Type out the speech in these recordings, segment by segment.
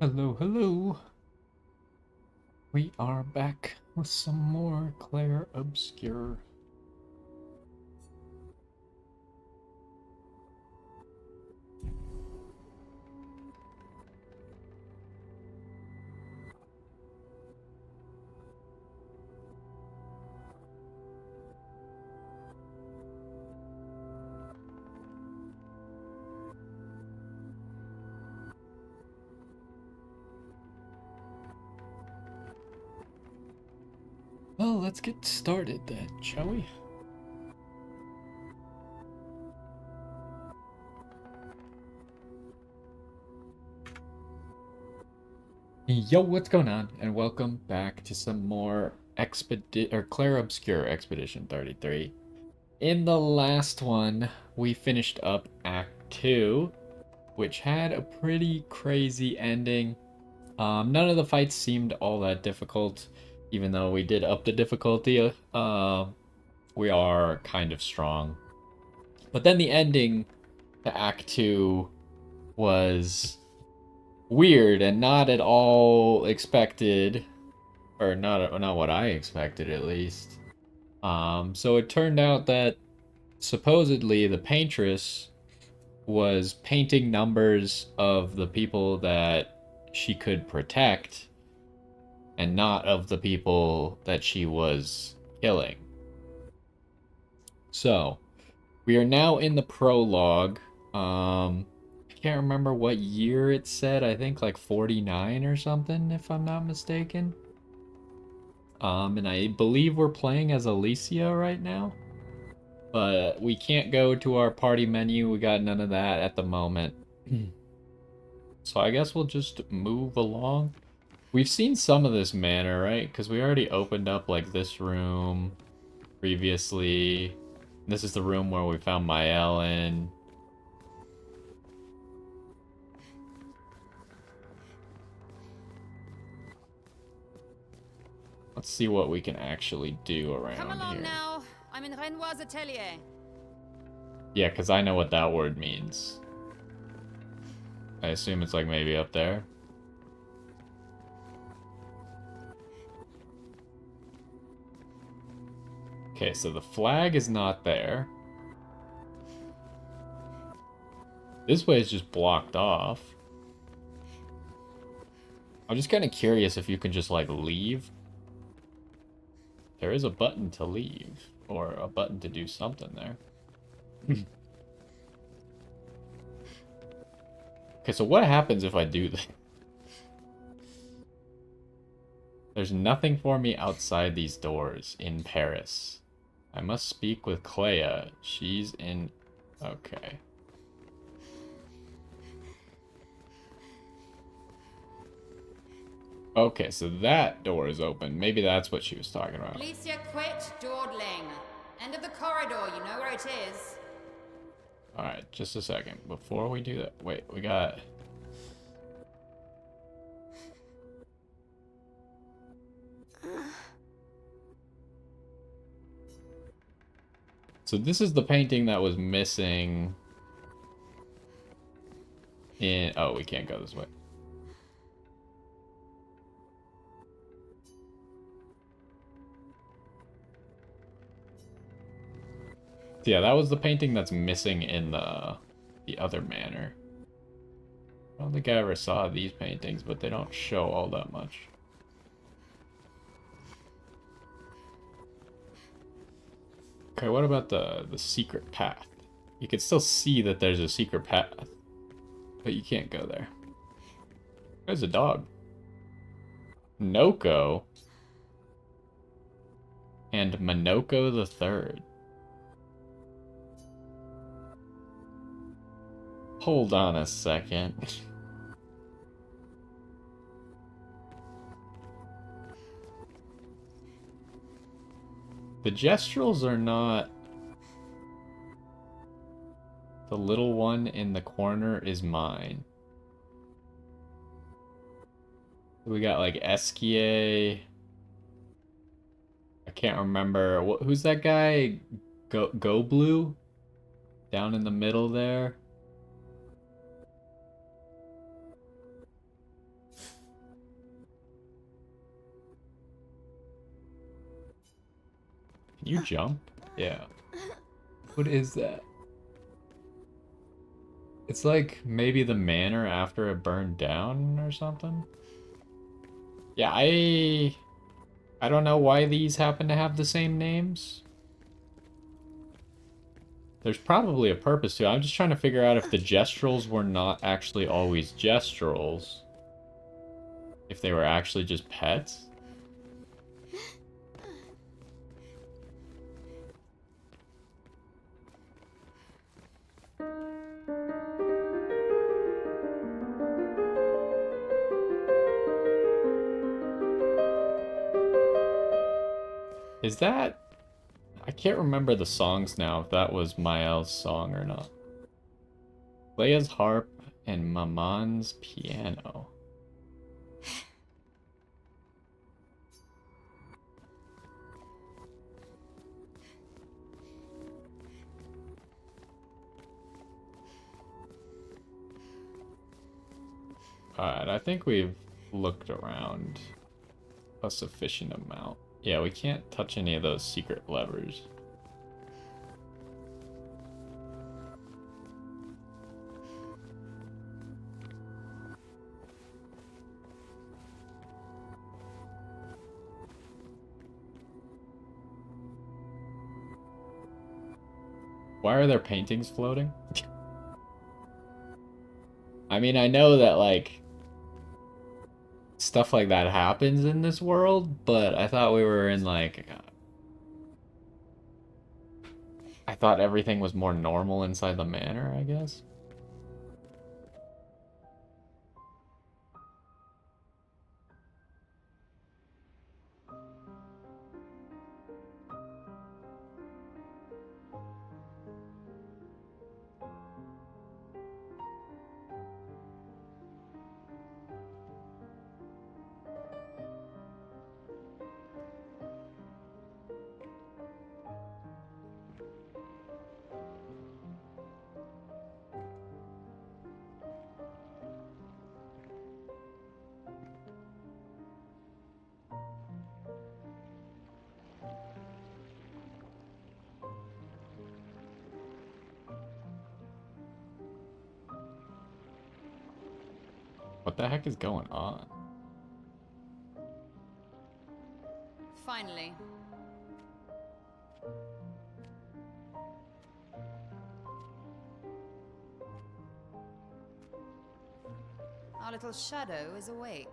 Hello, hello. We are back with some more Clair Obscur. Well, let's get started then, shall we? Yo, what's going on? And welcome back to some more Clair Obscur Expedition 33. In the last one, we finished up Act 2, which had a pretty crazy ending. None of the fights seemed all that difficult, even though we did up the difficulty. We are kind of strong. But then the ending to Act 2 was weird and not at all expected, or not what I expected at least. So it turned out that supposedly the paintress was painting numbers of the people that she could protect and not of the people that she was killing. So, we are now in the prologue. I can't remember what year it said. I think like 49 or something, if I'm not mistaken. And I believe we're playing as Alicia right now. But we can't go to our party menu. We got none of that at the moment. So I guess we'll just move along. We've seen some of this manor, right? Because we already opened up like this room previously. This is the room where we found Mael in. Let's see what we can actually do around Come along here. now. I'm in Renoir's atelier. Yeah, because I know what that word means. I assume it's like maybe up there. Okay, so the flag is not there. This way is just blocked off. I'm just kind of curious if you can just like leave. There is a button to leave, or a button to do something there. Okay, so what happens if I do that? There's nothing for me outside these doors in Paris. I must speak with Clea. She's in... Okay. Okay, so that door is open. Maybe that's what she was talking about. Alicia quit dawdling. End of the corridor, you know where it is. Alright, just a second. Before we do that... Wait, we got... So this is the painting that was missing in... Oh, we can't go this way. So yeah, that was the painting that's missing in the other manor. I don't think I ever saw these paintings, but they don't show all that much. Okay, what about the secret path? You can still see that there's a secret path, but you can't go there. There's a dog. Noko and Monoko the Third. Hold on a second. The gestrels are not... The little one in the corner is mine. We got like Esquier. I can't remember. Who's that guy? Go Blue? Down in the middle there. you jump? Yeah. What is that? It's like maybe the manor after it burned down or something. Yeah, I don't know why these happen to have the same names. There's probably a purpose to it. I'm just trying to figure out if the gestrals were not actually always gestrals. If they were actually just pets. Is that... I can't remember the songs now, if that was Mael's song or not. Leia's harp and Maman's piano. Alright, I think we've looked around a sufficient amount. Yeah, we can't touch any of those secret levers. Why are there paintings floating? I mean, I know that, like, stuff like that happens in this world, but I thought we were in, like... I thought everything was more normal inside the manor, I guess. What the heck is going on? Finally. Our little shadow is awake.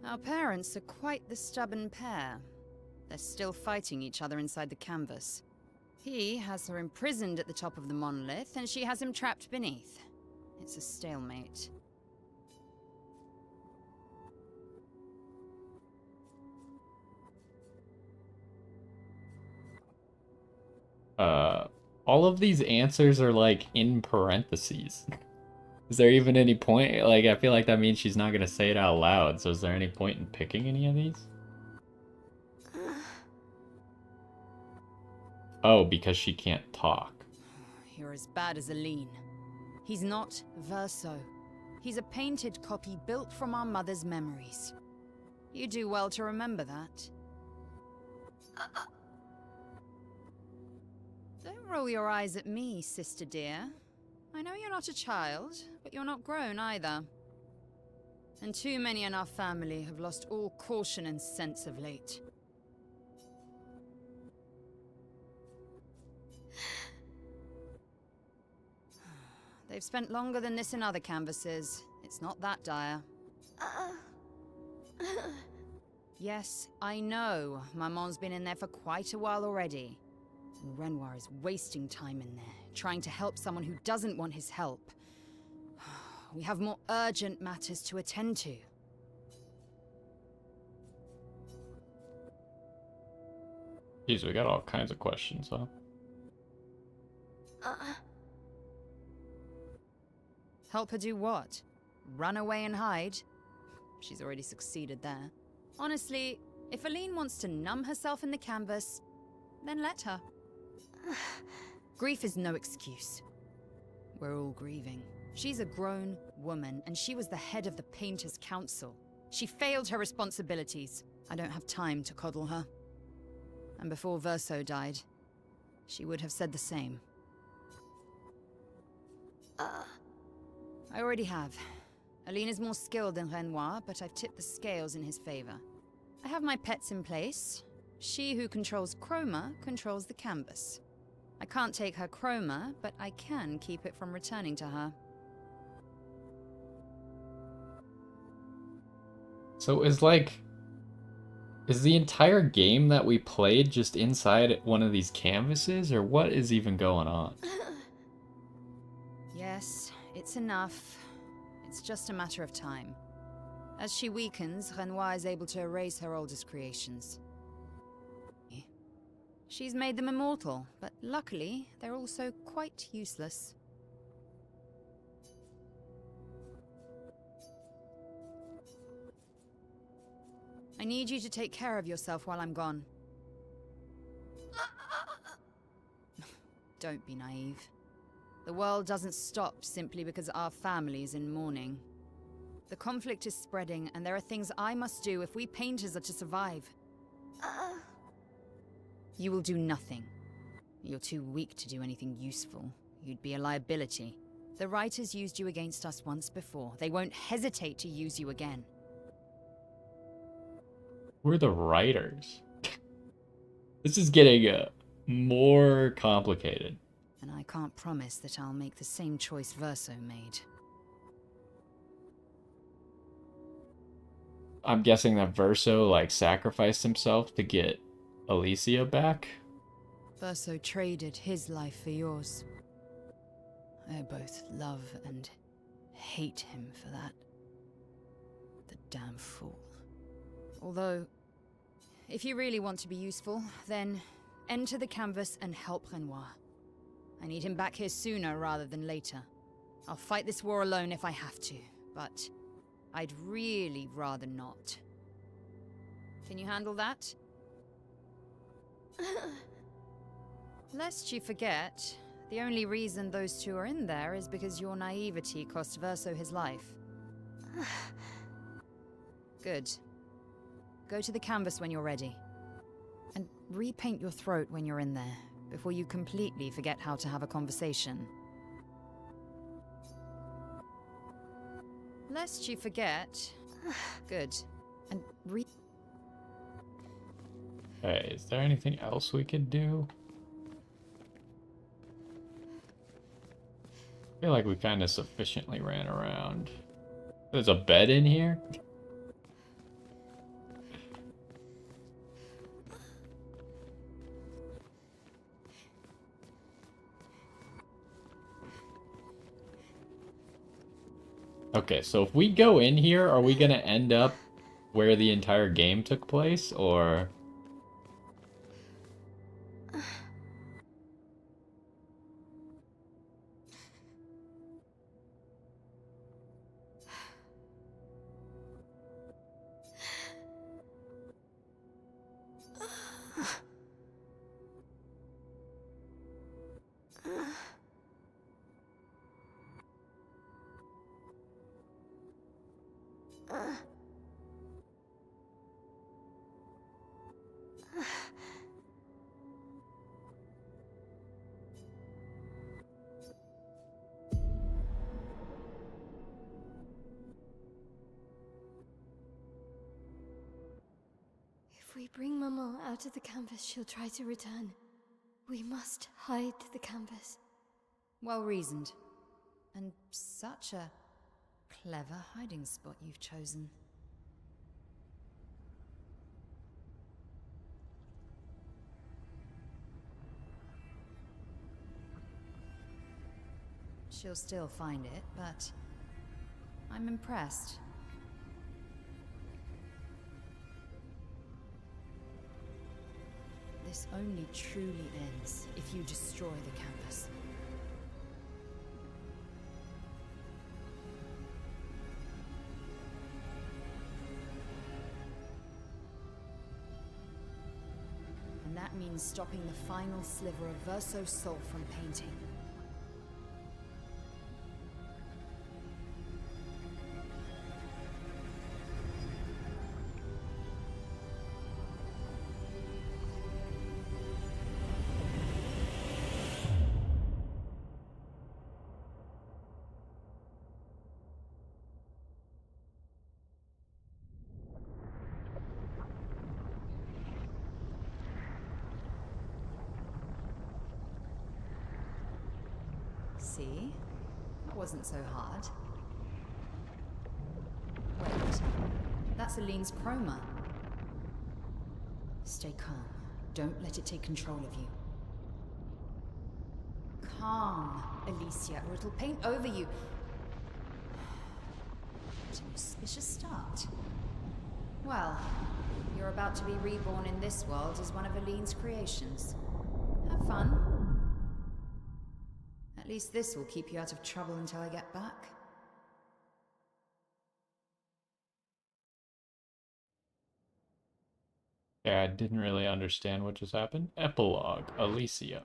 Our parents are quite the stubborn pair. They're still fighting each other inside the canvas. He has her imprisoned at the top of the monolith, and she has him trapped beneath. It's a stalemate. All of these answers are, like, in parentheses. Is there even any point? Like, I feel like that means she's not gonna say it out loud, so is there any point in picking any of these? Oh, because she can't talk. You're as bad as Aline. He's not Verso. He's a painted copy built from our mother's memories. You do well to remember that. Don't roll your eyes at me, sister dear. I know you're not a child, but you're not grown either. And too many in our family have lost all caution and sense of late. They've spent longer than this in other canvases. It's not that dire. Yes, I know. Maman's been in there for quite a while already. And Renoir is wasting time in there, trying to help someone who doesn't want his help. We have more urgent matters to attend to. Jeez, we got all kinds of questions, huh? Help her do what? Run away and hide? She's already succeeded there. Honestly, If Aline wants to numb herself in the canvas, then let her. Grief is no excuse. We're all grieving. She's a grown woman, and she was the head of the Painters' Council. She failed her responsibilities. I don't have time to coddle her. And before Verso died, she would have said the same. I already have. Aline is more skilled than Renoir, but I've tipped the scales in his favor. I have my pets in place. She who controls chroma controls the canvas. I can't take her chroma, but I can keep it from returning to her. So is the entire game that we played just inside one of these canvases, or what is even going on? Yes, it's enough. It's just a matter of time. As she weakens, Renoir is able to erase her oldest creations. She's made them immortal, but luckily, they're also quite useless. I need you to take care of yourself while I'm gone. Don't be naive. The world doesn't stop simply because our family's in mourning. The conflict is spreading, and there are things I must do if we painters are to survive. You will do nothing. You're too weak to do anything useful. You'd be a liability. The writers used you against us once before. They won't hesitate to use you again. We're the writers. This is getting more complicated. And I can't promise that I'll make the same choice Verso made. I'm guessing that Verso, sacrificed himself to get Alicia back? Verso traded his life for yours. I both love and hate him for that. The damn fool. Although, if you really want to be useful, then enter the canvas and help Renoir. I need him back here sooner rather than later. I'll fight this war alone if I have to, but I'd really rather not. Can you handle that? Lest you forget, the only reason those two are in there is because your naivety cost Verso his life. Good. Go to the canvas when you're ready. And repaint your throat when you're in there, before you completely forget how to have a conversation. Lest you forget... Good. And Hey, is there anything else we could do? I feel like we kind of sufficiently ran around. There's a bed in here? Okay, so if we go in here, are we gonna end up where the entire game took place, or... If we bring Maman out of the canvas, she'll try to return. We must hide the canvas. Well reasoned. And such a clever hiding spot you've chosen. She'll still find it, but I'm impressed. This only truly ends if you destroy the canvas. That means stopping the final sliver of Verso's soul from painting. See? That wasn't so hard. Wait, that's Aline's chroma. Stay calm. Don't let it take control of you. Calm, Alicia, or it'll paint over you. What an auspicious start. Well, you're about to be reborn in this world as one of Aline's creations. Have fun. At least this will keep you out of trouble until I get back. Yeah, I didn't really understand what just happened. Epilogue, Alicia.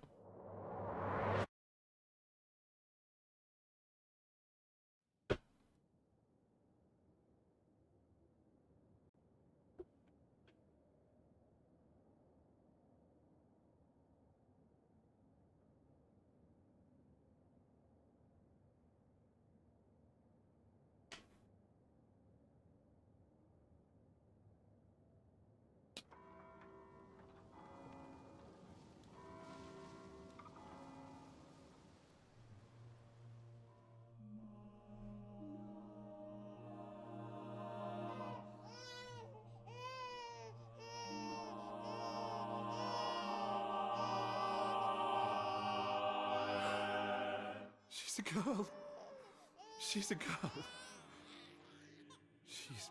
She's a girl. She's a girl. She's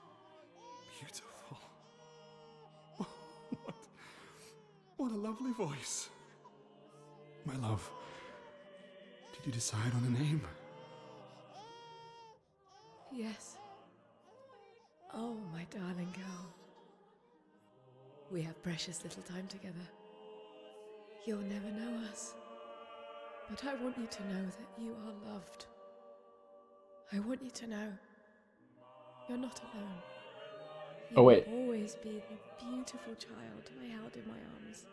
beautiful. What a lovely voice. My love, did you decide on a name? Yes. Oh, my darling girl. We have precious little time together. You'll never know us. But I want you to know that you are loved. I want you to know you're not alone. You Oh, wait. will always be the beautiful child I held in my arms.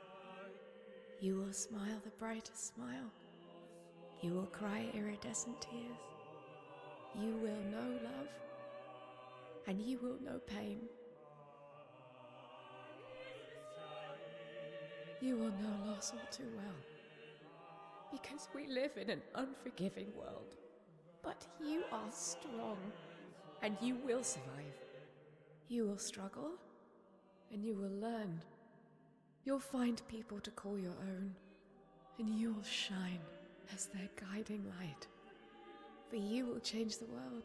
You will smile the brightest smile. You will cry iridescent tears. You will know love. And you will know pain. You will know loss all too well. Because we live in an unforgiving world. But you are strong, and you will survive. You will struggle, and you will learn. You'll find people to call your own, and you will shine as their guiding light. For you will change the world,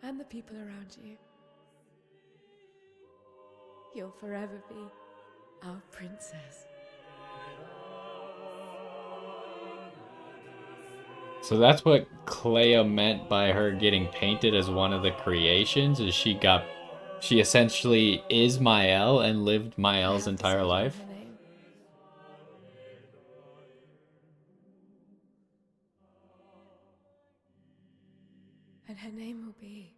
and the people around you. You'll forever be our princess. So that's what Clea meant by her getting painted as one of the creations, is she essentially is Mael and lived Mael's entire life. Her name. And her name will be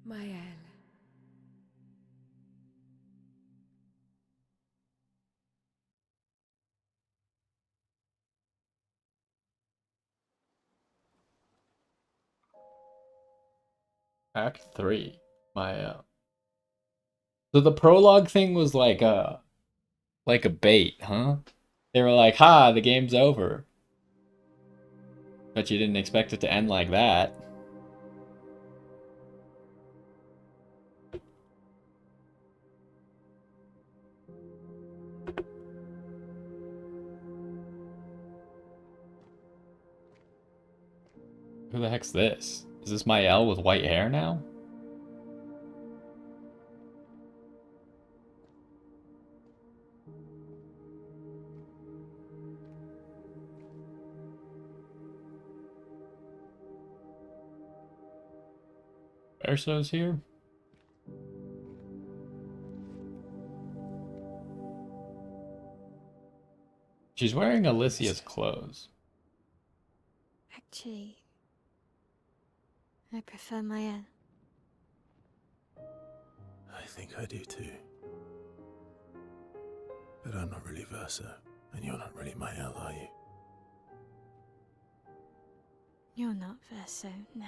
Mael. Act 3, Mael. So the prologue thing was like a bait, huh? They were like, "Ha, the game's over." But you didn't expect it to end like that. Who the heck's this? Is this Mael with white hair now? Verso's here? She's wearing Alicia's clothes. Actually, I prefer Maya. I think I do too. But I'm not really Verso, and you're not really Mael, are you? You're not Verso, no.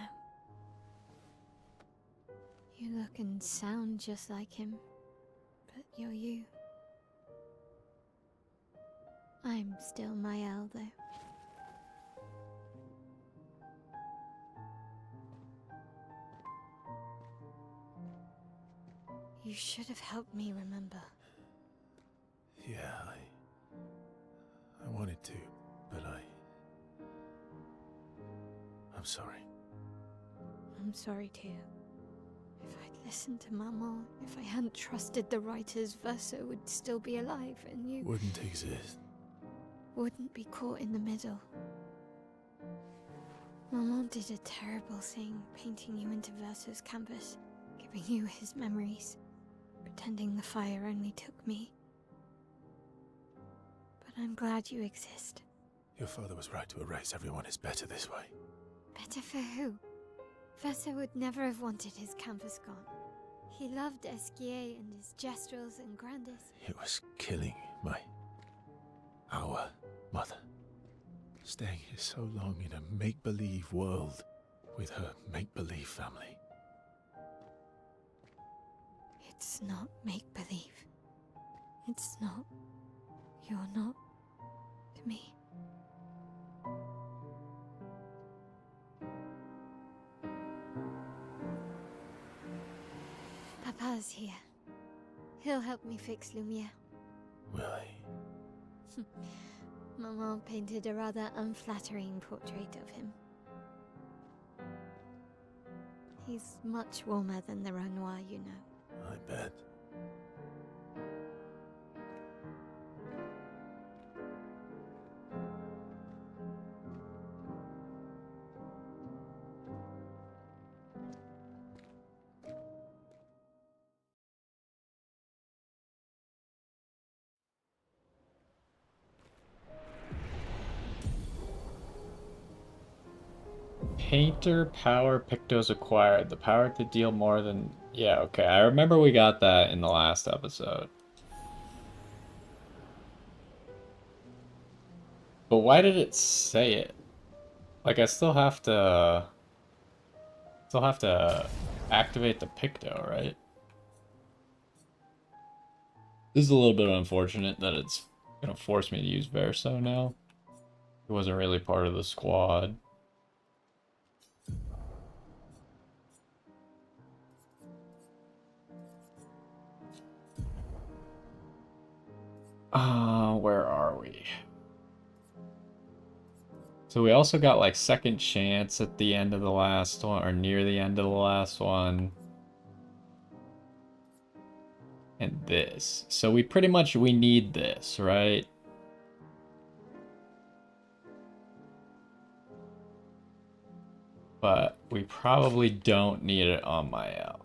You look and sound just like him, but you're you. I'm still Mael, though. You should have helped me remember. Yeah, I wanted to, but I'm sorry. I'm sorry too. If I'd listened to Maman, if I hadn't trusted the writers, Verso would still be alive and you Wouldn't exist. wouldn't be caught in the middle. Maman did a terrible thing, painting you into Verso's canvas, giving you his memories, pretending the fire only took me. But I'm glad you exist. Your father was right to erase everyone. It's better this way. Better for who? Verso would never have wanted his canvas gone. He loved Esquier and his gestrels and grandes. It was killing our mother. Staying here so long in a make-believe world with her make-believe family. It's not make-believe. It's not. You're not to me. Papa's here. He'll help me fix Lumiere. Will he? Maman painted a rather unflattering portrait of him. He's much warmer than the Renoir, you know. I bet. Painter power Pictos acquired. The power to deal more than... Yeah, okay. I remember we got that in the last episode. But why did it say it? Like, I still have to... activate the Picto, right? This is a little bit unfortunate that it's gonna force me to use Verso now. It wasn't really part of the squad. Where are we? So we also got like second chance at the end of the last one, or near the end of the last one. And this. So we pretty much, we need this, right? But we probably don't need it on my L.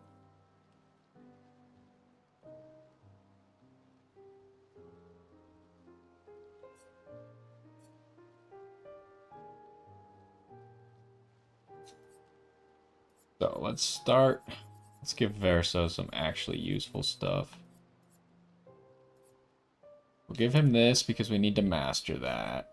So let's start. Let's give Verso some actually useful stuff. We'll give him this because we need to master that.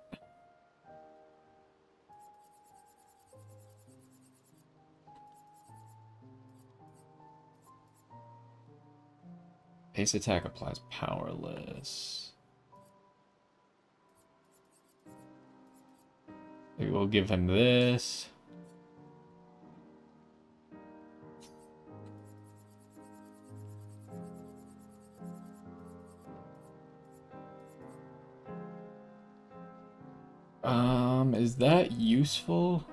Base attack applies powerless. Maybe we'll give him this. Is that useful?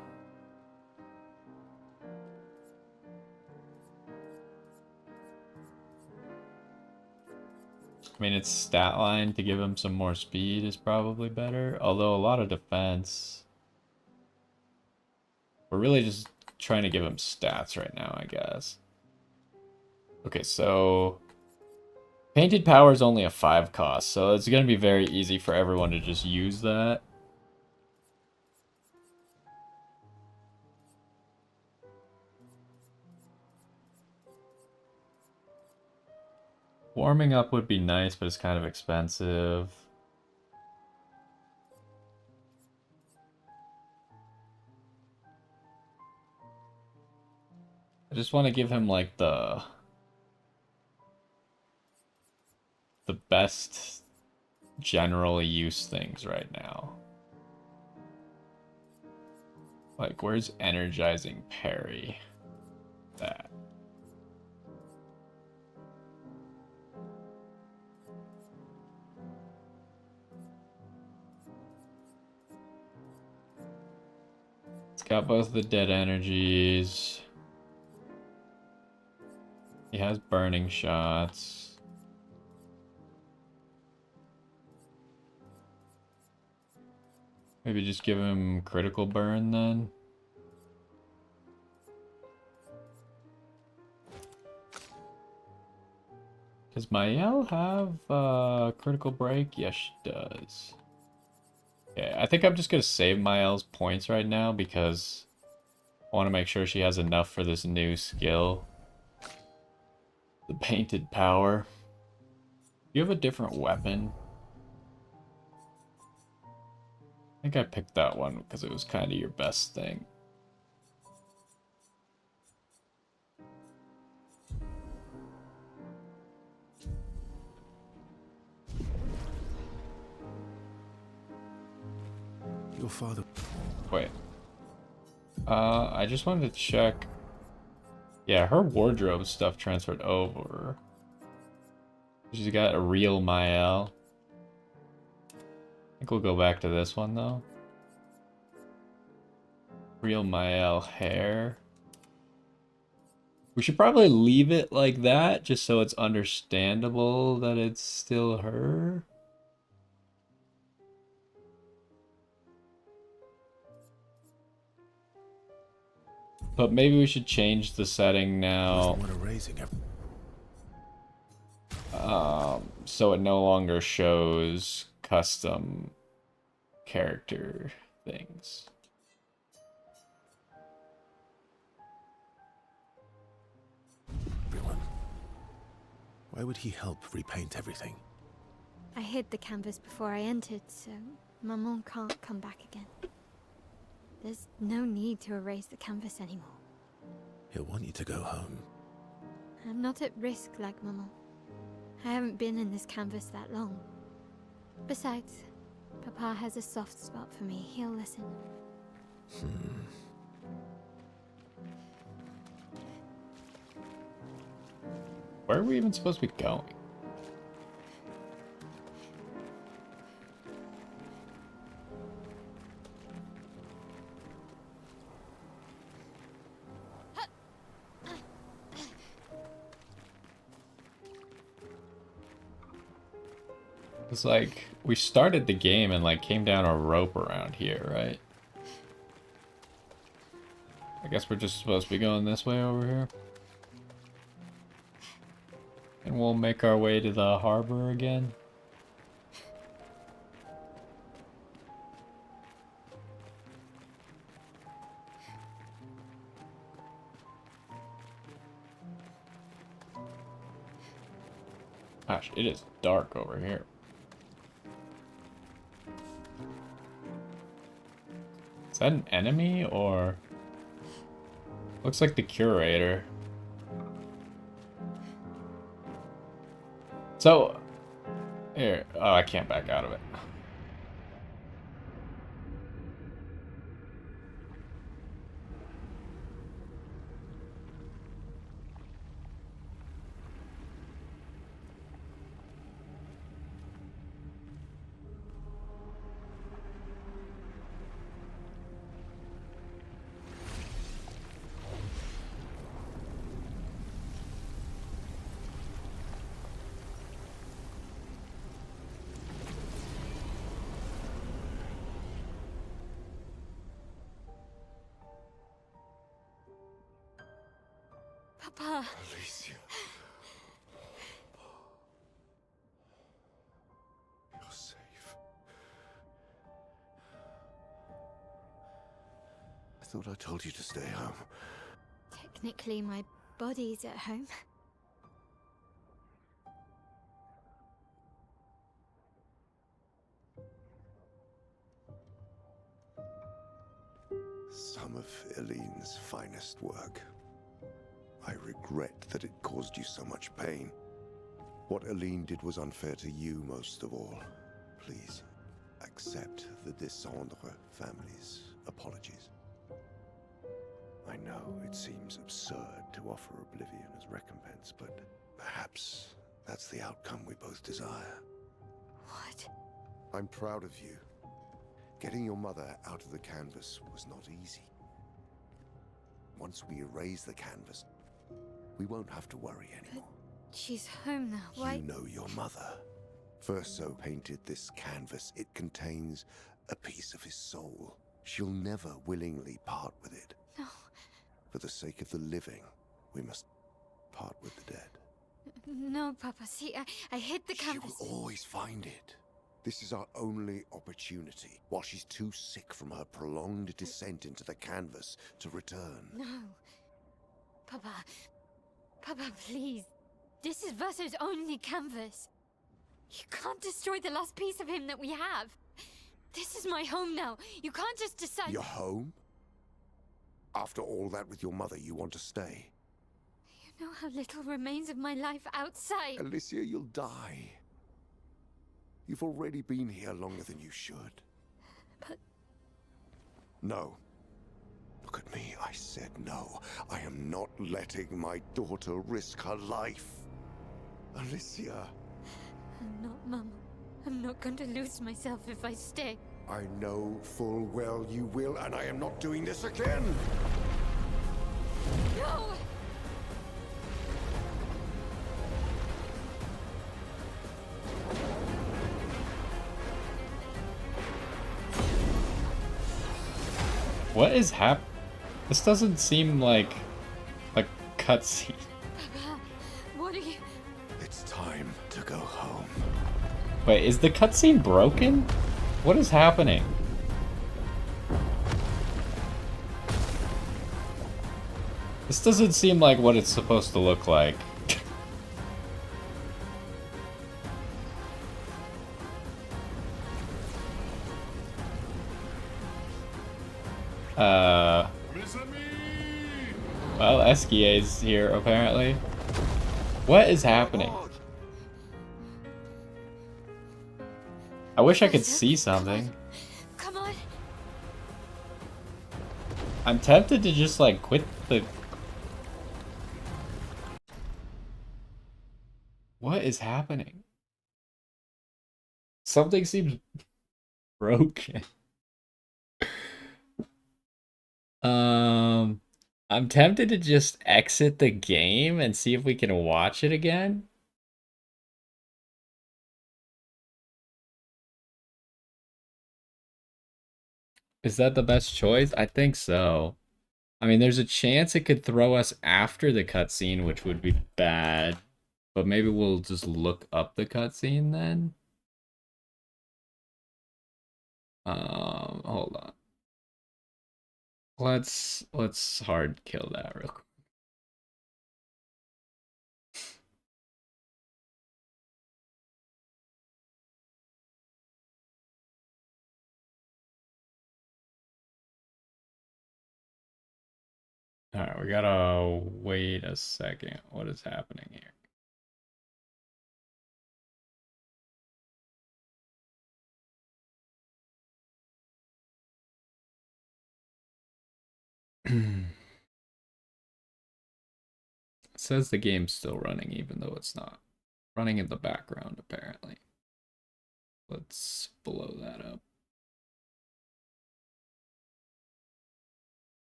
I mean, its stat line to give him some more speed is probably better, although a lot of defense. We're really just trying to give him stats right now, I guess. Okay, so Painted power is only a 5 cost, so it's going to be very easy for everyone to just use that. Warming up would be nice, but it's kind of expensive. I just want to give him like the best general use things right now. Like, where's energizing parry? That. It's got both the dead energies. He has burning shots. Maybe just give him critical burn then. Does Mael have critical break? Yes, she does. Okay, I think I'm just gonna save Mael's points right now because I want to make sure she has enough for this new skill. The painted power. Do you have a different weapon? I think I picked that one because it was kind of your best thing. Your father. Wait. I just wanted to check. Yeah, her wardrobe stuff transferred over. She's got a real Mael. I think we'll go back to this one though. Real Mael hair. We should probably leave it like that just so it's understandable that it's still her. But maybe we should change the setting now. So it no longer shows custom character things. Everyone. Why would he help repaint everything? I hid the canvas before I entered, so Maman can't come back again. There's no need to erase the canvas anymore. He'll want you to go home. I'm not at risk like Maman. I haven't been in this canvas that long. Besides, Papa has a soft spot for me. He'll listen. Where are we even supposed to be going? It's like, we started the game and like came down a rope around here, right? I guess we're just supposed to be going this way over here. And we'll make our way to the harbor again. Gosh, it is dark over here. Is that an enemy or... Looks like the curator. So... Here. Oh, I can't back out of it. Papa! Alicia. I thought I told you to stay home. Technically, my body's at home. Some of Eileen's finest work. I regret that it caused you so much pain. What Eileen did was unfair to you most of all. Please, accept the Descendre family's apologies. I know it seems absurd to offer oblivion as recompense, but perhaps that's the outcome we both desire. What? I'm proud of you. Getting your mother out of the canvas was not easy. Once we erase the canvas, we won't have to worry anymore. She's home now. Why? You know your mother. Verso painted this canvas. It contains a piece of his soul. She'll never willingly part with it. No. For the sake of the living, we must part with the dead. No, Papa. See, I hid the canvas. She will always find it. This is our only opportunity, while she's too sick from her prolonged descent into the canvas to return. No. Papa. Papa, please. This is Verso's only canvas. You can't destroy the last piece of him that we have. This is my home now. You can't just decide... Your home? After all that with your mother, you want to stay? You know how little remains of my life outside. Alicia, you'll die. You've already been here longer than you should. But... No. Look at me, I said no. I am not letting my daughter risk her life. Alicia. I'm not, Mama. I'm not going to lose myself if I stay. I know full well you will, and I am not doing this again! No! What is This doesn't seem like a cutscene. Papa, what are you... It's time to go home. Wait, is the cutscene broken? What is happening? This doesn't seem like what it's supposed to look like. Well, Esquia's here, apparently. What is happening? I wish I could see something. Come on. I'm tempted to just, like, quit the... What is happening? Something seems broken. I'm tempted to just exit the game and see if we can watch it again. Is that the best choice? I think so. I mean, there's a chance it could throw us after the cutscene, which would be bad. But maybe we'll just look up the cutscene then. Hold on. Let's hard kill that real quick. Alright, we gotta wait a second. What is happening here? It says the game's still running, even though it's not. Running in the background, apparently. Let's blow that up.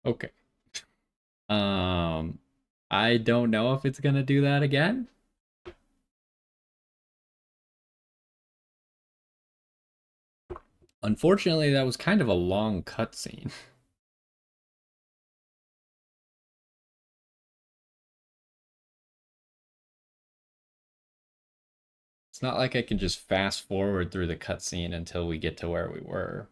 Okay. I don't know if it's gonna do that again. Unfortunately, that was kind of a long cutscene. It's not like I can just fast forward through the cutscene until we get to where we were.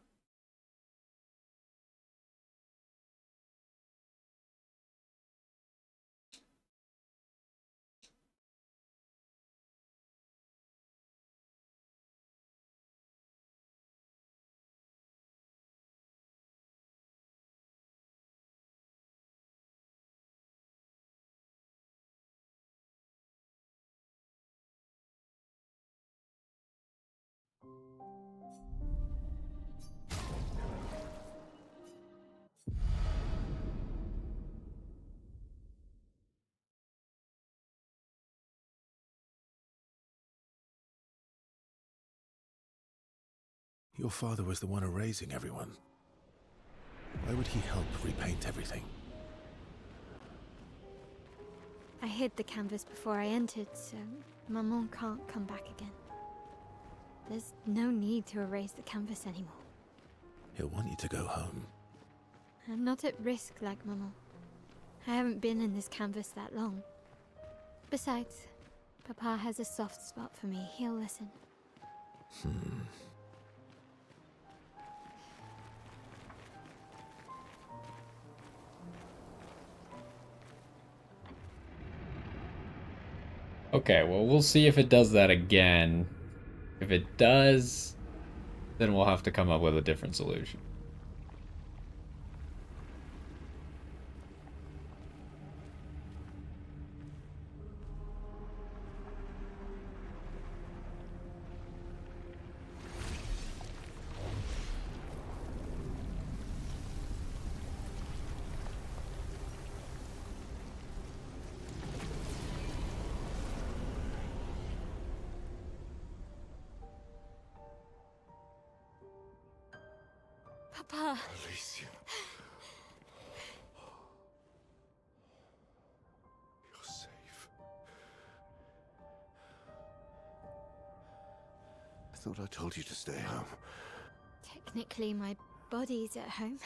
Your father was the one erasing everyone. Why would he help repaint everything? I hid the canvas before I entered, so Maman can't come back again. There's no need to erase the canvas anymore. He'll want you to go home. I'm not at risk like Maman. I haven't been in this canvas that long. Besides, Papa has a soft spot for me. He'll listen. Okay, well, we'll see if it does that again. If it does, then we'll have to come up with a different solution. Papa. Alicia. You're safe. I thought I told you to stay home. Technically, my body's at home.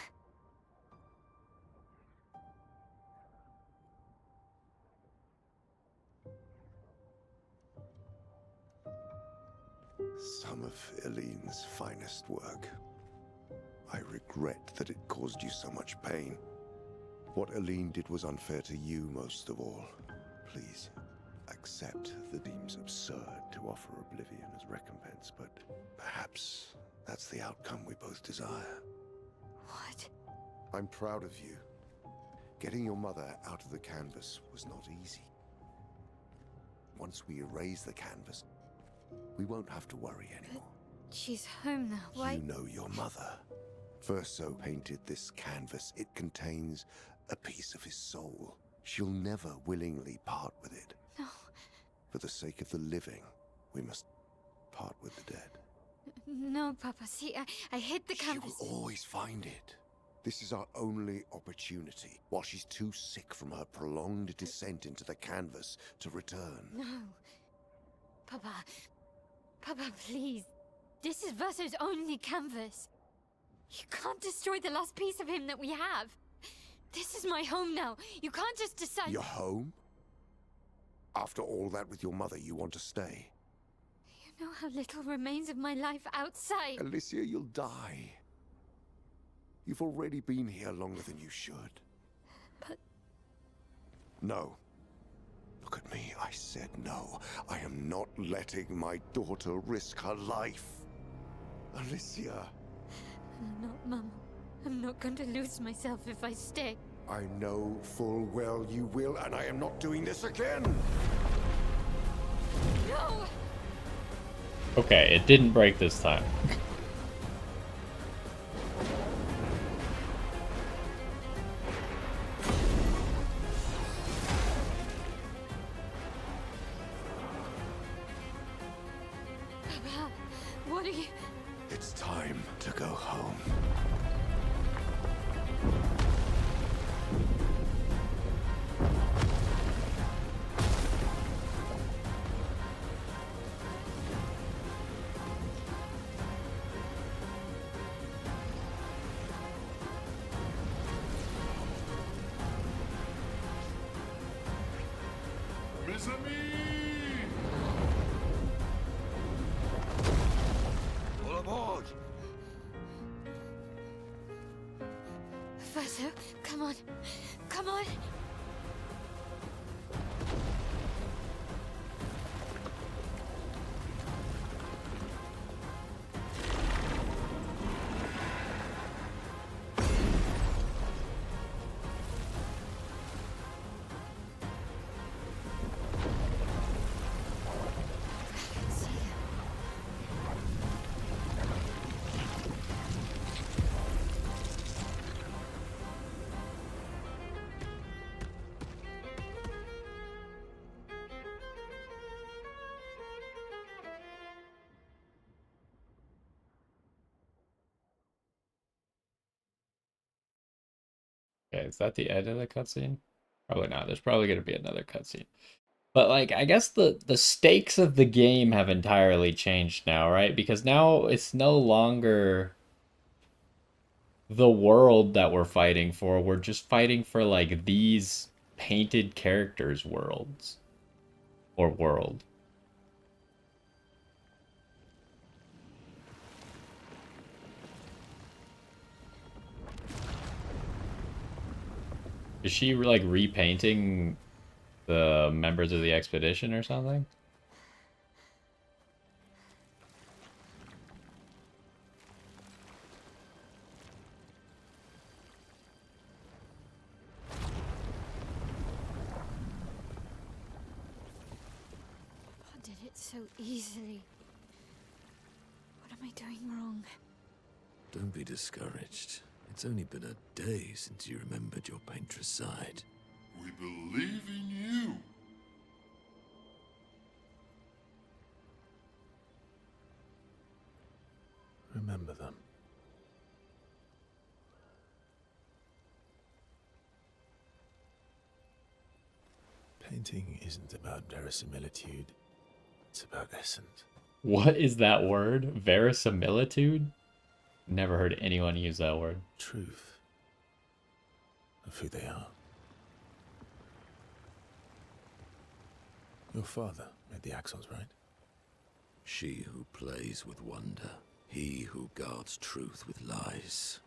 Some of Eileen's finest work. I regret that it caused you so much pain. What Eileen did was unfair to you most of all. Please, accept that it seems absurd to offer oblivion as recompense, but perhaps that's the outcome we both desire. What? I'm proud of you. Getting your mother out of the canvas was not easy. Once we erase the canvas, we won't have to worry anymore. She's home now. Why? You know your mother. Verso painted this canvas. It contains a piece of his soul. She'll never willingly part with it. No. For the sake of the living, we must part with the dead. No, Papa. See, I hid the canvas. She will always find it. This is our only opportunity, while she's too sick from her prolonged descent into the canvas to return. No. Papa. Papa, please. This is Verso's only canvas. You can't destroy the last piece of him that we have. This is my home now. You can't just decide— Your home? After all that with your mother, you want to stay? You know how little remains of my life outside. Alicia, you'll die. You've already been here longer than you should. But— No. Look at me, I said no. I am not letting my daughter risk her life. Alicia. I'm not, Mama. I'm not going to lose myself if I stay. I know full well you will, and I am not doing this again! No! Okay, it didn't break this time. Papa, what are you— It's time to go home. Mes amis! Verso, come on. Come on. Okay, is that the end of the cutscene? Probably not. There's probably going to be another cutscene. But like, I guess the stakes of the game have entirely changed now, right? Because now it's no longer the world that we're fighting for. We're just fighting for like these painted characters' worlds or world. Is she like repainting the members of the expedition or something? I did it so easily. What am I doing wrong? Don't be discouraged. It's only been a day since you remembered your painter's side. We believe in you. Remember them. Painting isn't about verisimilitude. It's about essence. What is that word? Verisimilitude? Never heard anyone use that word. Truth of who they are. Your father made the axles, right? She who plays with wonder. He who guards truth with lies.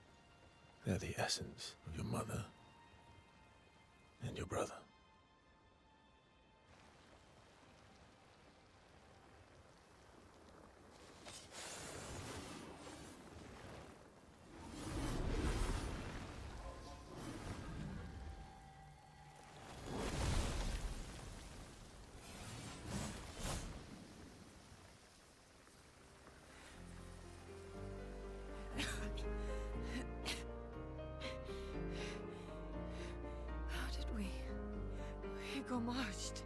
They're the essence of your mother and your brother. How did we got marched?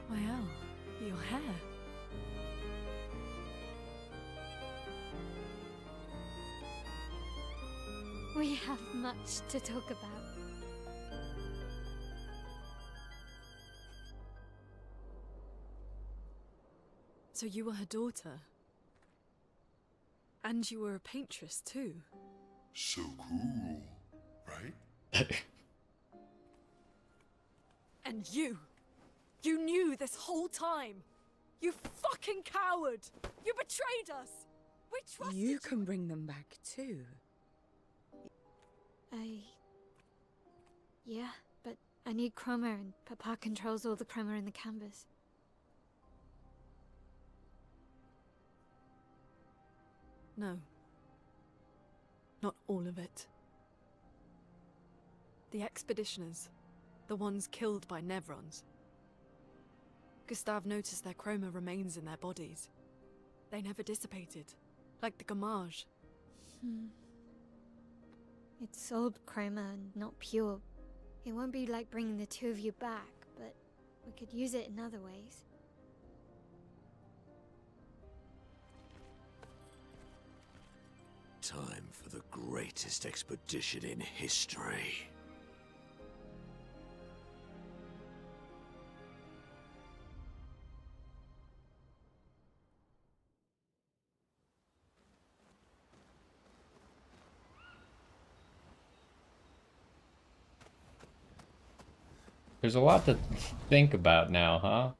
Well, your hair. We have much to talk about. So you were her daughter? And you were a paintress too? So cool, right? And you knew this whole time! You fucking coward! You betrayed us! We trusted you! You can bring them back too. Yeah, but I need chroma and Papa controls all the chroma in the canvas. No. Not all of it. The expeditioners. The ones killed by Nevrons. Gustave noticed their chroma remains in their bodies. They never dissipated, like the Gamage. It's sold chroma and not pure. It won't be like bringing the two of you back, but we could use it in other ways. Time for the greatest expedition in history. There's a lot to think about now, huh?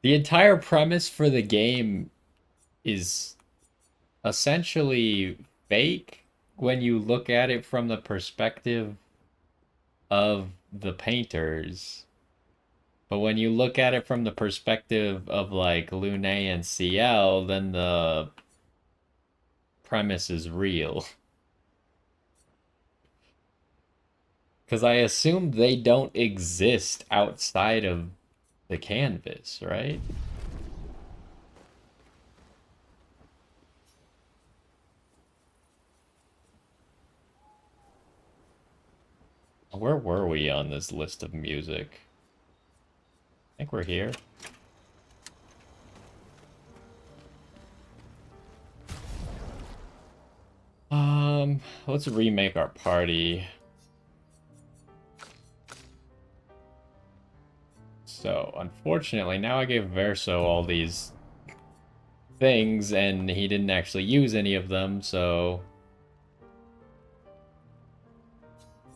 The entire premise for the game is essentially fake when you look at it from the perspective of the painters. But when you look at it from the perspective of like Lune and CL, then the premise is real. Because I assume they don't exist outside of the canvas, right? Where were we on this list of music? I think we're here. Let's remake our party. So, unfortunately, now I gave Verso all these things, and he didn't actually use any of them, so...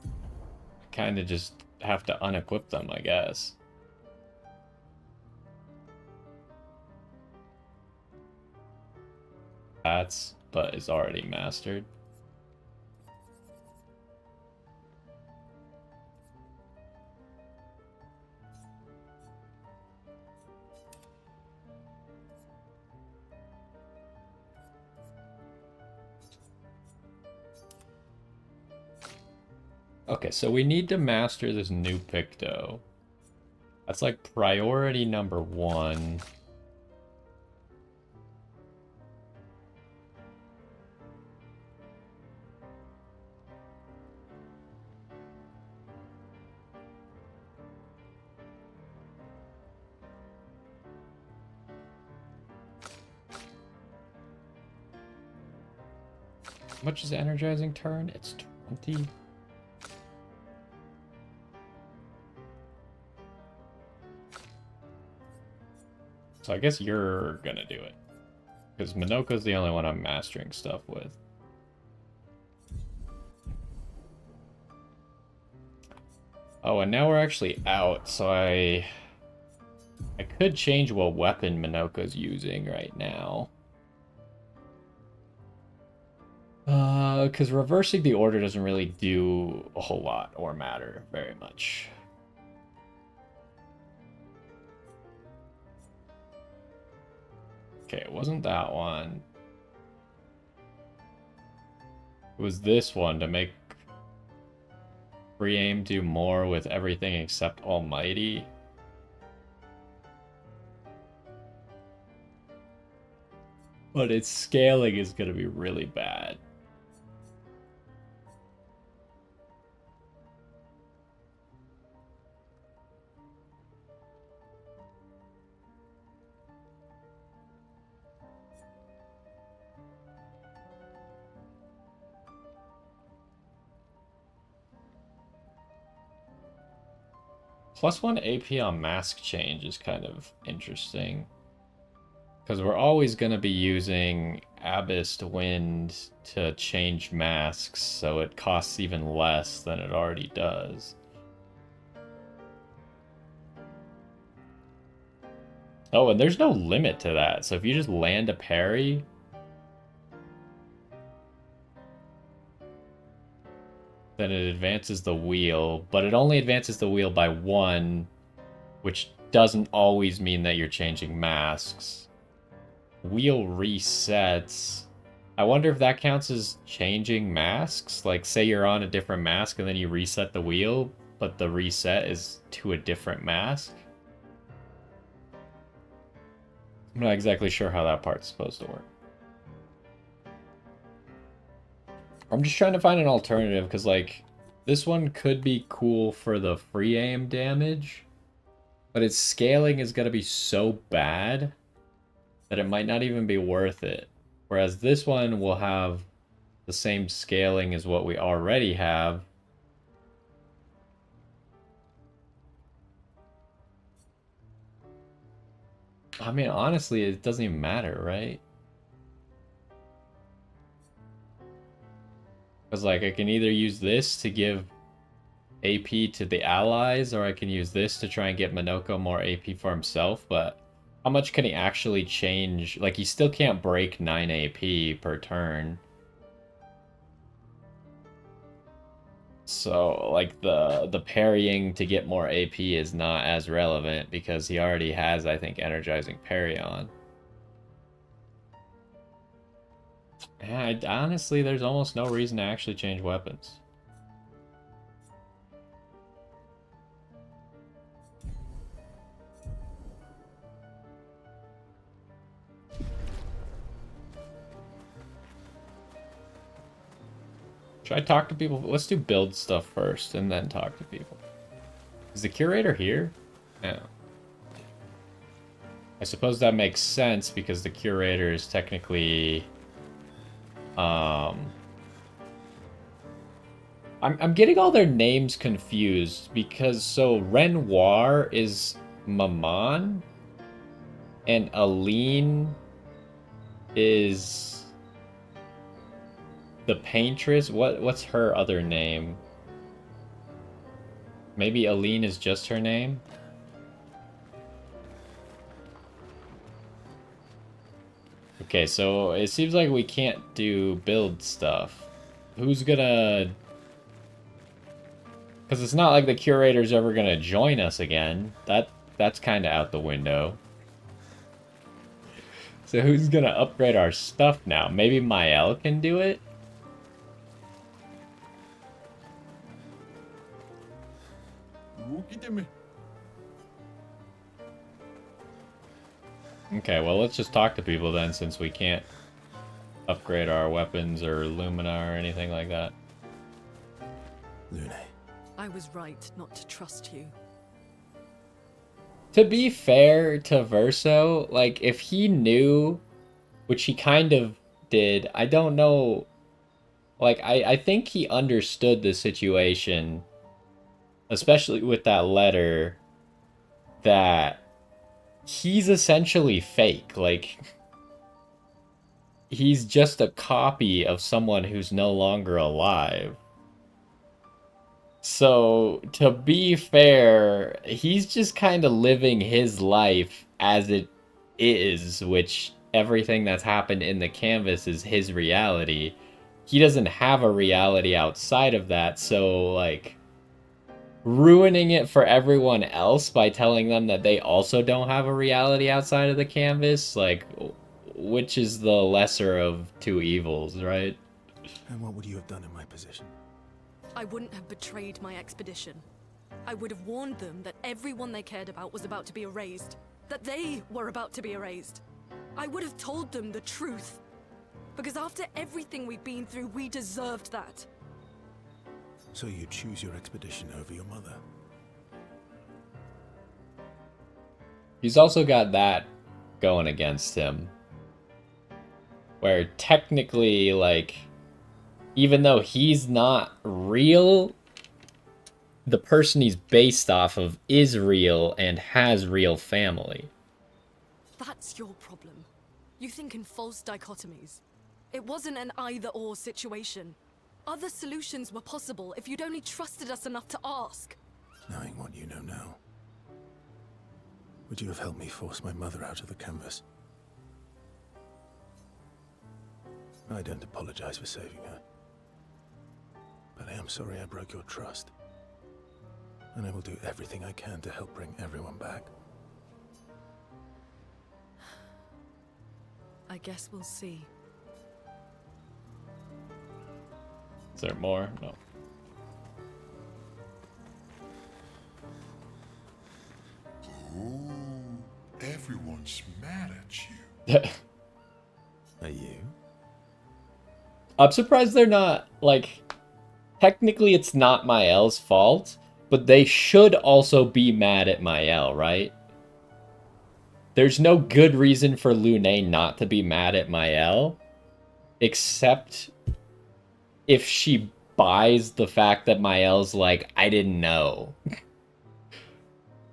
I kind of just have to unequip them, I guess. But is already mastered. Okay, so we need to master this new Picto. That's like priority number 1. How much is energizing turn? It's 20. So I guess you're gonna do it. Because Minoko's the only one I'm mastering stuff with. Oh, and now we're actually out, so I could change what weapon Minoko's using right now. Because reversing the order doesn't really do a whole lot or matter very much. Okay, it wasn't that one. It was this one to make free aim do more with everything except Almighty. But its scaling is going to be really bad. +1 AP on mask change is kind of interesting. Because we're always going to be using Abyss Wind to change masks, so it costs even less than it already does. Oh, and there's no limit to that, so if you just land a parry... then it advances the wheel, but it only advances the wheel by 1, which doesn't always mean that you're changing masks. Wheel resets. I wonder if that counts as changing masks? Like, say you're on a different mask and then you reset the wheel, but the reset is to a different mask? I'm not exactly sure how that part's supposed to work. I'm just trying to find an alternative, because, like, this one could be cool for the free aim damage, but its scaling is going to be so bad that it might not even be worth it. Whereas this one will have the same scaling as what we already have. I mean, honestly, it doesn't even matter, right? Because, like, I can either use this to give AP to the allies, or I can use this to try and get Minoko more AP for himself, but how much can he actually change? Like, he still can't break 9 AP per turn. So, like, the parrying to get more AP is not as relevant because he already has, I think, energizing parry on. Yeah, honestly, there's almost no reason to actually change weapons. Should I talk to people? Let's do build stuff first and then talk to people. Is the curator here? No. I suppose that makes sense because the curator is technically... I'm getting all their names confused because so Renoir is Maman and Aline is the paintress. What's her other name? Maybe Aline is just her name? Okay, so it seems like we can't do build stuff. Who's gonna... Because it's not like the curator's ever gonna join us again. That's kind of out the window. So who's gonna upgrade our stuff now? Maybe Mael can do it? Okay, well, let's just talk to people then, since we can't upgrade our weapons or Lumina or anything like that. Lune. I was right not to trust you. To be fair to Verso, like, if he knew, which he kind of did, I don't know, like, I think he understood the situation, especially with that letter, that he's essentially fake. Like, he's just a copy of someone who's no longer alive. So, to be fair, he's just kind of living his life as it is, which everything that's happened in the canvas is his reality. He doesn't have a reality outside of that, so, like, ruining it for everyone else by telling them that they also don't have a reality outside of the canvas, like, which is the lesser of two evils, right? And what would you have done in my position? I wouldn't have betrayed my expedition. I would have warned them that everyone they cared about was about to be erased. That they were about to be erased. I would have told them the truth. Because after everything we've been through, we deserved that. So you choose your expedition over your mother? He's also got that going against him. Where technically, like, even though he's not real, the person he's based off of is real and has real family. That's your problem. You think in false dichotomies. It wasn't an either-or situation. Other solutions were possible if you'd only trusted us enough to ask. Knowing what you know now, would you have helped me force my mother out of the canvas? I don't apologize for saving her. But I am sorry I broke your trust. And I will do everything I can to help bring everyone back. I guess we'll see. Is there more? No. Oh, everyone's mad at you. Are you? I'm surprised they're not, like, technically it's not Mael's fault, but they should also be mad at Mael, right? There's no good reason for Lune not to be mad at Mael, except if she buys the fact that Mael's like, I didn't know.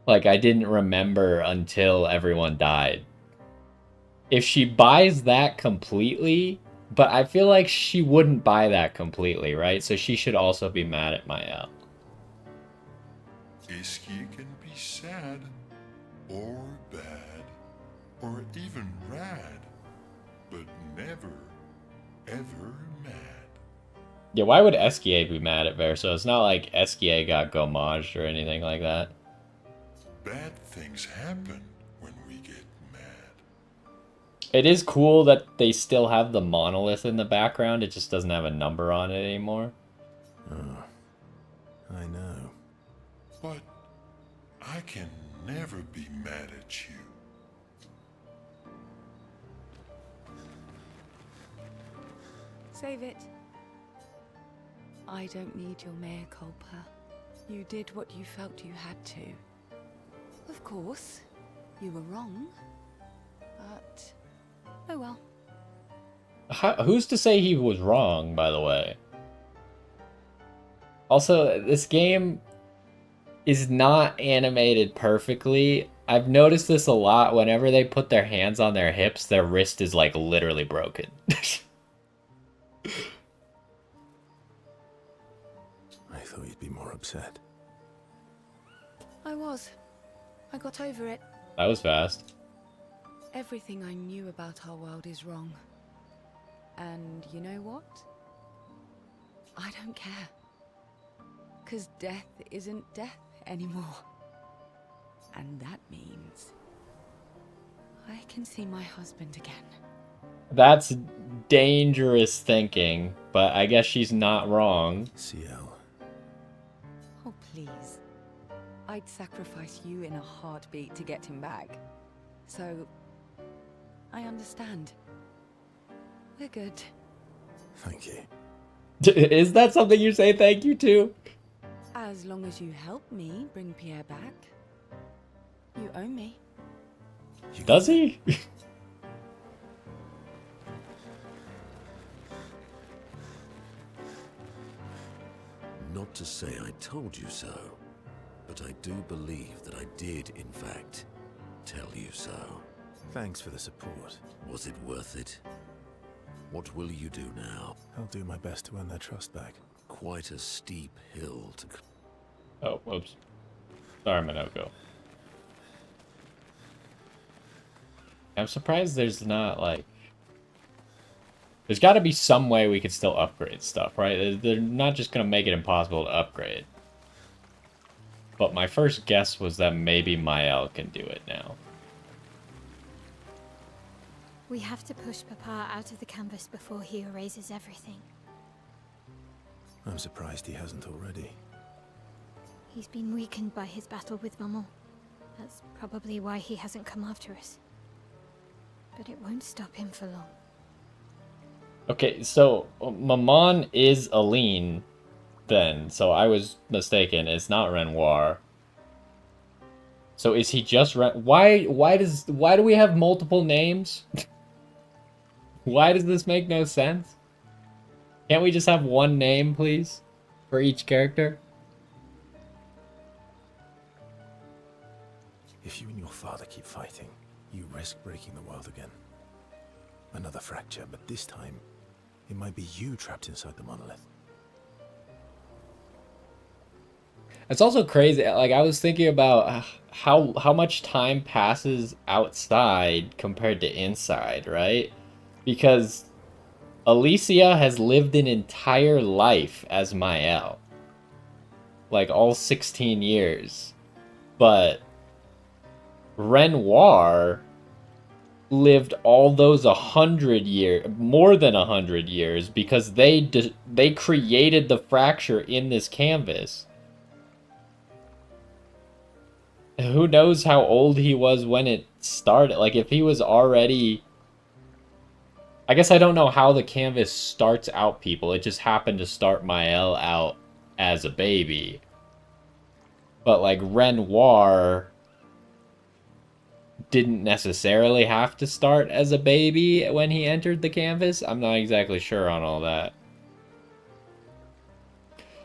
Like, I didn't remember until everyone died. If she buys that completely, but I feel like she wouldn't buy that completely, right? So she should also be mad at Mael. Iskia can be sad, or bad, or even rad, but never, ever mad. Yeah, why would Esquier be mad at Verso? It's not like Esquier got gommaged or anything like that. Bad things happen when we get mad. It is cool that they still have the monolith in the background. It just doesn't have a number on it anymore. Oh, I know. But I can never be mad at you. Save it. I don't need your mea culpa. You did what you felt you had to. Of course, you were wrong. But, oh well. Who's to say he was wrong, by the way? Also, this game is not animated perfectly. I've noticed this a lot. Whenever they put their hands on their hips, their wrist is like literally broken. I thought you'd be more upset. I was. I got over it. That was fast. Everything I knew about our world is wrong. And you know what? I don't care. 'Cause death isn't death anymore. And that means I can see my husband again. That's dangerous thinking, but I guess she's not wrong. CL. Oh, please. I'd sacrifice you in a heartbeat to get him back. So, I understand. We're good. Thank you. Is that something you say thank you to? As long as you help me bring Pierre back. You owe me. Does he? Not to say I told you so, but I do believe that I did, in fact, tell you so. Thanks for the support. Was it worth it? What will you do now? I'll do my best to earn their trust back. Quite a steep hill to... Oh, whoops. Sorry, Minoko. I'm surprised there's not, like... There's got to be some way we could still upgrade stuff, right? They're not just going to make it impossible to upgrade. But my first guess was that maybe Mael can do it now. We have to push Papa out of the canvas before he erases everything. I'm surprised he hasn't already. He's been weakened by his battle with Maman. That's probably why he hasn't come after us. But it won't stop him for long. Okay, so Maman is Aline then, so I was mistaken. It's not Renoir. So is he just why do we have multiple names? Why does this make no sense? Can't we just have one name, please, for each character? If you and your father keep fighting, you risk breaking the world again. Another fracture, but this time, it might be you trapped inside the monolith. It's also crazy. Like, I was thinking about how much time passes outside compared to inside, right? Because Alicia has lived an entire life as Mael. Like, all 16 years. But Renoir lived all those 100 years, more than 100 years, because they created the fracture in this canvas. Who knows how old he was when it started? Like, if he was already... I guess I don't know how the canvas starts out people. It just happened to start Mael out as a baby. But, like, Renoir didn't necessarily have to start as a baby when he entered the canvas. I'm not exactly sure on all that.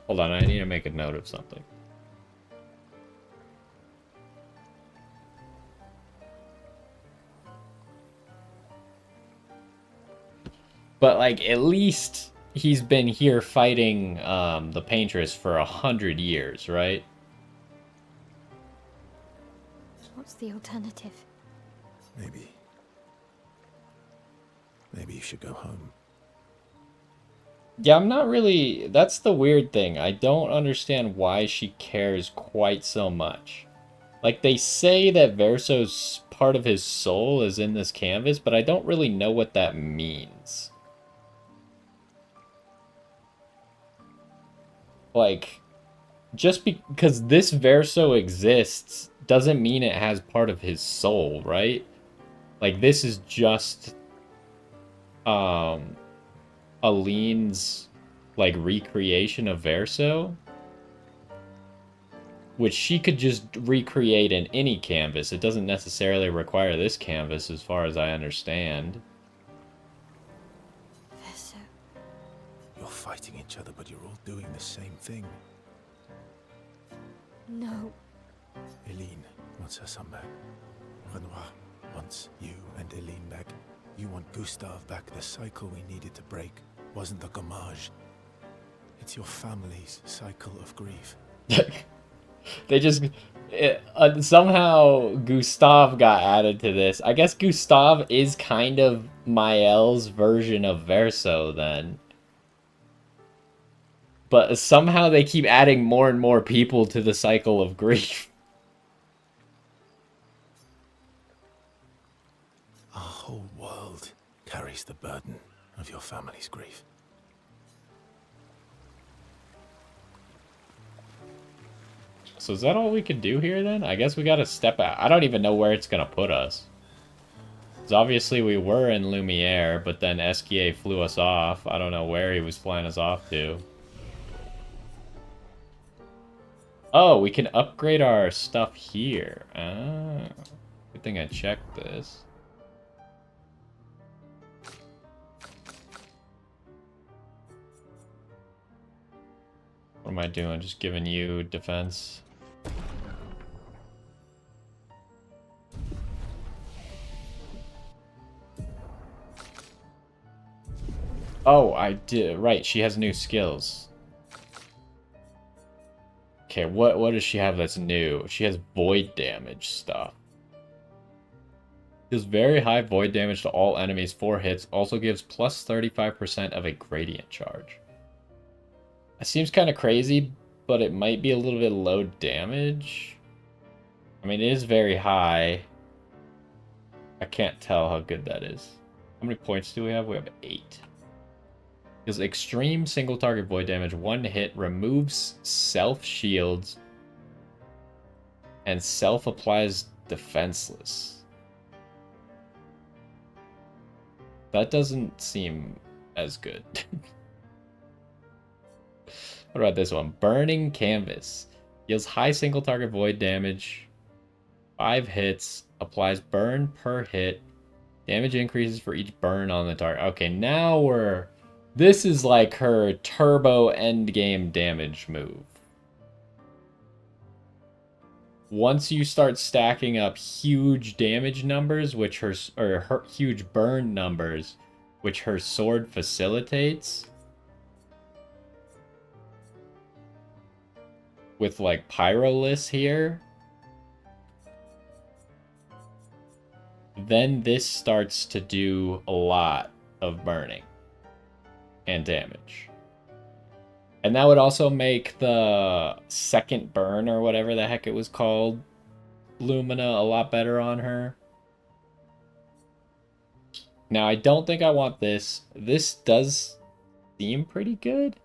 Hold on, I need to make a note of something. But, like, at least he's been here fighting the Paintress for 100 years, right? What's the alternative? Maybe you should go home. Yeah, I'm not really... That's the weird thing. I don't understand why she cares quite so much. Like, they say that Verso's part of his soul is in this canvas, but I don't really know what that means. Like, just because this Verso exists doesn't mean it has part of his soul, right? Like, this is just Aline's like recreation of Verso, which she could just recreate in any canvas. It doesn't necessarily require this canvas, as far as I understand. Verso. You're fighting each other, but you're all doing the same thing. No. Eileen wants her son back. Renoir wants you and Eileen back. You want Gustave back. The cycle we needed to break wasn't the gommage. It's your family's cycle of grief. They just... somehow Gustave got added to this. I guess Gustave is kind of Mael's version of Verso, then. But somehow they keep adding more and more people to the cycle of grief. Our whole world carries the burden of your family's grief. So is that all we can do here, then? I guess we gotta step out. I don't even know where it's gonna put us. Because obviously we were in Lumiere, but then Esquier flew us off. I don't know where he was flying us off to. Oh, we can upgrade our stuff here. Ah, good thing I checked this. What am I doing? Just giving you defense? Oh, I did. Right, she has new skills. Okay, what does she have that's new? She has void damage stuff. Does very high void damage to all enemies, 4 hits. Also gives plus 35% of a gradient charge. It seems kind of crazy, but it might be a little bit low damage. I mean, it is very high. I can't tell how good that is. How many points do we have? We have 8. Because extreme single target void damage, 1 hit, removes self shields, and self applies defenseless. That doesn't seem as good. What about this one? Burning Canvas. Deals high single target void damage, 5 hits, applies burn per hit. Damage increases for each burn on the target. Okay, now we're... This is like her turbo endgame damage move. Once you start stacking up huge damage numbers, which her huge burn numbers, which her sword facilitates, with like Pyrolith here, then this starts to do a lot of burning and damage. And that would also make the second burn, or whatever the heck it was called, Lumina, a lot better on her. Now, I don't think I want this. This does seem pretty good.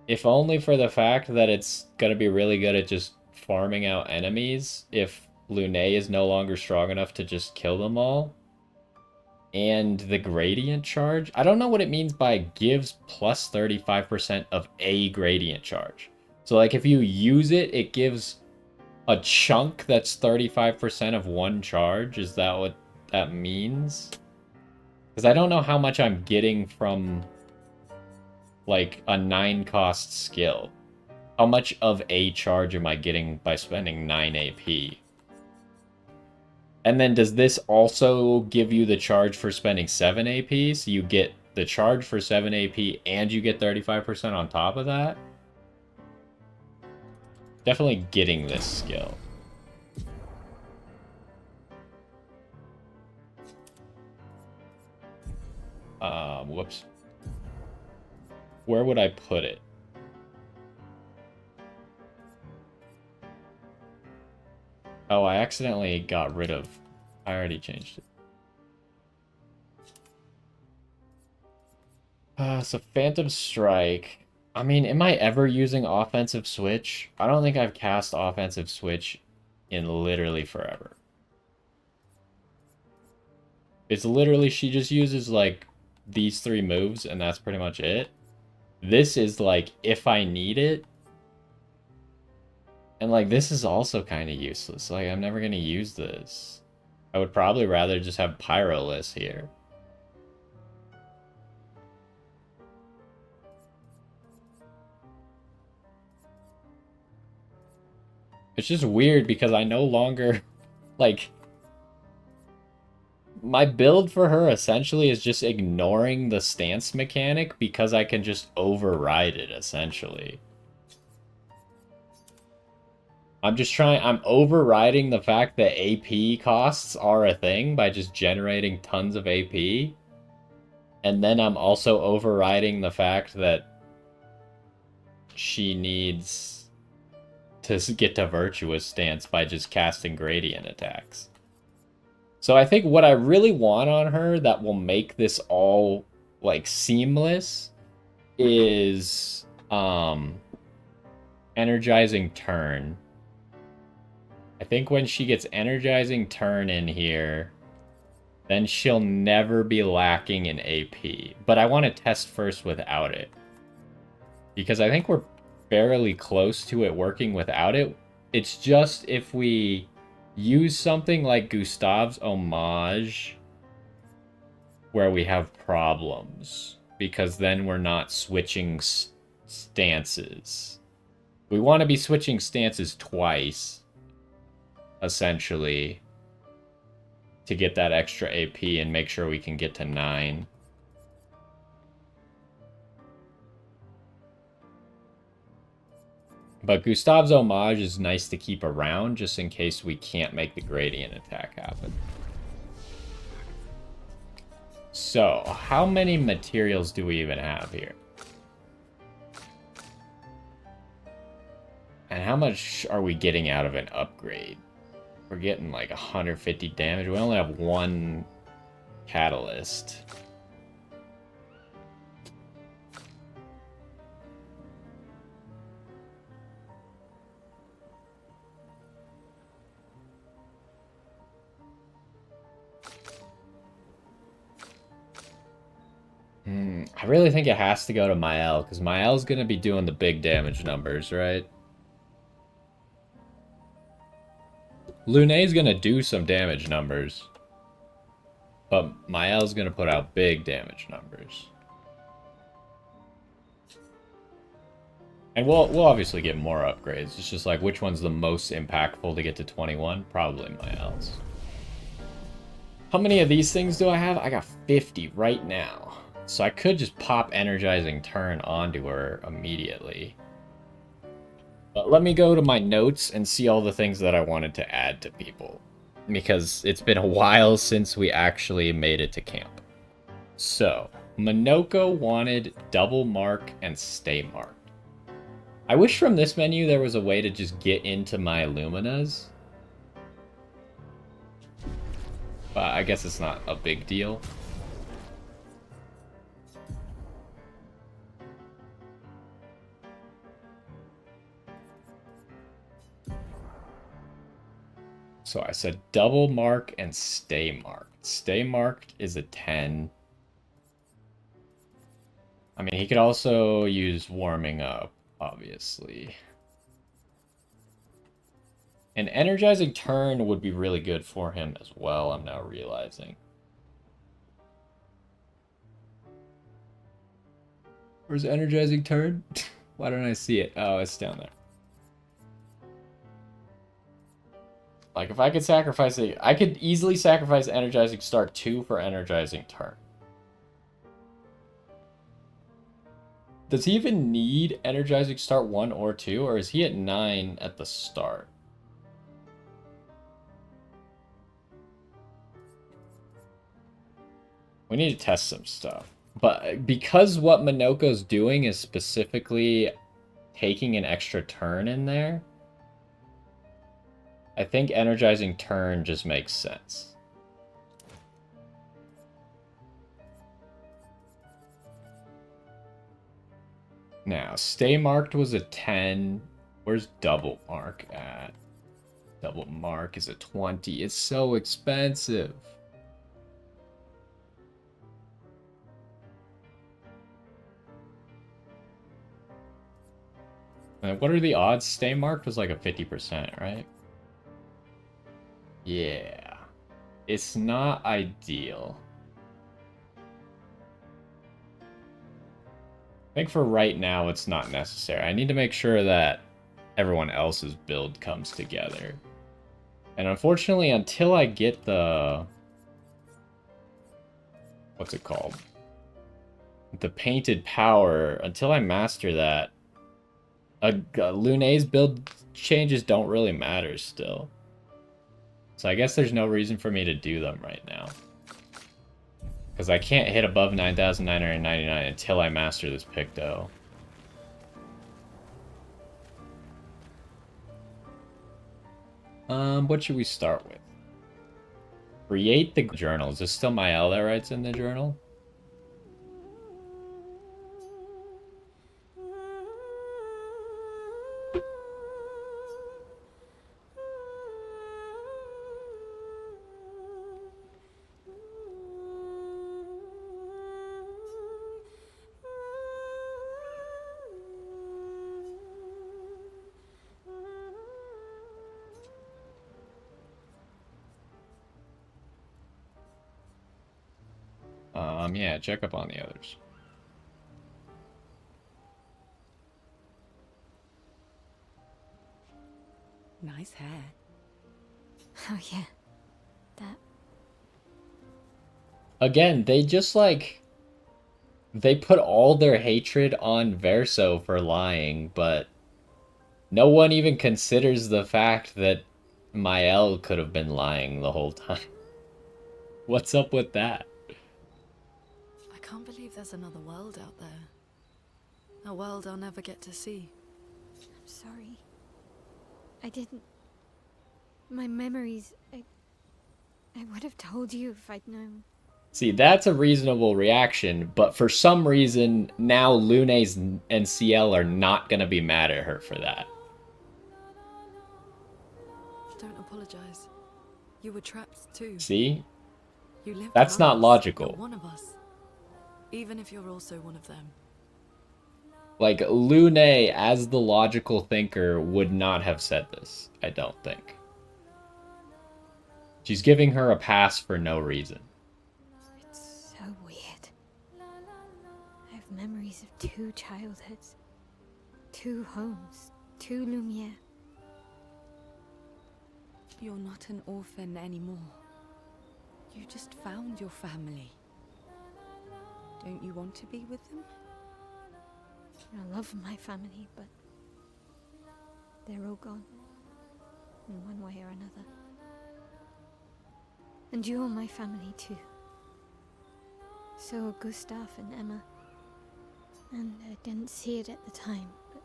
If only for the fact that it's going to be really good at just farming out enemies if Lune is no longer strong enough to just kill them all. And the gradient charge, I don't know what it means by gives plus 35% of a gradient charge. So like if you use it, it gives a chunk that's 35% of one charge. Is that what that means? Because I don't know how much I'm getting from like a 9 cost skill. How much of a charge am I getting by spending 9 AP? And then does this also give you the charge for spending 7 AP? So you get the charge for 7 AP and you get 35% on top of that? definitely getting this skill. Whoops. Where would I put it? Oh, I accidentally got rid of... I already changed it. So Phantom Strike. I mean, am I ever using Offensive Switch? I don't think I've cast Offensive Switch in literally forever. It's literally, she just uses, like, these 3 moves, and that's pretty much it. This is, like, if I need it. And, like, this is also kind of useless. Like, I'm never going to use this. I would probably rather just have Pyroless here. It's just weird because I no longer, like... My build for her essentially is just ignoring the stance mechanic because I can just override it, essentially. I'm overriding the fact that AP costs are a thing by just generating tons of AP. And then I'm also overriding the fact that she needs to get to Virtuous Stance by just casting Gradient attacks. So I think what I really want on her that will make this all, like, seamless is, Energizing Turn. I think when she gets Energizing Turn in here, then she'll never be lacking in AP. But I want to test first without it. Because I think we're fairly close to it working without it. It's just if we use something like Gustav's Homage where we have problems. Because then we're not switching stances. We want to be switching stances twice, essentially, to get that extra AP and make sure we can get to 9. But Gustav's Homage is nice to keep around just in case we can't make the gradient attack happen. So, how many materials do we even have here? And how much are we getting out of an upgrade? We're getting like 150 damage. We only have 1 catalyst. I really think it has to go to Mael, because Mael's going to be doing the big damage numbers, right? Lune's going to do some damage numbers. But Mael's going to put out big damage numbers. And we'll obviously get more upgrades. It's just like, which one's the most impactful to get to 21? Probably Mael's. How many of these things do I have? I got 50 right now. So I could just pop Energizing Turn onto her immediately. But let me go to my notes and see all the things that I wanted to add to people. Because it's been a while since we actually made it to camp. So, Minoko wanted double mark and stay marked. I wish from this menu there was a way to just get into my Illuminas. But I guess it's not a big deal. So I said double mark and stay marked. Stay marked is a 10. I mean, he could also use warming up, obviously. An energizing turn would be really good for him as well, I'm now realizing. Where's energizing turn? Why don't I see it? Oh, it's down there. Like, if I could sacrifice it, I could easily sacrifice Energizing Start 2 for Energizing Turn. Does he even need energizing start 1 or 2, or is he at 9 at the start? We need to test some stuff. But because what Minoko's doing is specifically taking an extra turn in there, I think energizing turn just makes sense. Now, stay marked was a 10. Where's double mark at? Double mark is a 20. It's so expensive. And what are the odds? Stay marked was like a 50%, right? Yeah. It's not ideal. I think for right now, it's not necessary. I need to make sure that everyone else's build comes together. And unfortunately, until I get the... what's it called? The painted power, until I master that, Lune's build changes don't really matter still. So I guess there's no reason for me to do them right now. Because I can't hit above 9,999 until I master this Picto. What should we start with? Create the journal. Is this still Mael that writes in the journal? Yeah, check up on the others. Nice hair. Oh yeah. That. Again, they just like... they put all their hatred on Verso for lying, but no one even considers the fact that Mael could have been lying the whole time. What's up with that? I can't believe there's another world out there. A world I'll never get to see. I'm sorry. I didn't. My memories. I would have told you if I'd known. See, that's a reasonable reaction, but for some reason, now Lunes and CL are not gonna be mad at her for that. Don't apologize. You were trapped too. See? You lived That's not among us. logical. You're one of us. Even if you're also one of them. Like, Lune, as the logical thinker, would not have said this, I don't think. She's giving her a pass for no reason. It's so weird. I have memories of 2 childhoods, 2 homes, 2 Lumiere. You're not an orphan anymore. You just found your family. Don't you want to be with them? I love my family, but they're all gone, in one way or another. And you're my family too. So are Gustav and Emma. And I didn't see it at the time, but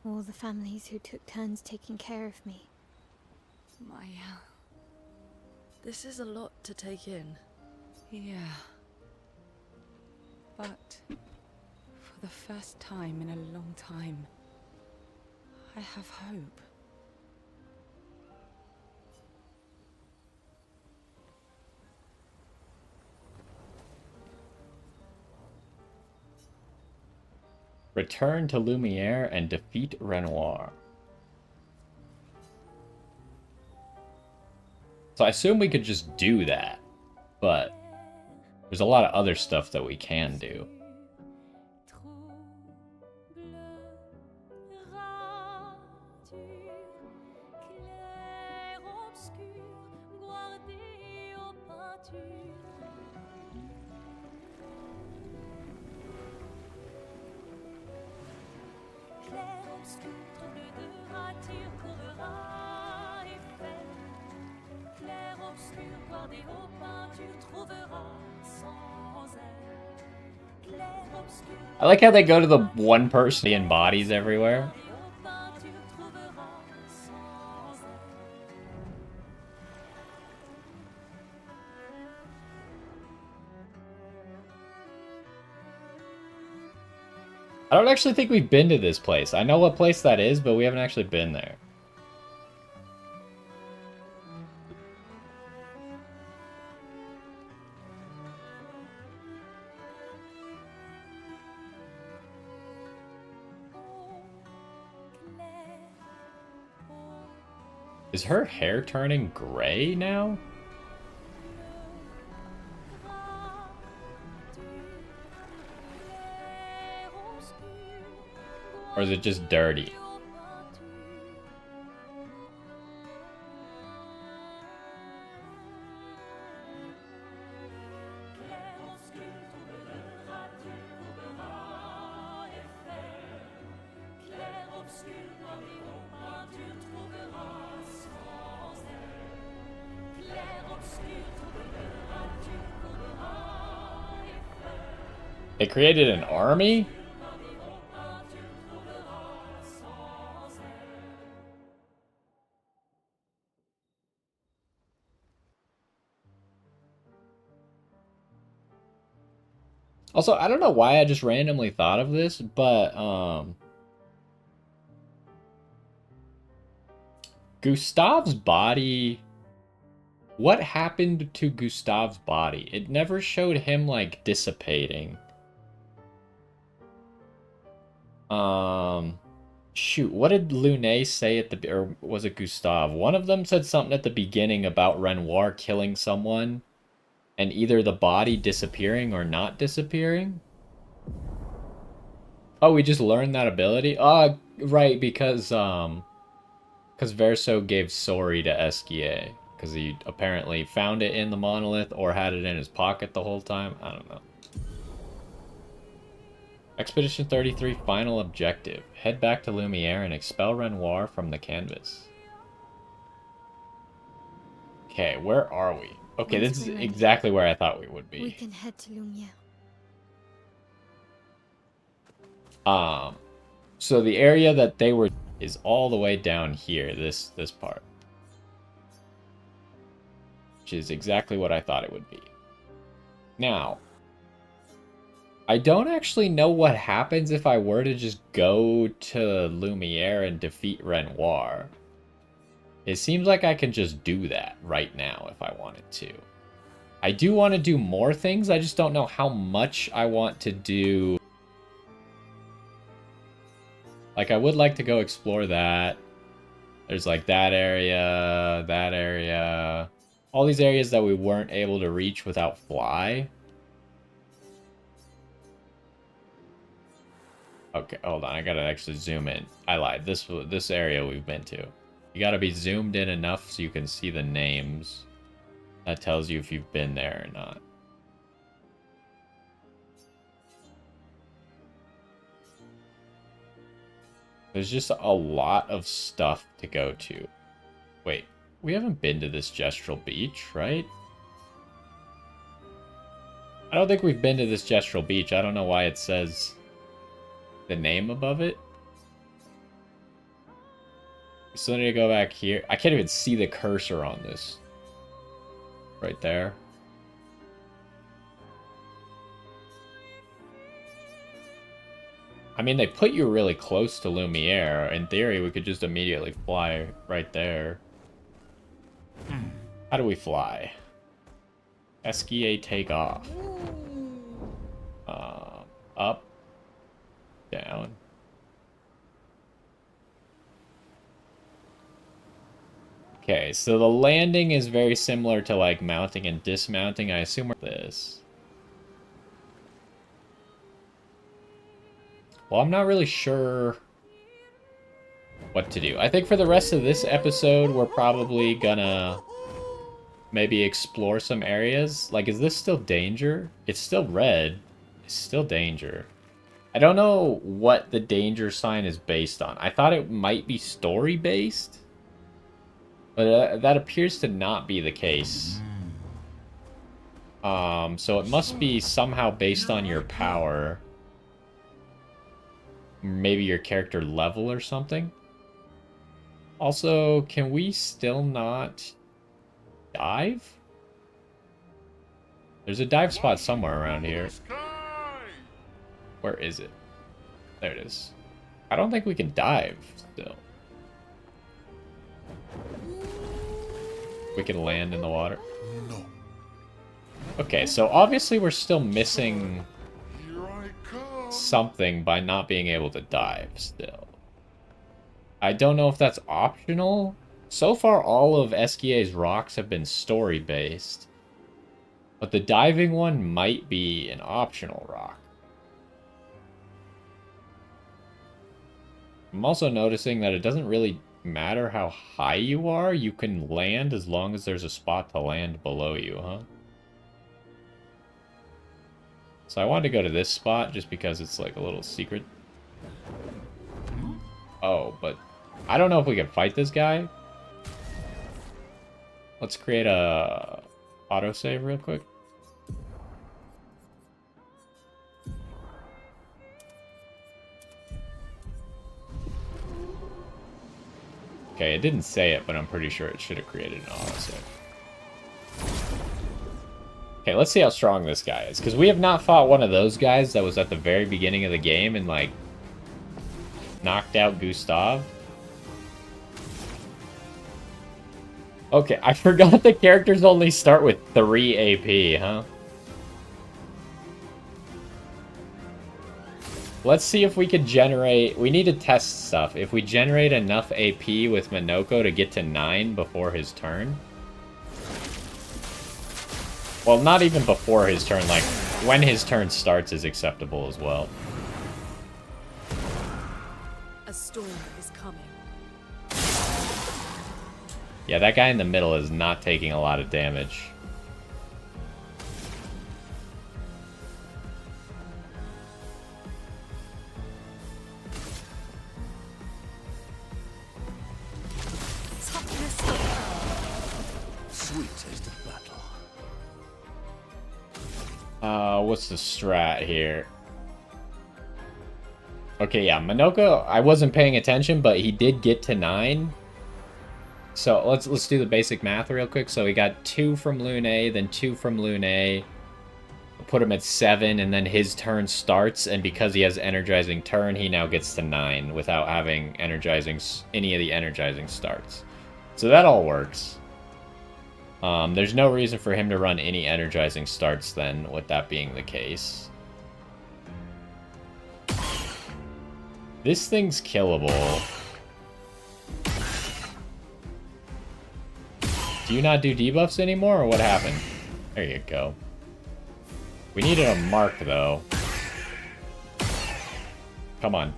all the families who took turns taking care of me. Maya. This is a lot to take in. Yeah. But for the first time in a long time, I have hope. Return to Lumiere and defeat Renoir. So I assume we could just do that, but there's a lot of other stuff that we can do. I like how they go to the one person in bodies everywhere. I don't actually think we've been to this place. I know what place that is, but we haven't actually been there. Is her hair turning gray now? Or is it just dirty? They created an army? Also, I don't know why I just randomly thought of this, but Gustav's body, what happened to Gustav's body? It never showed him like dissipating. Shoot, what did Lune say at the, or was it Gustav? One of them said something at the beginning about Renoir killing someone and either the body disappearing or not disappearing. Oh, we just learned that ability? Right, because Verso gave Sori to Esquier, because he apparently found it in the monolith or had it in his pocket the whole time. I don't know. Expedition 33 final objective. Head back to Lumiere and expel Renoir from the canvas. Okay, where are we? Okay, this is exactly where I thought we would be. We can head to Lumiere. So the area that they were is all the way down here, this part. Which is exactly what I thought it would be. Now, I don't actually know what happens if I were to just go to Lumiere and defeat Renoir. It seems like I can just do that right now if I wanted to. I do want to do more things, I just don't know how much I want to do. Like, I would like to go explore that. There's like that area. All these areas that we weren't able to reach without fly. Okay, hold on. I gotta actually zoom in. I lied. This area we've been to. You gotta be zoomed in enough so you can see the names. That tells you if you've been there or not. There's just a lot of stuff to go to. Wait, we haven't been to this Gestural Beach, right? I don't think we've been to this Gestural Beach. I don't know why it says the name above it. So I need to go back here. I can't even see the cursor on this. Right there. I mean, they put you really close to Lumiere. In theory, we could just immediately fly right there. How do we fly? Esquier take off. Up. Down. Okay, so the landing is very similar to like mounting and dismounting. I assume we're this. Well, I'm not really sure what to do. I think for the rest of this episode, we're probably gonna maybe explore some areas. Like, is this still danger? It's still red. It's still danger. I don't know what the danger sign is based on. I thought it might be story-based. But that appears to not be the case. So it must be somehow based on your power. Maybe your character level or something. Also, can we still not dive? There's a dive spot somewhere around here. Where is it? There it is. I don't think we can dive still. We can land in the water. No. Okay, so obviously we're still missing Here I come. something by not being able to dive still. I don't know if that's optional. So far, all of SKA's rocks have been story-based. But the diving one might be an optional rock. I'm also noticing that it doesn't really matter how high you are. You can land as long as there's a spot to land below you, huh? So I wanted to go to this spot just because it's like a little secret. Oh, but I don't know if we can fight this guy. Let's create a autosave real quick. Okay, it didn't say it, but I'm pretty sure it should have created an autosave. Okay, let's see how strong this guy is. Because we have not fought one of those guys that was at the very beginning of the game and, like, knocked out Gustav. Okay, I forgot the characters only start with 3 AP, huh? Let's see if we could generate... We need to test stuff. If we generate enough AP with Minoko to get to 9 before his turn... Well, not even before his turn, like, when his turn starts is acceptable as well. A storm is coming. Yeah, that guy in the middle is not taking a lot of damage. Toughness of Sweet taste of battle. What's the strat here? Okay, yeah, Minoko, I wasn't paying attention, but he did get to 9. So let's do the basic math real quick. So we got 2 from Lune, then 2 from Lune. Put him at 7, and then his turn starts, and because he has energizing turn, he now gets to 9 without having energizing any of the energizing starts. So that all works. There's no reason for him to run any energizing starts then, with that being the case. This thing's killable. Do you not do debuffs anymore, or what happened? There you go. We needed a mark, though. Come on.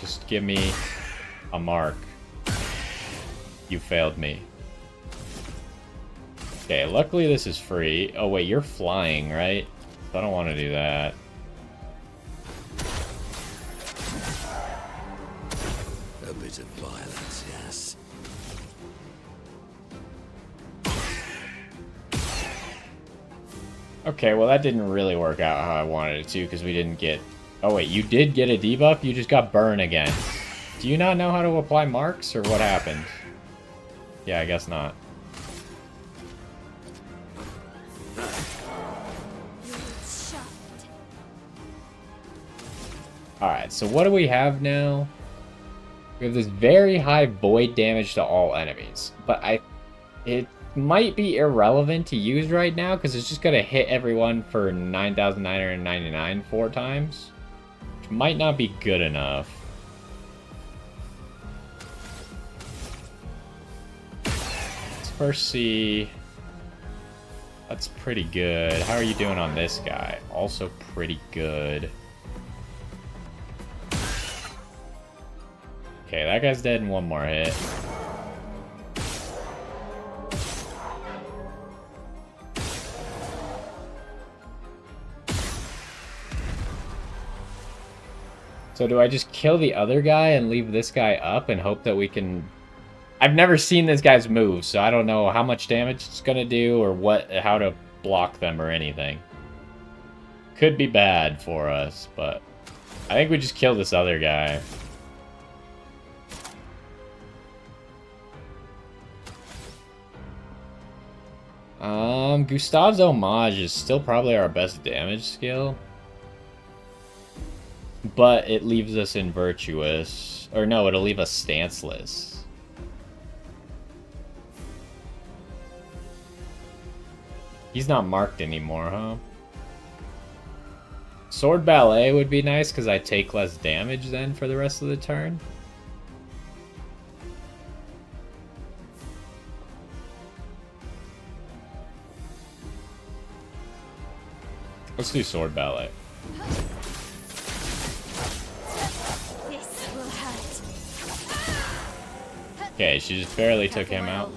Just give me a mark. You failed me. Okay, luckily this is free. Oh, wait, you're flying, right? I don't want to do that. A bit of violence, yes. Okay, well that didn't really work out how I wanted it to, because we didn't get... Oh wait, you did get a debuff? You just got burn again. Do you not know how to apply marks, or what happened? Yeah, I guess not. Alright, so what do we have now? We have this very high void damage to all enemies. But it might be irrelevant to use right now, because it's just going to hit everyone for 9,999 4 times. Which might not be good enough. Let's first see... That's pretty good. How are you doing on this guy? Also pretty good. Okay, that guy's dead in one more hit. So do I just kill the other guy and leave this guy up and hope that we can... I've never seen this guy's move, so I don't know how much damage it's gonna do or how to block them or anything. Could be bad for us, but I think we just kill this other guy. Gustav's Homage is still probably our best damage skill. But it leaves us in Virtuous. Or no, it'll leave us stanceless. He's not marked anymore, huh? Sword Ballet would be nice because I take less damage then for the rest of the turn. Let's do Sword Ballet. This will hurt. Okay, she just barely took him out.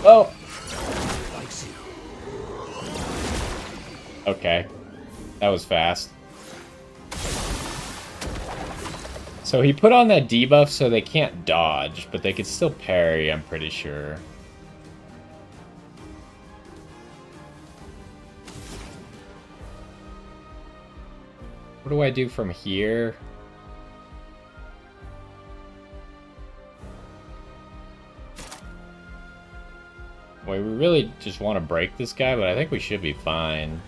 Oh! Okay. That was fast. So he put on that debuff so they can't dodge, but they could still parry, I'm pretty sure. What do I do from here? Well, we really just want to break this guy, but I think we should be fine.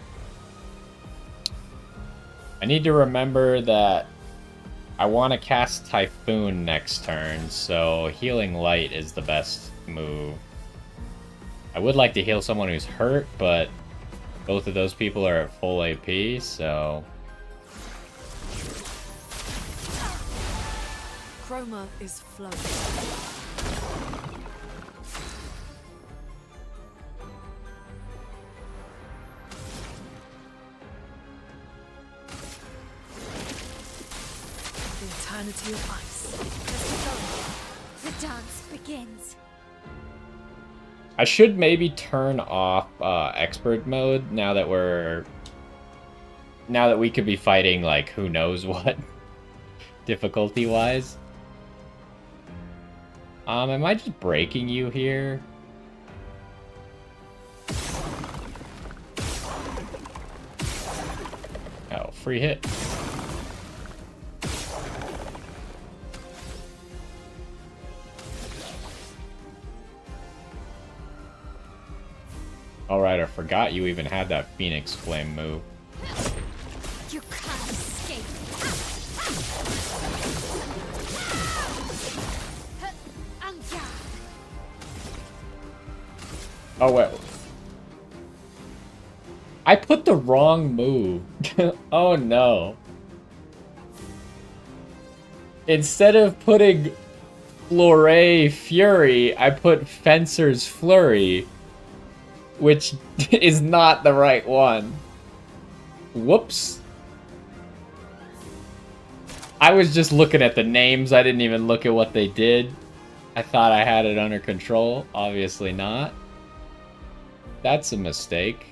I need to remember that I want to cast Typhoon next turn, so Healing Light is the best move. I would like to heal someone who's hurt, but both of those people are at full AP, so... Chroma is flowing. The eternity of ice. The dance begins. I should maybe turn off expert mode now that we could be fighting like who knows what difficulty wise. Am I just breaking you here? Oh, free hit. Alright, I forgot you even had that Phoenix Flame move. You can't escape. Oh, wait. I put the wrong move. Oh, no. Instead of putting Flore Fury, I put Fencer's Flurry, which is not the right one. Whoops. I was just looking at the names. I didn't even look at what they did. I thought I had it under control. Obviously not. That's a mistake.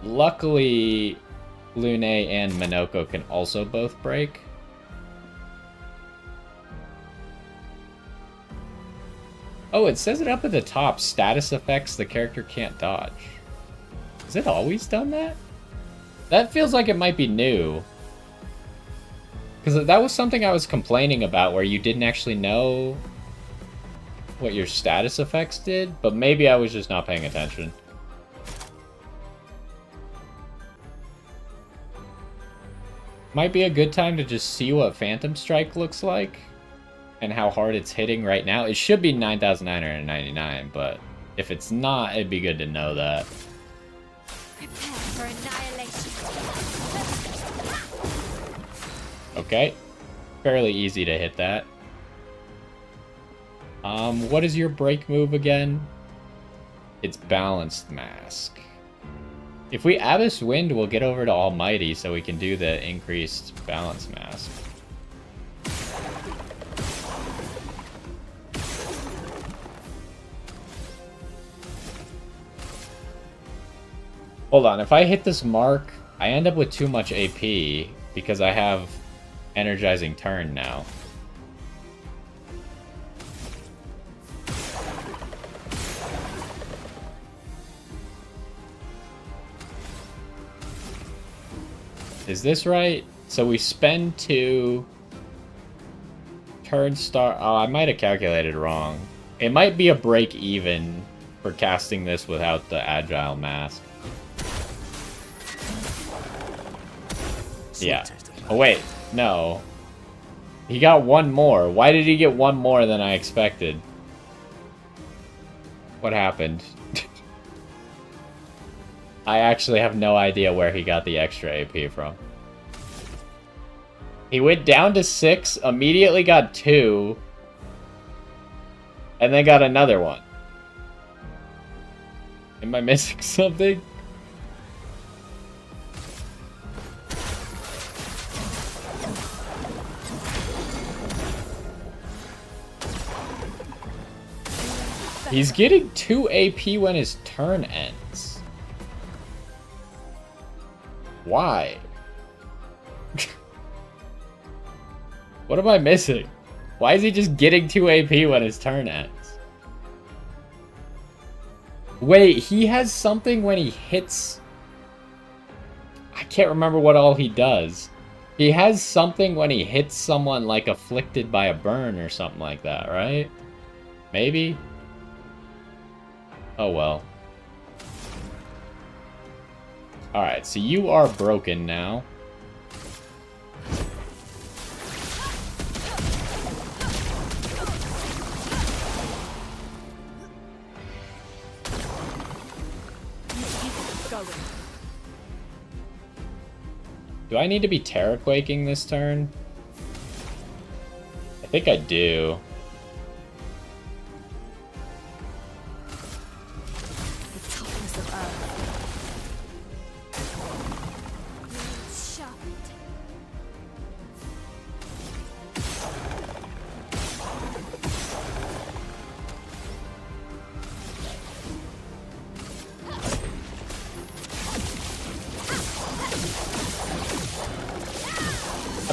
Luckily, Lune and Minoko can also both break. Oh, it says it up at the top. Status effects the character can't dodge. Has it always done that? That feels like it might be new. Because that was something I was complaining about, where you didn't actually know what your status effects did, but maybe I was just not paying attention. Might be a good time to just see what Phantom Strike looks like and how hard it's hitting right now. It should be 9,999, but if it's not, it'd be good to know that. Prepare for annihilation. Okay. Fairly easy to hit that. What is your break move again? It's Balanced Mask. If we Abyss Wind, we'll get over to Almighty so we can do the increased Balance Mask. Hold on, if I hit this mark, I end up with too much AP because I have Energizing Turn now. Is this right? So we spend 2... Turn start... Oh, I might have calculated wrong. It might be a break even for casting this without the agile mask. Yeah. Oh, wait. No. He got 1 more. Why did he get 1 more than I expected? What happened? I actually have no idea where he got the extra AP from. He went down to 6, immediately got 2, and then got another one. Am I missing something? He's getting 2 AP when his turn ends. Why? What am I missing? Why is he just getting 2 AP when his turn ends? Wait, he has something when he hits... I can't remember what all he does. He has something when he hits someone like afflicted by a burn or something like that, right? Maybe? Oh well. Alright, so you are broken now. Do I need to be Terra-quaking this turn? I think I do.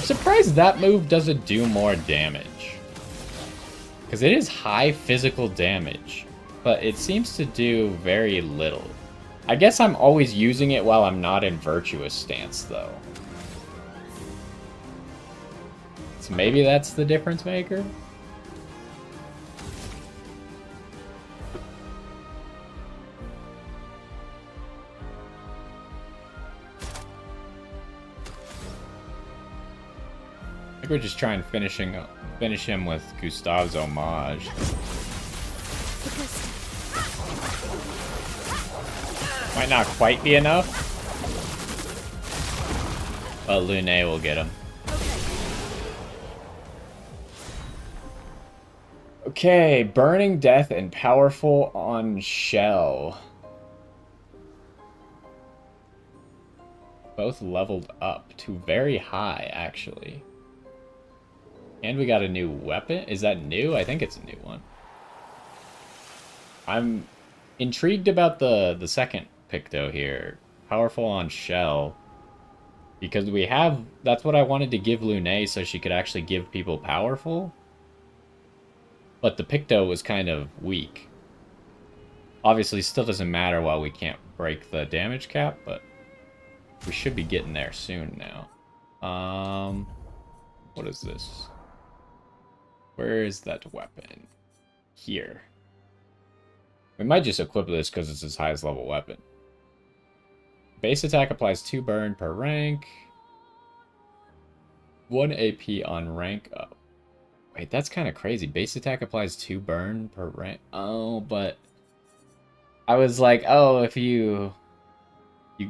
Surprised that move doesn't do more damage. Because it is high physical damage, but it seems to do very little. I guess I'm always using it while I'm not in Virtuous stance, though. So maybe that's the difference maker? We're just trying to finish him with Gustav's homage. Might not quite be enough, but Lune will get him. Okay, Burning Death and Powerful on Shell. Both leveled up to very high, actually. And we got a new weapon. Is that new? I think it's a new one. I'm intrigued about the second Picto here. Powerful on Shell. Because we have... That's what I wanted to give Lune so she could actually give people powerful. But the Picto was kind of weak. Obviously, still doesn't matter while we can't break the damage cap, but we should be getting there soon now. What is this? Where is that weapon? Here. We might just equip this because it's his highest level weapon. Base attack applies 2 burn per rank. 1 AP on rank up. Wait, that's kind of crazy. Base attack applies 2 burn per rank. Oh, but... I was like, oh, if you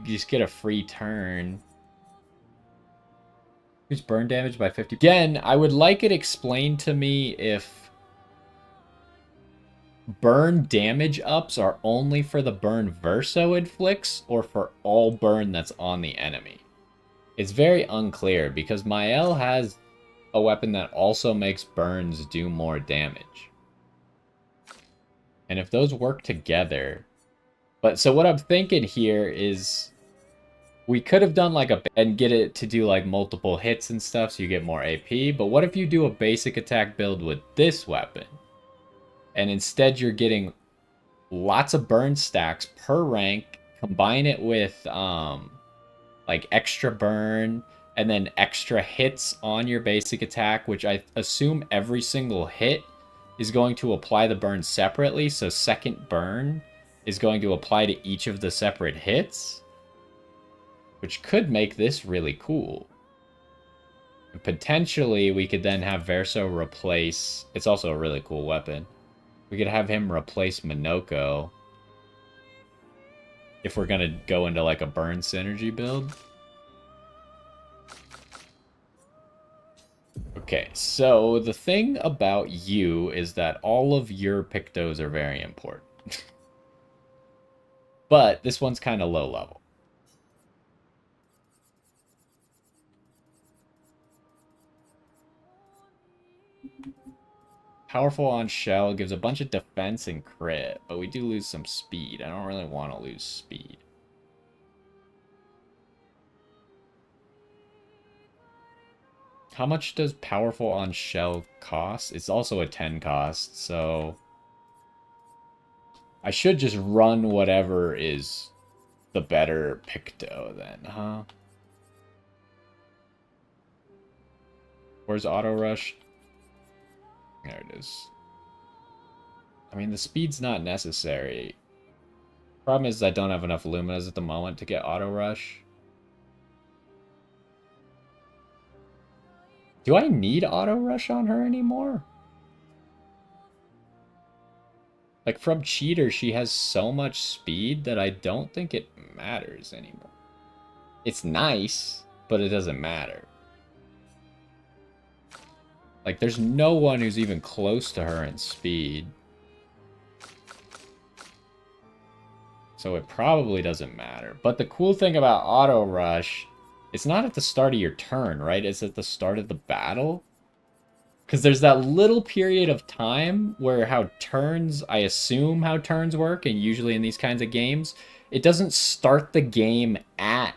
just get a free turn... Reduce burn damage by 50. Again, I would like it explained to me if burn damage ups are only for the burn Verso inflicts or for all burn that's on the enemy. It's very unclear because Mael has a weapon that also makes burns do more damage. And if those work together... But so what I'm thinking here is... We could have done like and get it to do like multiple hits and stuff so you get more AP, but what if you do a basic attack build with this weapon? And instead you're getting lots of burn stacks per rank, combine it with a like extra burn and then extra hits on your basic attack, which I assume every single hit is going to apply the burn separately. So second burn is going to apply to each of the separate hits, which could make this really cool. And potentially, we could then have Verso replace... It's also a really cool weapon. We could have him replace Minoko if we're going to go into like a burn synergy build. Okay, so the thing about you is that all of your Pictos are very important. But this one's kind of low level. Powerful on Shell gives a bunch of defense and crit, but we do lose some speed. I don't really want to lose speed. How much does Powerful on Shell cost? It's also a 10 cost, so... I should just run whatever is the better Picto then, huh? Where's Auto Rush? There it is. I mean, the speed's not necessary. Problem is I don't have enough Luminas at the moment to get Auto Rush. Do I need Auto Rush on her anymore? Like, from Cheater, she has so much speed that I don't think it matters anymore. It's nice, but it doesn't matter. Like, there's no one who's even close to her in speed. So it probably doesn't matter. But the cool thing about Auto Rush, it's not at the start of your turn, right? It's at the start of the battle. Because there's that little period of time where how turns, I assume how turns work, and usually in these kinds of games, it doesn't start the game at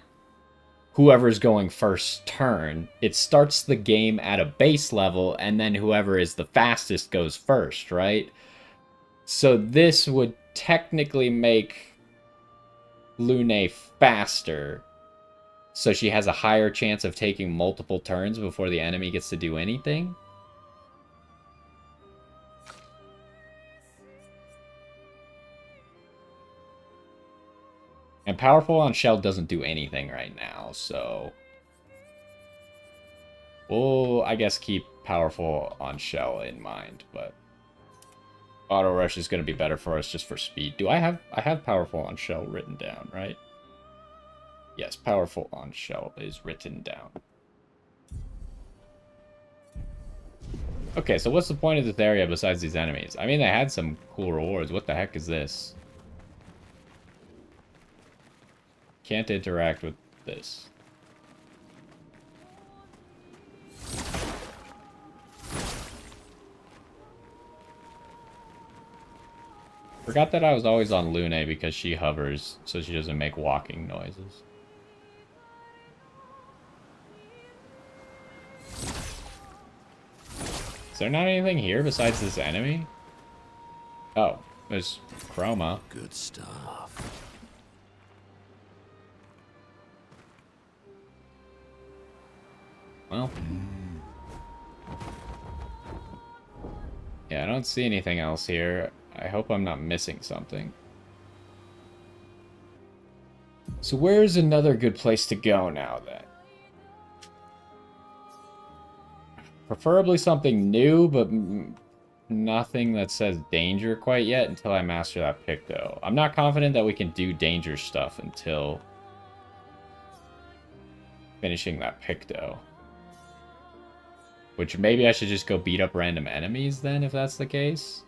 whoever's going first turn. It starts the game at a base level, and then whoever is the fastest goes first, right? So this would technically make Lune faster, so she has a higher chance of taking multiple turns before the enemy gets to do anything. And Powerful on Shell doesn't do anything right now, so... we'll, I guess, keep Powerful on Shell in mind, but... Auto Rush is going to be better for us just for speed. Do I have Powerful on Shell written down, right? Yes, Powerful on Shell is written down. Okay, so what's the point of this area besides these enemies? I mean, they had some cool rewards. What the heck is this? Can't interact with this. Forgot that I was always on Lune because she hovers, so she doesn't make walking noises. Is there not anything here besides this enemy? Oh, there's Chroma. Good stuff. Well. Yeah, I don't see anything else here. I hope I'm not missing something. So where's another good place to go now, then? Preferably something new, but nothing that says danger quite yet until I master that Picto. I'm not confident that we can do danger stuff until finishing that Picto. Which maybe I should just go beat up random enemies then, if that's the case.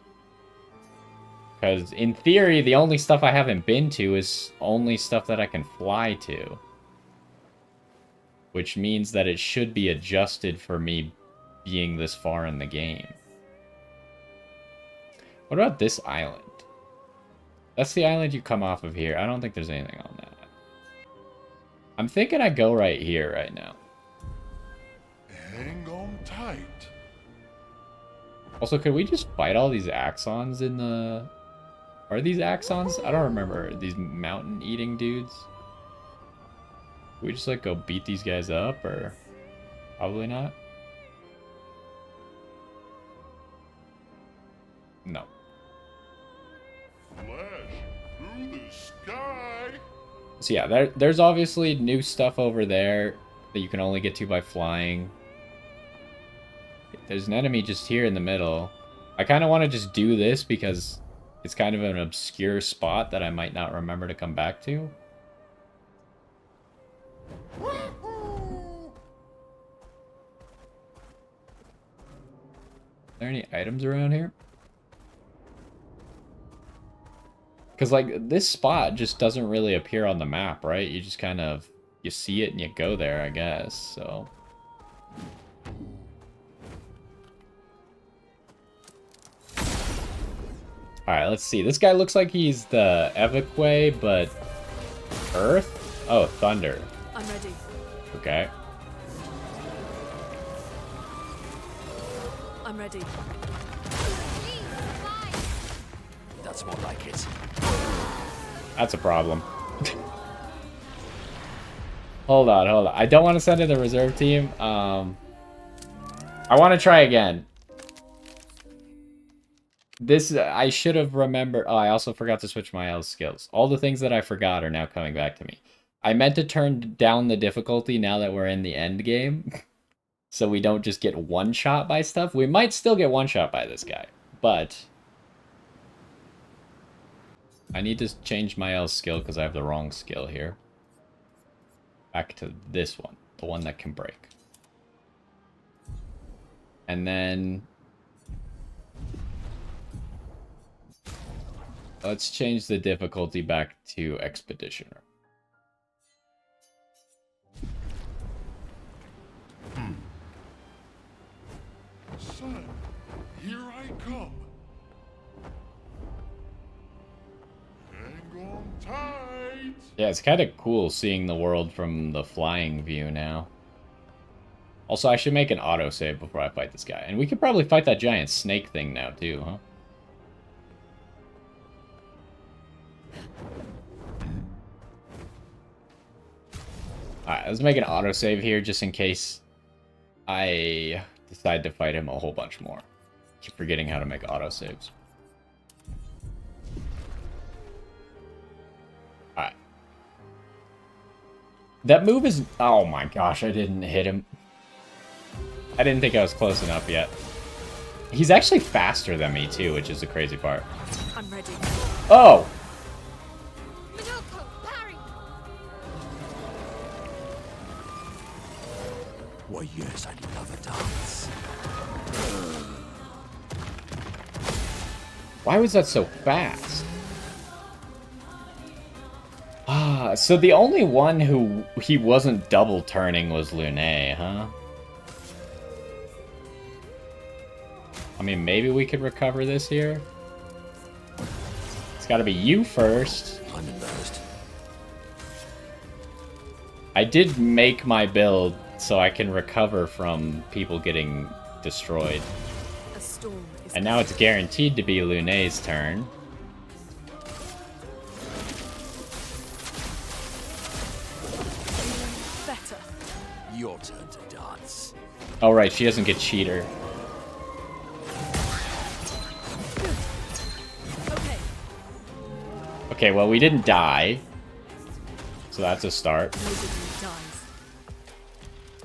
Because in theory, the only stuff I haven't been to is only stuff that I can fly to. Which means that it should be adjusted for me being this far in the game. What about this island? That's the island you come off of here. I don't think there's anything on that. I'm thinking I go right here right now. Hang on tight. Also, could we just fight all these Axons in the... Are these Axons? I don't remember. These mountain-eating dudes? We just like go beat these guys up, or probably not? No. Flash through the sky. So yeah, there's obviously new stuff over there that you can only get to by flying. There's an enemy just here in the middle. I kind of want to just do this because it's kind of an obscure spot that I might not remember to come back to. Are there any items around here? Because, like, this spot just doesn't really appear on the map, right? You just kind of, you see it and you go there, I guess, so. Alright, let's see. This guy looks like he's the Evacuee, but Earth? Oh, Thunder. I'm ready. Okay. I'm ready. That's more like it. That's a problem. Hold on. I don't want to send in the reserve team. I want to try again. This, I should have remembered. Oh, I also forgot to switch my L skills. All the things that I forgot are now coming back to me. I meant to turn down the difficulty now that we're in the end game. So we don't just get one shot by stuff. We might still get one shot by this guy. But I need to change my L skill because I have the wrong skill here. Back to this one. The one that can break. And then let's change the difficulty back to Expeditioner. Son, here I come. Hang on tight. Yeah, it's kind of cool seeing the world from the flying view now. Also, I should make an autosave before I fight this guy. And we could probably fight that giant snake thing now, too, huh? Alright, let's make an autosave here just in case I decide to fight him a whole bunch more. Keep forgetting how to make autosaves. Alright. That move is... Oh my gosh, I didn't hit him. I didn't think I was close enough yet. He's actually faster than me too, which is the crazy part. I'm ready. Oh! Minoko, parry! Why, yes, I love a dance. Why was that so fast? Ah, so the only one who he wasn't double turning was Lune, huh? I mean, maybe we could recover this here. It's gotta be you first. I'm embarrassed. I did make my build so I can recover from people getting destroyed. A storm is And now it's guaranteed to be Lune's turn. better. Your turn to dance. Oh right, she doesn't get cheater. Okay. Okay, well we didn't die. So that's a start. Nobody dies.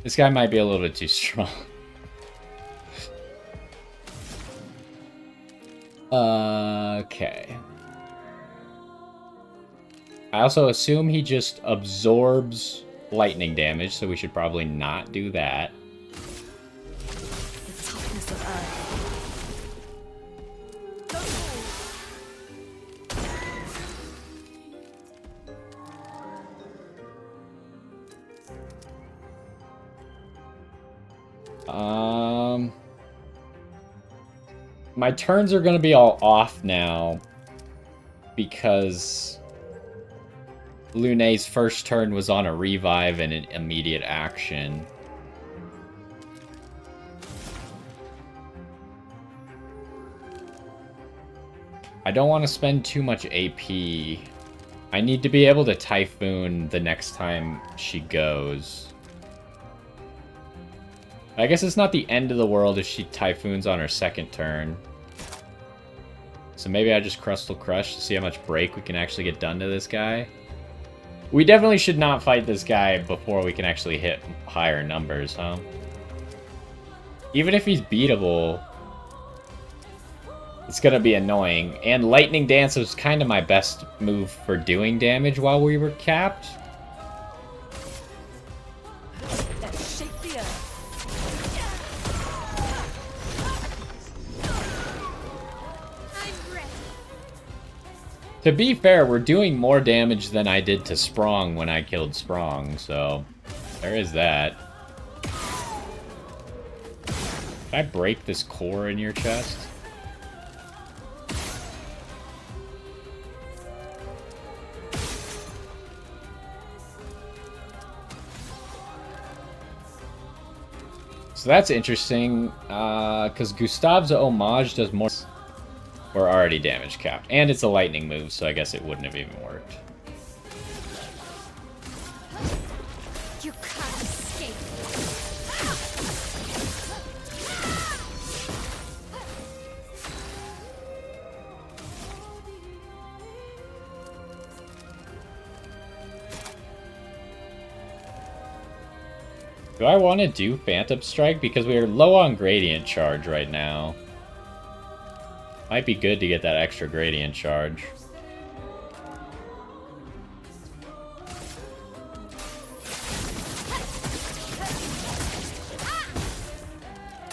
This guy might be a little bit too strong. Okay. I also assume he just absorbs lightning damage, so we should probably not do that. The toughness of earth. My turns are gonna be all off now because Lune's first turn was on a revive and an immediate action. I don't want to spend too much AP I need to be able to Typhoon the next time she goes. I guess it's not the end of the world if she Typhoons on her second turn. So maybe I just Crustal Crush to see how much break we can actually get done to this guy. We definitely should not fight this guy before we can actually hit higher numbers, huh? Even if he's beatable, it's gonna be annoying. And Lightning Dance was kind of my best move for doing damage while we were capped. Shake the earth. I'm ready. To be fair, we're doing more damage than I did to Sprong when I killed Sprong, so there is that. Can I break this core in your chest? So that's interesting, because Gustav's homage does more. We're already damage capped. And it's a lightning move, so I guess it wouldn't have even worked. You can't escape. Do I want to do Phantom Strike? Because we are low on Gradient Charge right now. Might be good to get that extra Gradient Charge.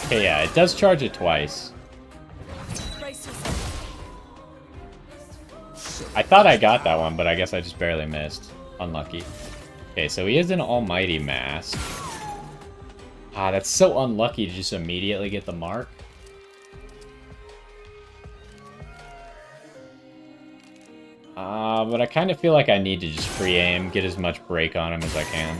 Okay, yeah, it does charge it twice. I thought I got that one, but I guess I just barely missed. Unlucky. Okay, so he is an Almighty Mask. Ah, that's so unlucky to just immediately get the mark. But I kind of feel like I need to just free aim, get as much break on him as I can.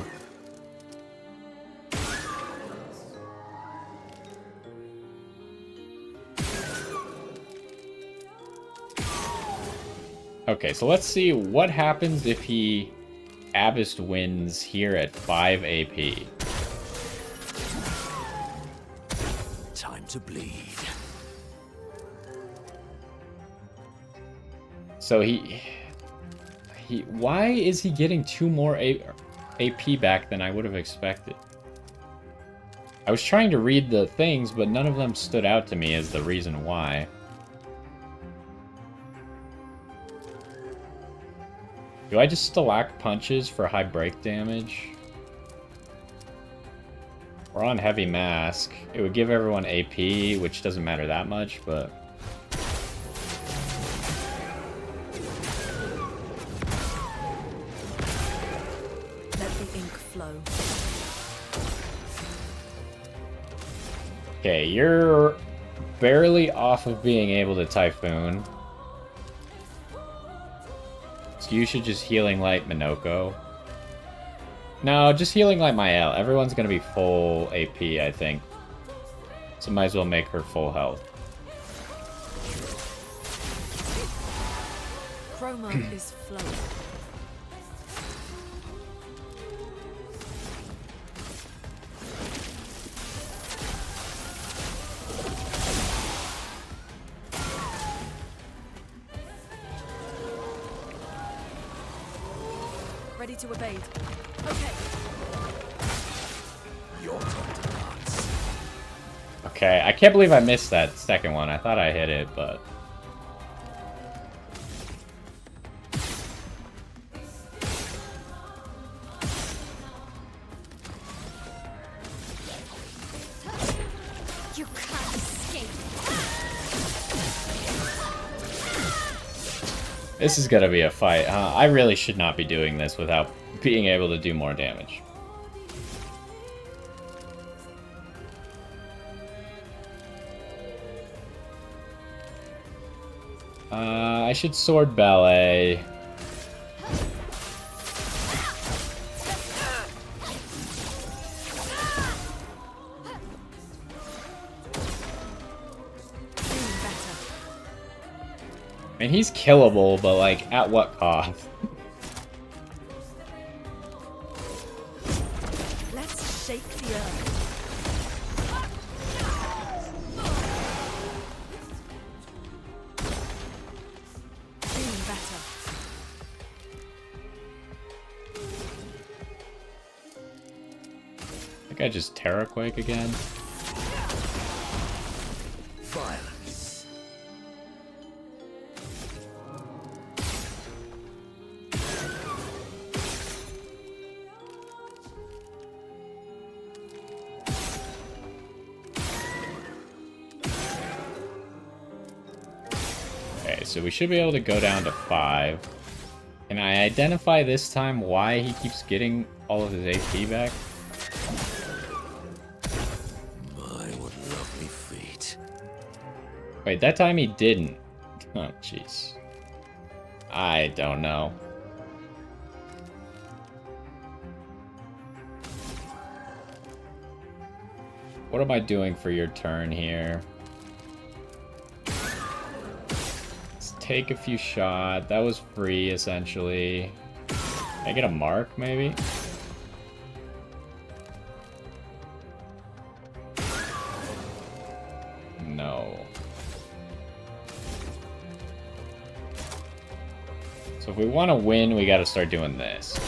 Okay, so let's see what happens if he Abyss wins here at 5 AP. Time to bleed. So why is he getting 2 more AP back than I would have expected? I was trying to read the things, but none of them stood out to me as the reason why. Do I just stack punches for high break damage? We're on Heavy Mask. It would give everyone AP, which doesn't matter that much, but... Let the ink flow. Okay, you're barely off of being able to Typhoon. So you should just Healing Light Minoko. No, just Healing Light Mael. Everyone's gonna be full AP, I think. So might as well make her full health. Chroma is flowing. Ready to evade. Okay. Your turn to dance. Okay, I can't believe I missed that second one. I thought I hit it, but... You can't escape. This is gonna be a fight, huh? I really should not be doing this without being able to do more damage. I should Sword Ballet. I mean, he's killable, but like, at what cost? think I just Terraquake again. Violence. Okay, so we should be able to go down to 5. Can I identify this time why he keeps getting all of his AP back? My, what lovely feet. Wait, that time he didn't. Oh, jeez. I don't know. What am I doing for your turn here? Let's take a few shots. That was free, essentially. Can I get a mark, maybe? No. So if we want to win, we got to start doing this.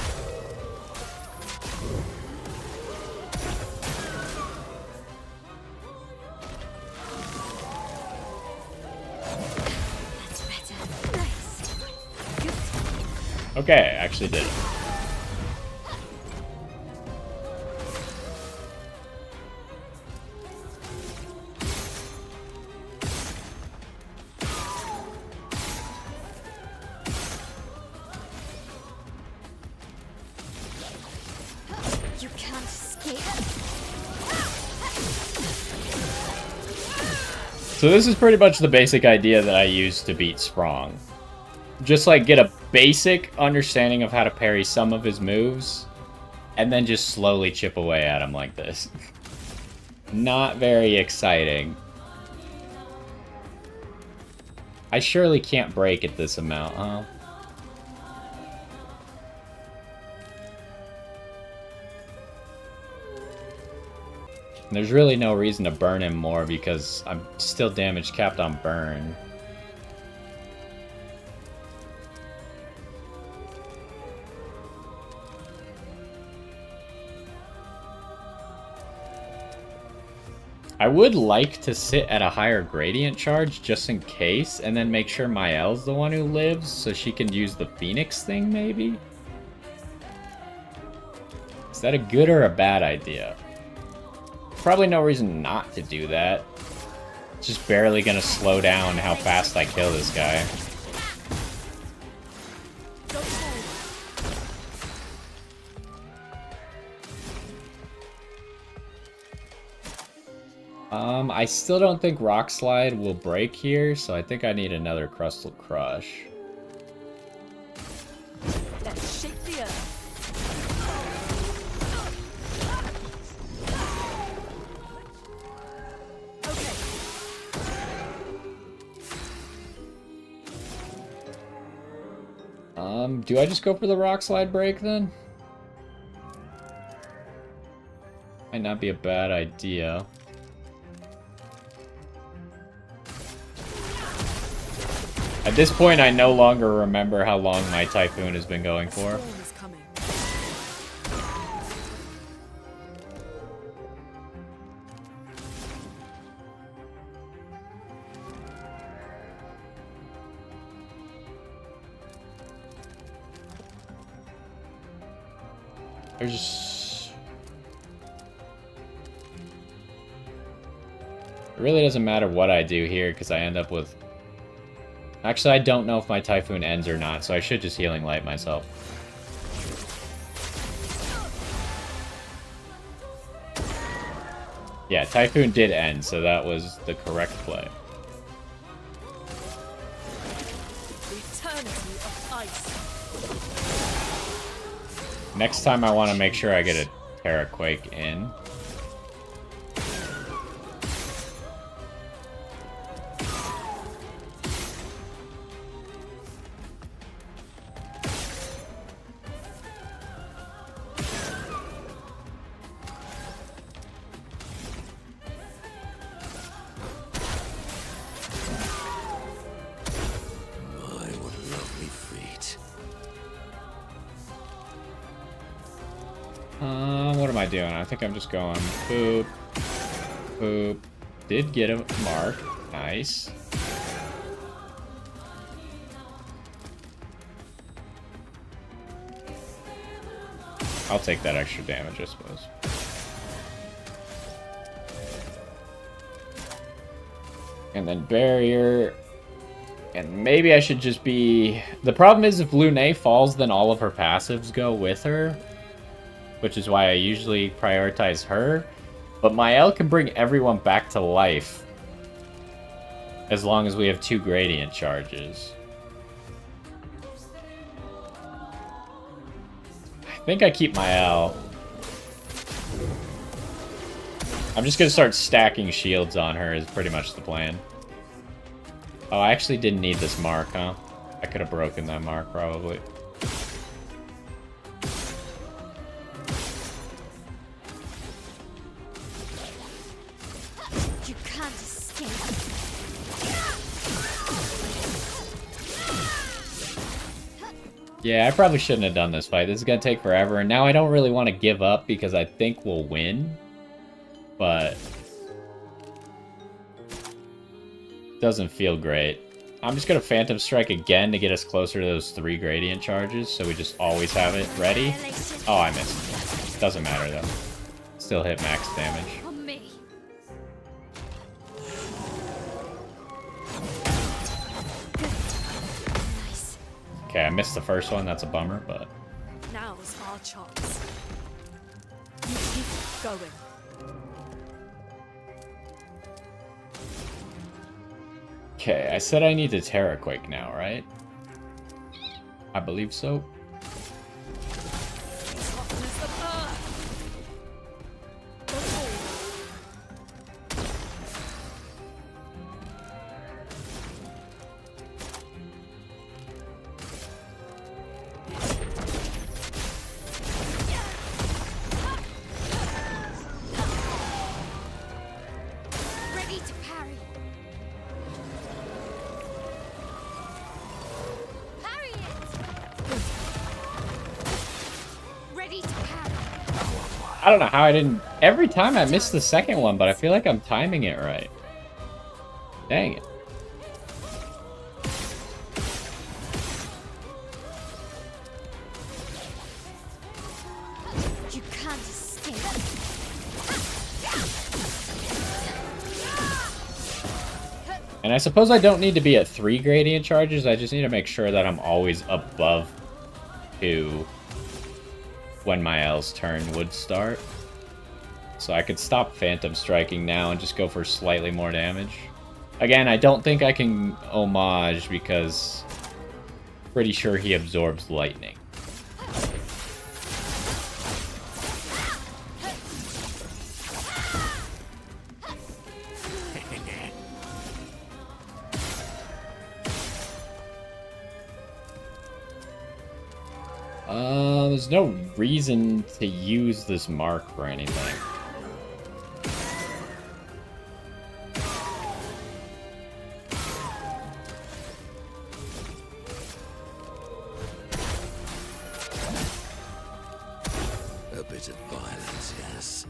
Okay, I actually did it. You can't escape. So this is pretty much the basic idea that I use to beat Sprong. Just like get a basic understanding of how to parry some of his moves, and then just slowly chip away at him like this. Not very exciting. I surely can't break at this amount, huh? There's really no reason to burn him more because I'm still damage capped on burn. I would like to sit at a higher gradient charge just in case, and then make sure Mael's the one who lives so she can use the Phoenix thing, maybe? Is that a good or a bad idea? Probably no reason not to do that. It's just barely gonna slow down how fast I kill this guy. I still don't think Rock Slide will break here, so I think I need another Crustal Crush. Let's shake the earth. Do I just go for the Rock Slide break then? Might not be a bad idea. At this point, I no longer remember how long my Typhoon has been going for. There's just... It really doesn't matter what I do here, because I end up with... Actually, I don't know if my Typhoon ends or not, so I should just Healing Light myself. Yeah, Typhoon did end, so that was the correct play. Eternity of ice. Next time I want to make sure I get a Terraquake in. I doing? I think I'm just going boop, boop. Did get a mark. Nice. I'll take that extra damage, I suppose. And then barrier. And maybe I should just be... The problem is if Lune falls, then all of her passives go with her. Which is why I usually prioritize her. But Mael can bring everyone back to life. As long as we have 2 gradient charges. I think I keep Mael. I'm just gonna start stacking shields on her is pretty much the plan. Oh, I actually didn't need this mark, huh? I could have broken that mark, probably. You can't escape. Yeah, I probably shouldn't have done this fight. This is gonna take forever, and now I don't really want to give up because I think we'll win. But... doesn't feel great. I'm just gonna Phantom Strike again to get us closer to those 3 gradient charges, so we just always have it ready. Oh, I missed. Doesn't matter though. Still hit max damage. On me. Nice. Okay, I missed the first one. That's a bummer, but... Now's our chance. You keep going. Okay, I said I need to Terraquake now, right? I believe so. Ready to parry. Parry it. Ready to parry. I don't know how I didn't... Every time I miss the second one, but I feel like I'm timing it right. Dang it. You can't escape. And I suppose I don't need to be at 3 gradient charges. I just need to make sure that I'm always above 2 when my L's turn would start. So I could stop Phantom Striking now and just go for slightly more damage. Again, I don't think I can homage because pretty sure he absorbs lightning. There's no reason to use this mark for anything. A bit of violence, yes.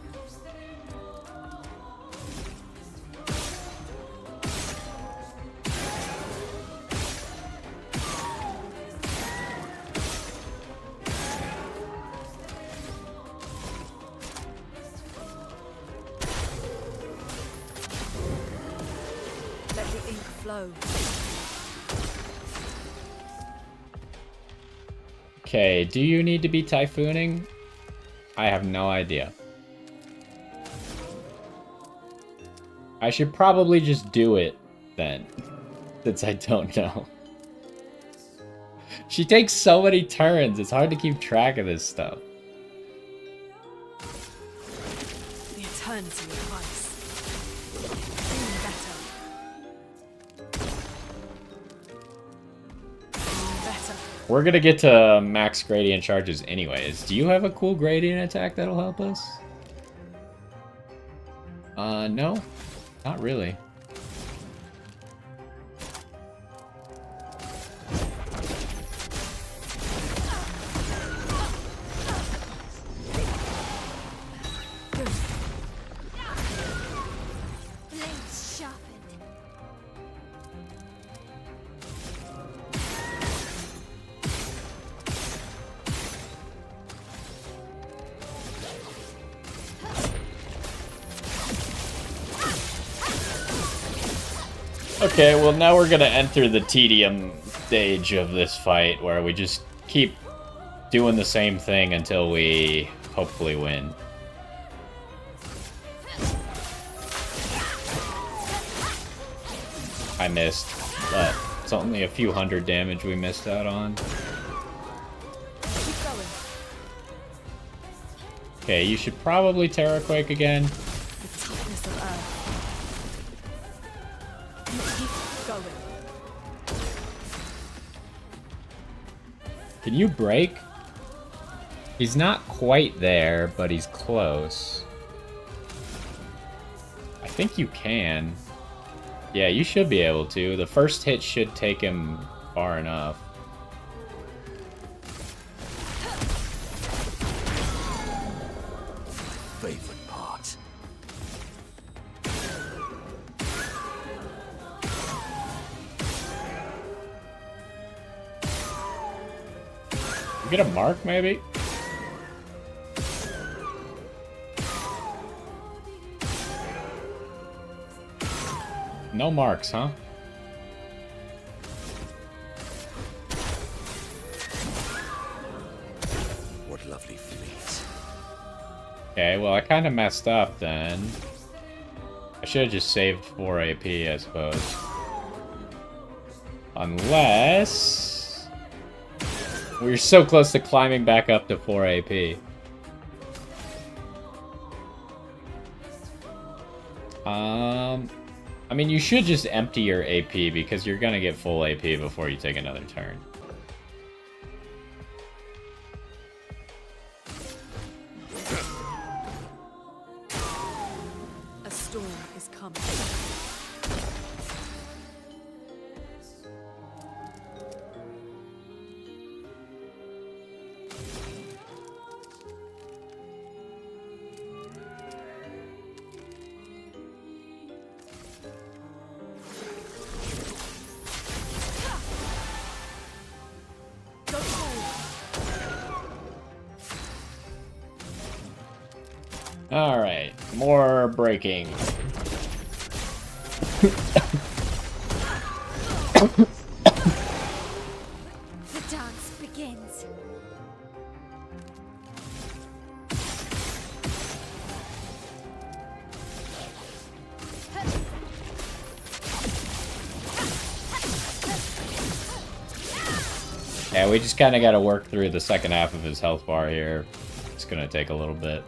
Let the ink flow. Okay, do you need to be typhooning? I have no idea. I should probably just do it then, since I don't know. She takes so many turns, it's hard to keep track of this stuff. The eternity of ice. Doing better. Doing better. We're gonna get to max gradient charges anyways. Do you have a cool gradient attack that'll help us? No. Not really. Okay, well now we're gonna enter the tedium stage of this fight where we just keep doing the same thing until we hopefully win. I missed, but it's only a few hundred damage we missed out on. Keep going. Okay, you should probably Terraquake again. The toughness of Earth. Keep going. Can you break? He's not quite there, but he's close. I think you can. Yeah, you should be able to. The first hit should take him far enough. Favorite part. You get a mark, maybe? No marks, huh? What lovely fleet. Okay, well I kind of messed up then. I should have just saved 4 AP, I suppose. Unless... we're so close to climbing back up to 4 AP. I mean, you should just empty your AP because you're gonna get full AP before you take another turn. A storm is coming. Go forward. Alright, more breaking. The dance begins. Yeah, we just kind of got to work through the second half of his health bar here. It's gonna take a little bit.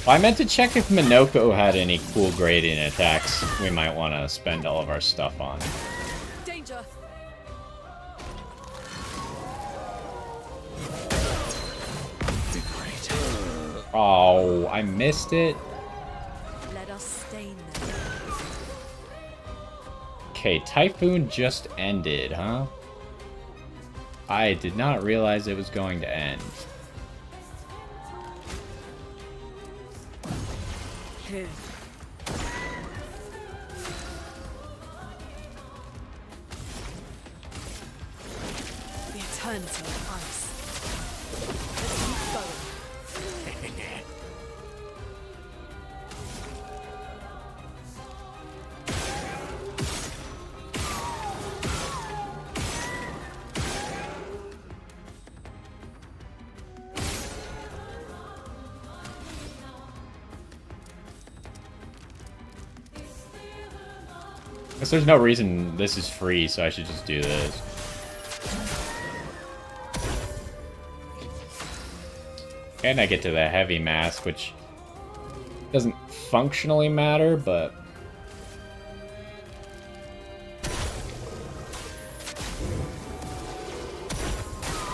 Well, I meant to check if Minoko had any cool gradient attacks we might want to spend all of our stuff on. Danger. Oh, I missed it. Let us stain them. Okay, Typhoon just ended, huh? I did not realize it was going to end. Here. The eternity of ice. Let's keep going. Guess there's no reason this is free, so I should just do this. And I get to the heavy mask, which doesn't functionally matter, but...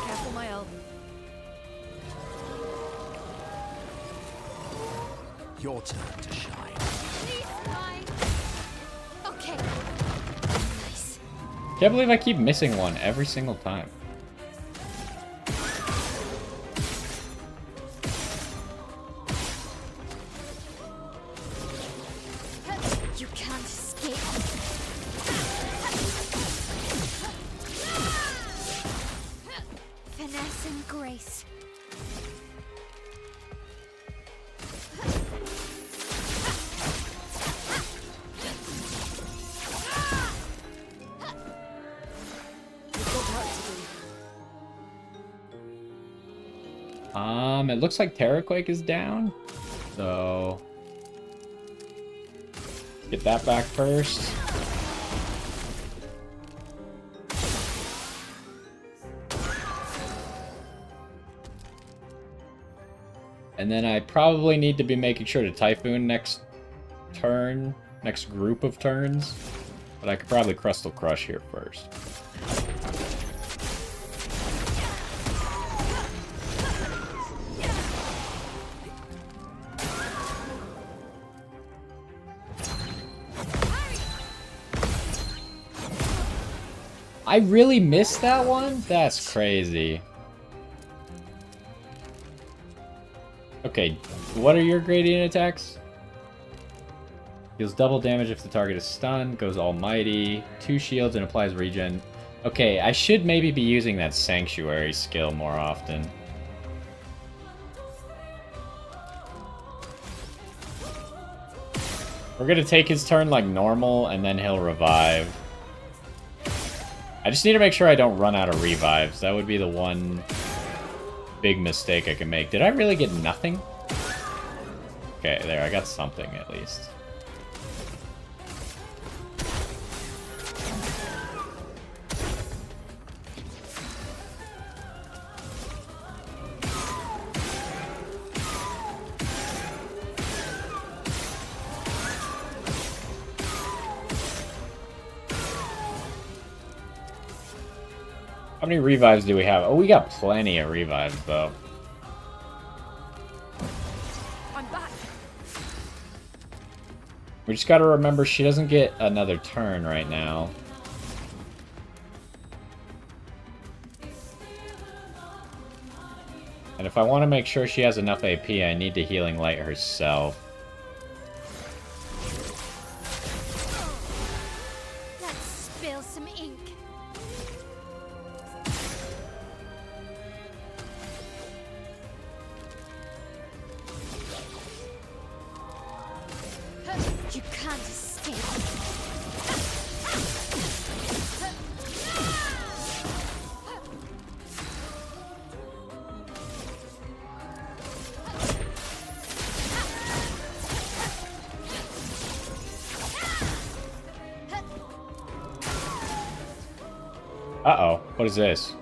Careful, my elf. Your turn to shine. Please fly. Okay. Nice. Can't believe I keep missing one every single time. You can't escape. Finesse and grace. It looks like Terraquake is down. So... get that back first. And then I probably need to be making sure to Typhoon next turn, next group of turns. But I could probably Crystal Crush here first. I really missed that one? That's crazy. Okay, what are your gradient attacks? Deals double damage if the target is stunned, goes almighty, 2 shields and applies regen. Okay, I should maybe be using that Sanctuary skill more often. We're gonna take his turn like normal, and then he'll revive. I just need to make sure I don't run out of revives. That would be the one big mistake I can make. Did I really get nothing? Okay, there, I got something at least. How many revives do we have? Oh, we got plenty of revives, though. I'm back. We just gotta remember she doesn't get another turn right now. And if I want to make sure she has enough AP, I need to Healing Light herself. Let's spill some ink. You can't escape. Uh-oh. What is this?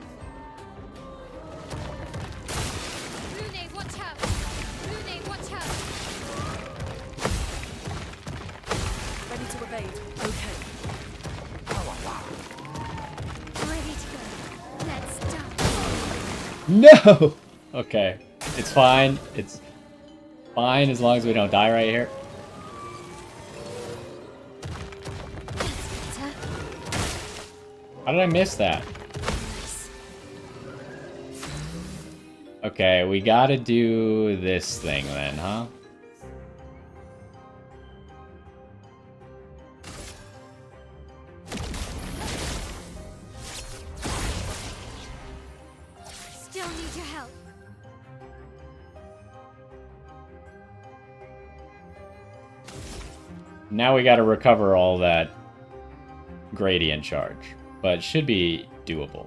Lune, watch out! Lune, watch out! Ready to evade. Okay. Ready to go. Let's No! Okay. It's fine. It's fine as long as we don't die right here. That's better. How did I miss that? Okay, we gotta do this thing then, huh? Still need your help. Now we gotta recover all that gradient charge, but it should be doable.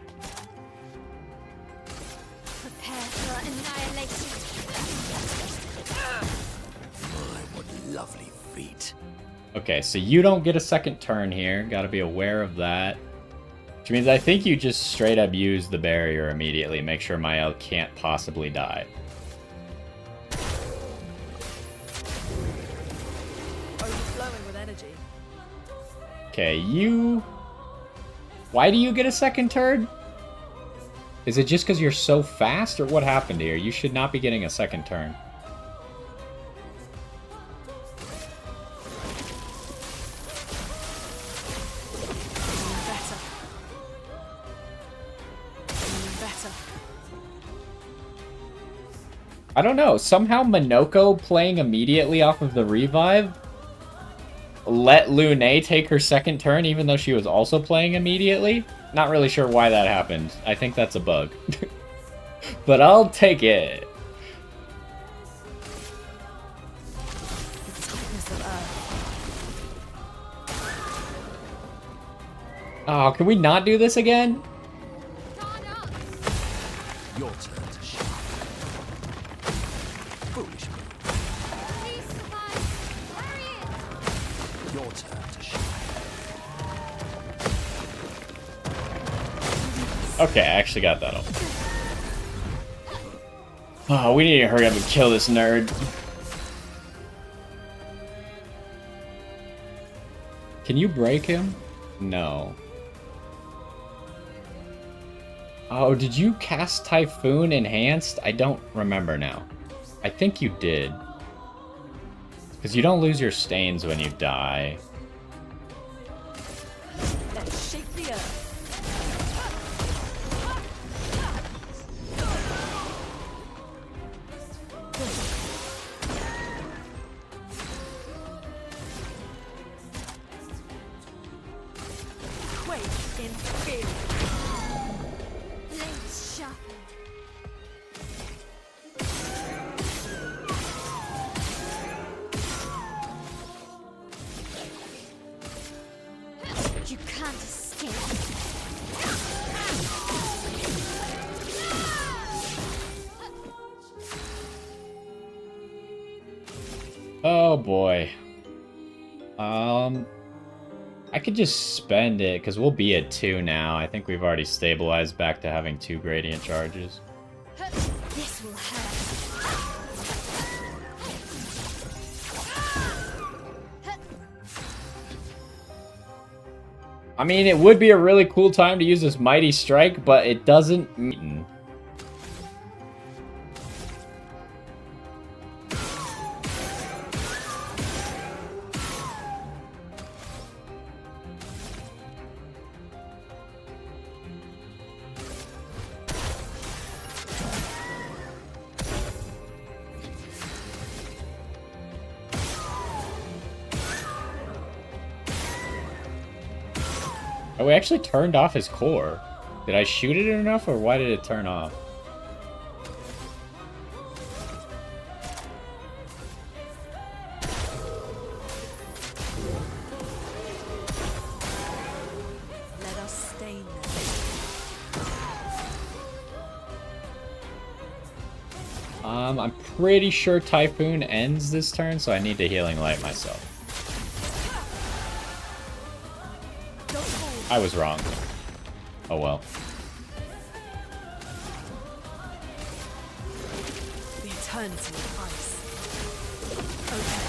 Prepare for annihilation. My, what lovely feet. Okay, so you don't get a second turn here. Gotta be aware of that. Which means I think you just straight up use the barrier immediately. Make sure Mael can't possibly die. Overflowing with energy. Okay, you... Why do you get a second turn? Is it just because you're so fast, or what happened here? You should not be getting a second turn. Better. Better. I don't know. Somehow Minoko playing immediately off of the revive let Lune take her second turn even though she was also playing immediately. Not really sure why that happened. I think that's a bug. But I'll take it. The tightness of earth. Oh, can we not do this again? Your turn to shine. Foolish move. Please survive. Harriet! Your turn to shine. Okay, I actually got that up. Oh, we need to hurry up and kill this nerd. Can you break him? No. Oh, did you cast Typhoon Enhanced? I don't remember now. I think you did. Because you don't lose your stains when you die. Let's shake the earth. Quake in fear. Blades sharpened. You can't escape. Oh boy. I could just spend it, because we'll be at 2 now. I think we've already stabilized back to having 2 gradient charges. This will hurt. I mean, it would be a really cool time to use this Mighty Strike, but it doesn't... Oh, we actually turned off his core. Did I shoot it enough, or why did it turn off? Let us stain them. I'm pretty sure Typhoon ends this turn, so I need to Healing Light myself. I was wrong. Oh well. The eternity of ice. Okay.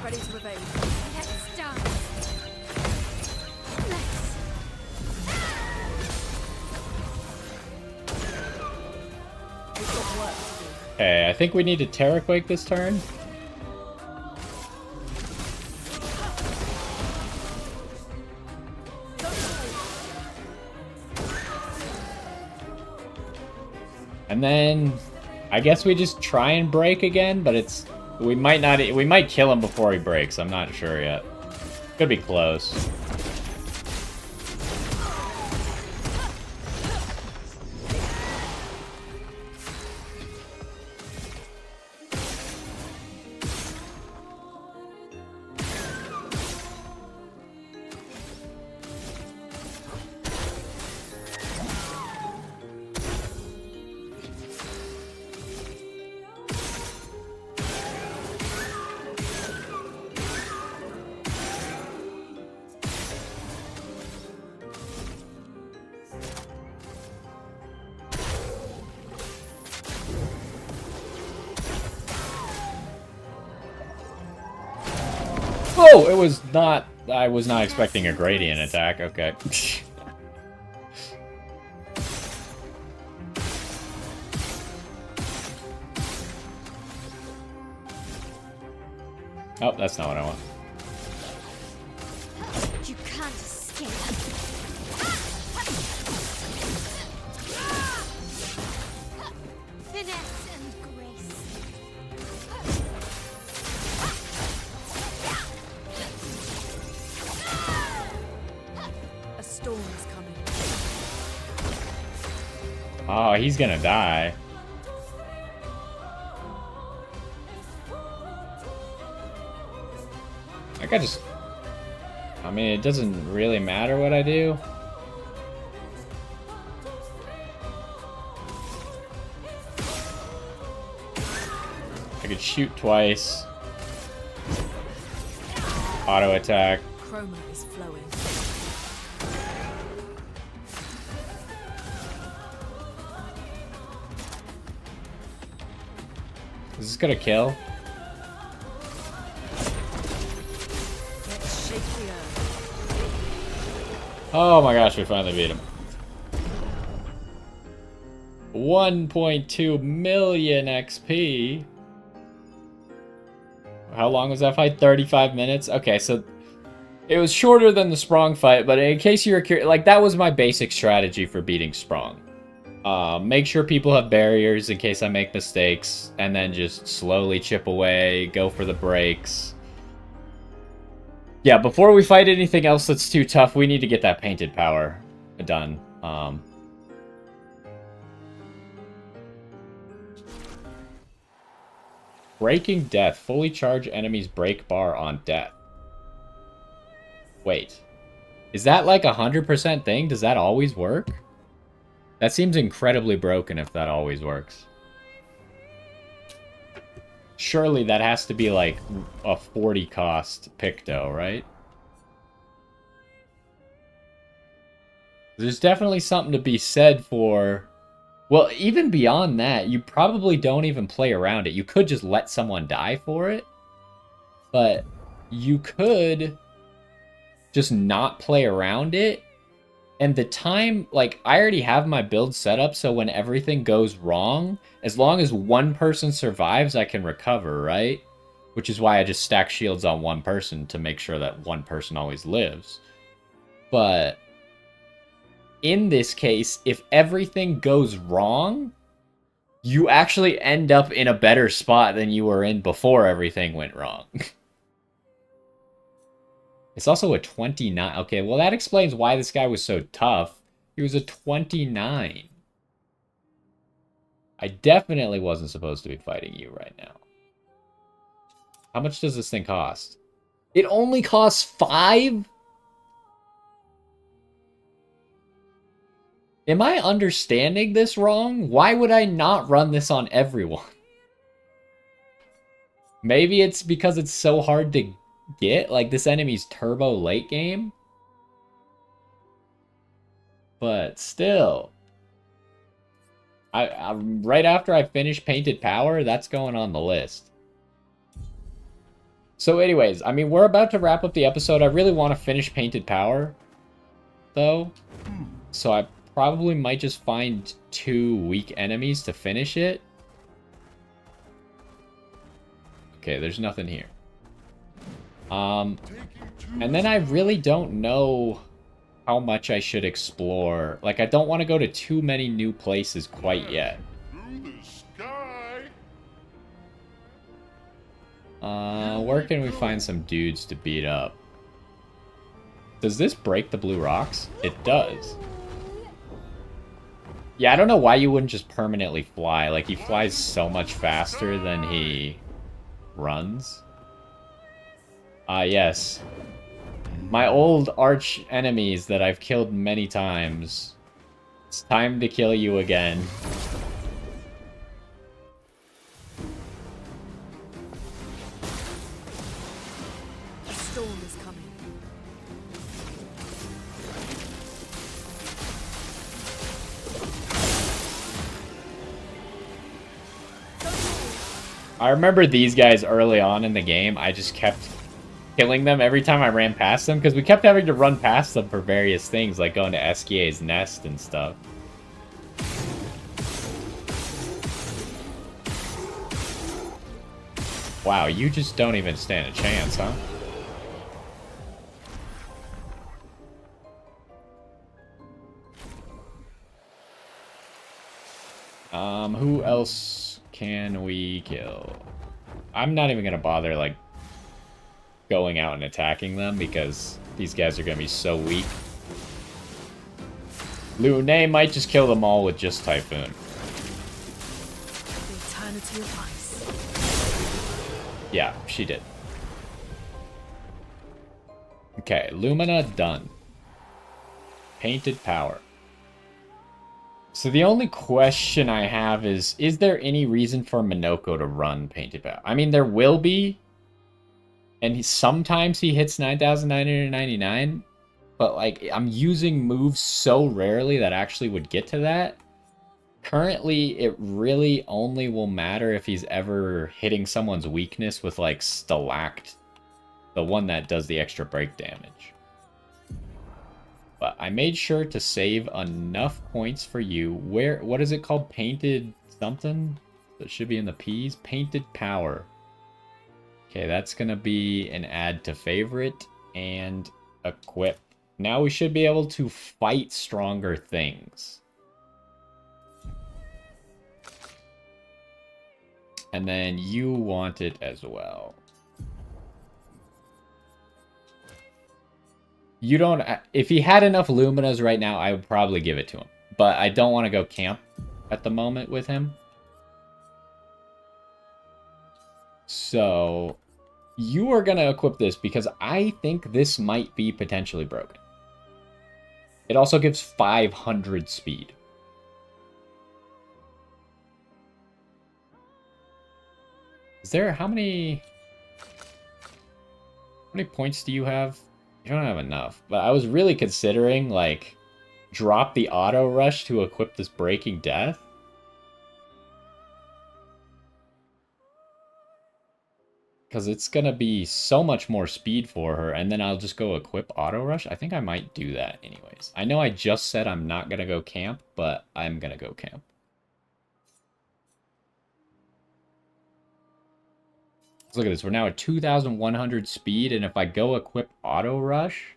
Ready to evade. Let's dance. Let's. We've got work to do. Okay, I think we need to Terraquake this turn. And then I guess we just try and break again, but it's we might kill him before he breaks. I'm not sure yet. Could be close. Oh, it was not... I was not expecting a gradient attack. Okay. Oh, that's not what I want. You can't escape. Finesse and grace. Oh, he's gonna die. Like, I mean, it doesn't really matter what I do. I could shoot twice. Auto attack. Chroma is flowing. Is this gonna kill? Let's shake the earth. Oh my gosh, we finally beat him. 1.2 million XP. How long was that fight? 35 minutes? Okay, so it was shorter than the Sprong fight, but in case you were curious, like, that was my basic strategy for beating Sprong. Make sure people have barriers in case I make mistakes, and then just slowly chip away, go for the breaks. Yeah, before we fight anything else that's too tough, we need to get that painted power done. Breaking death. Fully charge enemies break bar on death. Wait. Is that like a 100% thing? Does that always work? That seems incredibly broken if that always works. Surely that has to be like a 40 cost Picto, right? There's definitely something to be said for... Well, even beyond that, you probably don't even play around it. You could just let someone die for it. But you could just not play around it. And the time, like, I already have my build set up, so when everything goes wrong, as long as one person survives, I can recover, right? Which is why I just stack shields on one person to make sure that one person always lives. But in this case, if everything goes wrong, you actually end up in a better spot than you were in before everything went wrong. It's also a 29. Okay, well, that explains why this guy was so tough. He was a 29. I definitely wasn't supposed to be fighting you right now. How much does this thing cost? It only costs 5? Am I understanding this wrong? Why would I not run this on everyone? Maybe it's because it's so hard to get, like, this enemy's turbo late game. But still, I right after I finish Painted Power, that's going on the list. So anyways, I mean, we're about to wrap up the episode. I really want to finish Painted Power, though. So I probably might just find 2 weak enemies to finish it. Okay, there's nothing here. And then I really don't know how much I should explore. Like, I don't want to go to too many new places quite yet. Where can we find some dudes to beat up? Does this break the blue rocks? It does. Yeah, I don't know why you wouldn't just permanently fly. Like, he flies so much faster than he runs. Yes. My old arch enemies that I've killed many times. It's time to kill you again. A storm is coming. I remember these guys early on in the game. I just kept killing them every time I ran past them, because we kept having to run past them for various things, like going to Eskier's nest and stuff. Wow, you just don't even stand a chance, huh? Who else can we kill? I'm not even gonna bother, like, going out and attacking them, because these guys are gonna be so weak. Lune might just kill them all with just Typhoon. The eternity of ice. Yeah, she did. Okay, Lumina done. Painted Power. So the only question I have is there any reason for Minoko to run Painted Power? I mean, there will be. And sometimes he hits 9,999. But, like, I'm using moves so rarely that actually would get to that. Currently, it really only will matter if he's ever hitting someone's weakness with, like, Stalact. The one that does the extra break damage. But I made sure to save enough points for you. What is it called? Painted something? That should be in the P's. Painted Power. Okay, that's going to be an add to favorite and equip. Now we should be able to fight stronger things. And then you want it as well. You don't... If he had enough Luminas right now, I would probably give it to him. But I don't want to go camp at the moment with him. So, you are going to equip this because I think this might be potentially broken. It also gives 500 speed. Is there... How many points do you have? You don't have enough. But I was really considering, like, drop the auto rush to equip this Breaking Death. Because it's going to be so much more speed for her, and then I'll just go equip Auto Rush. I think I might do that anyways. I know I just said I'm not going to go camp, but I'm going to go camp. Let's look at this. We're now at 2,100 speed, and if I go equip Auto Rush,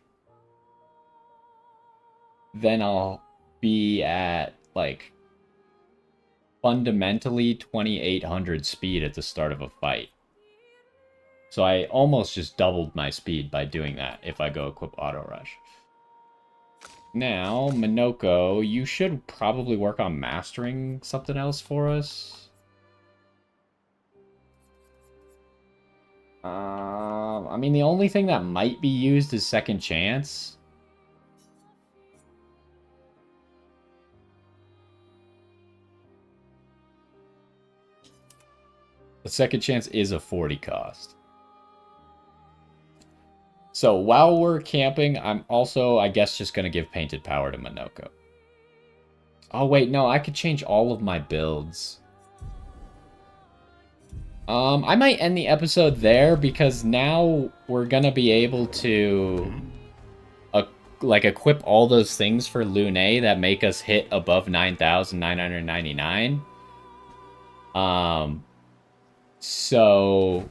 then I'll be at, like, fundamentally 2,800 speed at the start of a fight. So I almost just doubled my speed by doing that if I go equip Auto Rush. Now, Minoko, you should probably work on mastering something else for us. I mean, the only thing that might be used is Second Chance. The Second Chance is a 40 cost. So while we're camping, I'm also, I guess, just going to give Painted Power to Minoko. Oh, wait, no, I could change all of my builds. I might end the episode there because now we're going to be able to, like, equip all those things for Lune that make us hit above 9,999. So...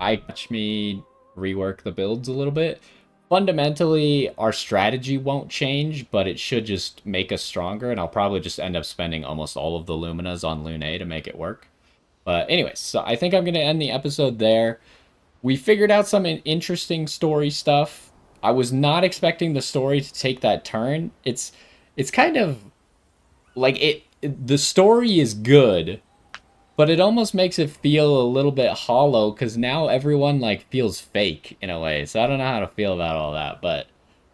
watch me rework the builds a little bit. Fundamentally, our strategy won't change, but it should just make us stronger, and I'll probably just end up spending almost all of the Luminas on Lune to make it work. But anyways, so I think I'm going to end the episode there. We figured out some interesting story stuff. I was not expecting the story to take that turn. It's kind of like the story is good, but it almost makes it feel a little bit hollow because now everyone, like, feels fake in a way. So I don't know how to feel about all that, but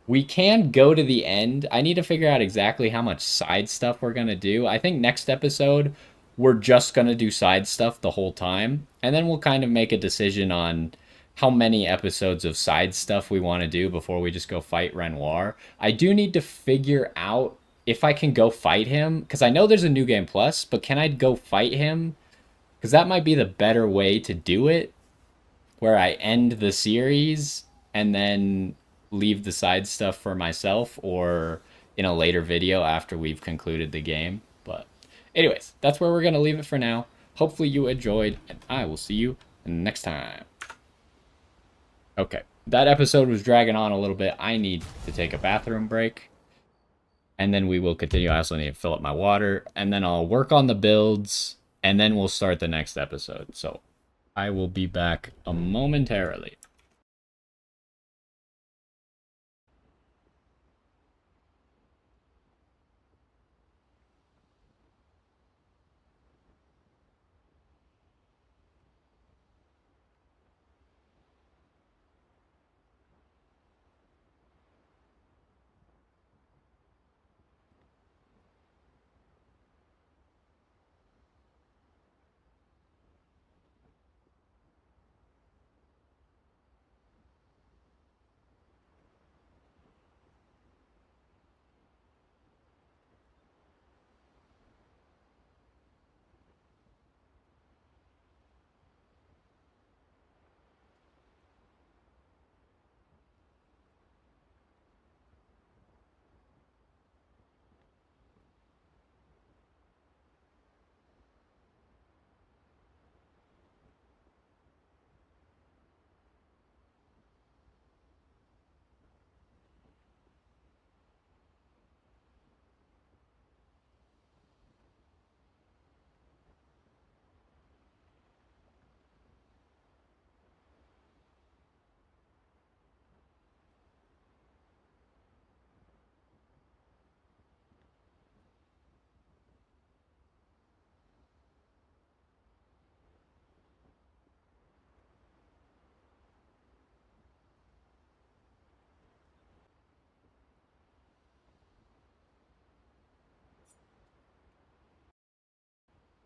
we can go to the end. I need to figure out exactly how much side stuff we're going to do. I think next episode, we're just going to do side stuff the whole time. And then we'll kind of make a decision on how many episodes of side stuff we want to do before we just go fight Renoir. I do need to figure out if I can go fight him, because I know there's a New Game Plus, but can I go fight him? Because that might be the better way to do it, where I end the series and then leave the side stuff for myself or in a later video after we've concluded the game. But anyways, that's where we're going to leave it for now. Hopefully you enjoyed, and I will see you next time. Okay, that episode was dragging on a little bit. I need to take a bathroom break, and then we will continue. I also need to fill up my water, and then I'll work on the builds, and then we'll start the next episode. So I will be back momentarily.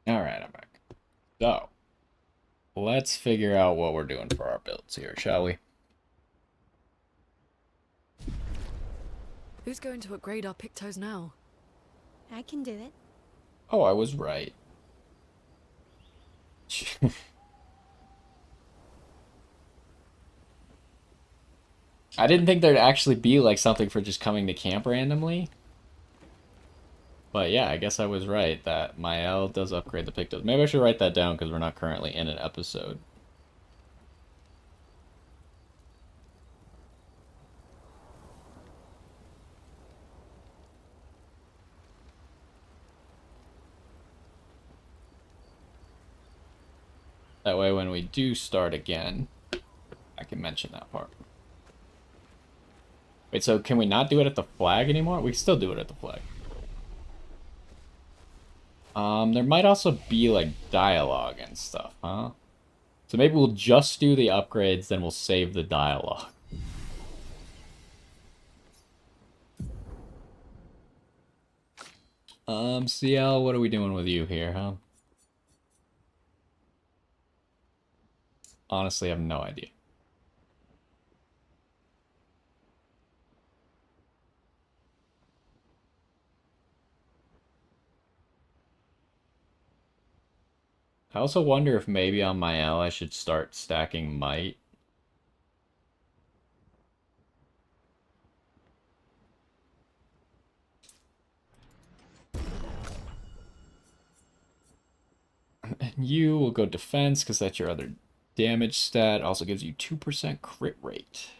Alright, I'm back. So, let's figure out what we're doing for our builds here, shall we? Who's going to upgrade our Pictos now? I can do it. Oh, I was right. I didn't think there'd actually be like something for just coming to camp randomly. But yeah, I guess I was right that Mael does upgrade the Pictos. Maybe I should write that down because we're not currently in an episode. That way when we do start again, I can mention that part. Wait, so can we not do it at the flag anymore? We can still do it at the flag. There might also be like dialogue and stuff, huh? So maybe we'll just do the upgrades, then we'll save the dialogue. CL, what are we doing with you here, huh? Honestly, I have no idea. I also wonder if maybe on my L I should start stacking might. And you will go defense because that's your other damage stat. Also gives you 2% crit rate.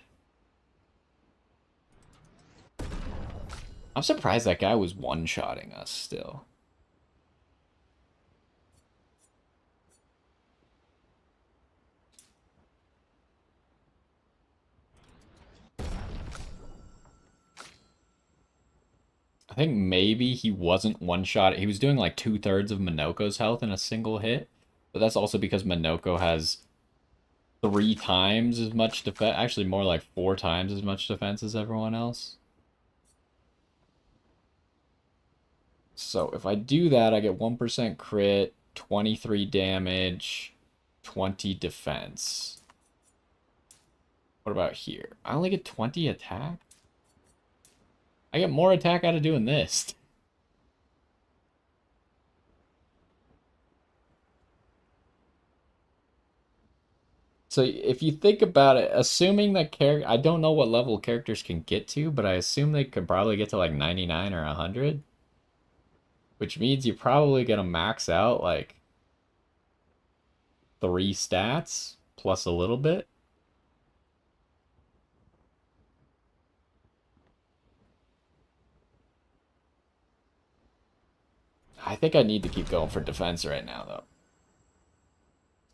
I'm surprised that guy was one-shotting us still. I think maybe he wasn't one-shot. He was doing like 2/3 of Minoko's health in a single hit. But that's also because Minoko has 3 times as much defense. Actually, more like 4 times as much defense as everyone else. So if I do that, I get 1% crit, 23 damage, 20 defense. What about here? I only get 20 attack? I get more attack out of doing this. So if you think about it, assuming that I don't know what level characters can get to, but I assume they could probably get to like 99 or 100. Which means you're probably going to max out like 3 stats plus a little bit. I think I need to keep going for defense right now, though.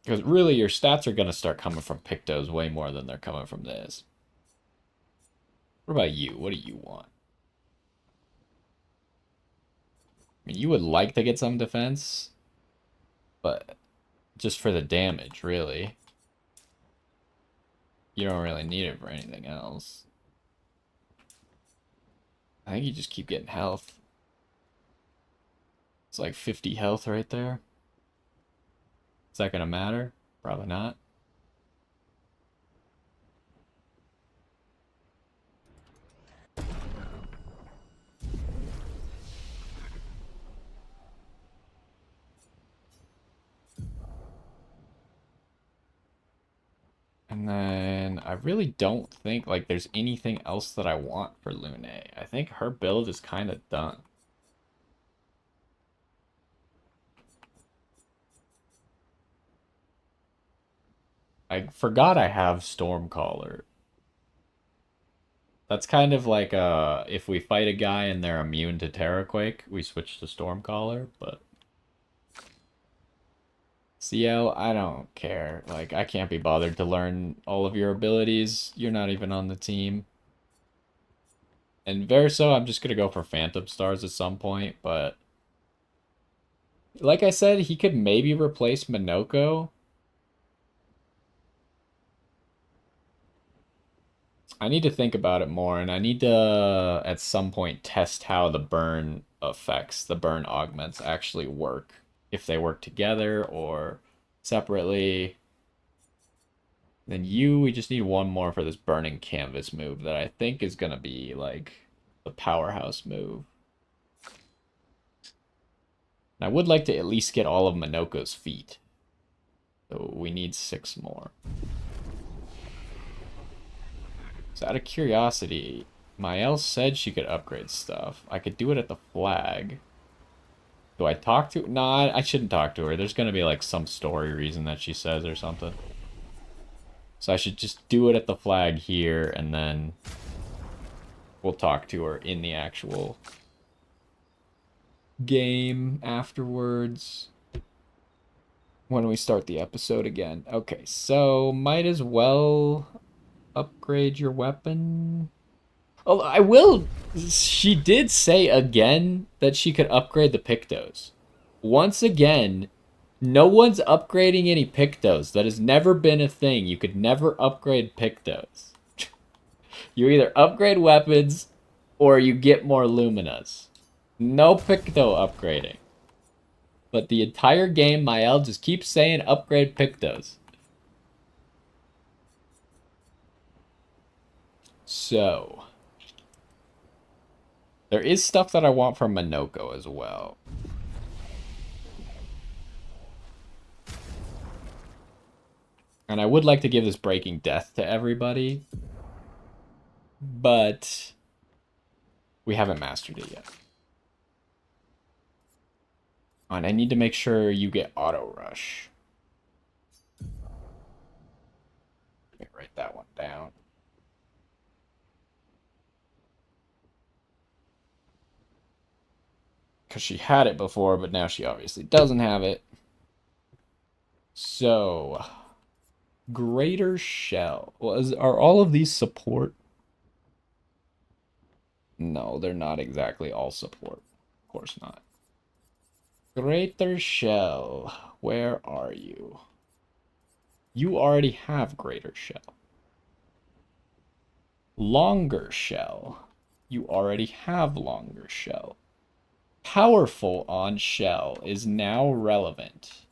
Because really, your stats are going to start coming from Pictos way more than they're coming from this. What about you? What do you want? I mean, you would like to get some defense, but just for the damage, really. You don't really need it for anything else. I think you just keep getting health. It's like 50 health right there. Is that gonna matter? Probably not. And then I really don't think like there's anything else that I want for Lune. I think her build is kind of done. I forgot I have Stormcaller. That's kind of like if we fight a guy and they're immune to Terraquake, we switch to Stormcaller, but CL, I don't care. Like, I can't be bothered to learn all of your abilities. You're not even on the team. And Verso, I'm just gonna go for Phantom Stars at some point, but like I said, he could maybe replace Minoko. I need to think about it more, and I need to, at some point, test how the burn effects, the burn augments actually work if they work together or separately. Then we just need one more for this burning canvas move that I think is gonna be like the powerhouse move. And I would like to at least get all of Minoko's feet. So we need 6 more. So out of curiosity, Mael said she could upgrade stuff. I could do it at the flag. Do I talk to... Nah, I shouldn't talk to her. There's gonna be like some story reason that she says or something. So I should just do it at the flag here, and then we'll talk to her in the actual game afterwards when we start the episode again. Okay, so might as well upgrade your weapon. Oh, I will. She did say again that she could upgrade the Pictos. Once again, no one's upgrading any Pictos. That has never been a thing. You could never upgrade Pictos. You either upgrade weapons or you get more Luminas. No Picto upgrading. But the entire game, Mael just keeps saying upgrade Pictos. So, there is stuff that I want from Minoko as well. And I would like to give this Breaking Death to everybody, but we haven't mastered it yet. And I need to make sure you get Auto Rush. Let me write that one down. Because she had it before, but now she obviously doesn't have it. So, Greater Shell. Well, are all of these support? No, they're not exactly all support. Of course not. Greater Shell. Where are you? You already have Greater Shell. Longer Shell. You already have Longer Shell. Powerful on Shell is now relevant.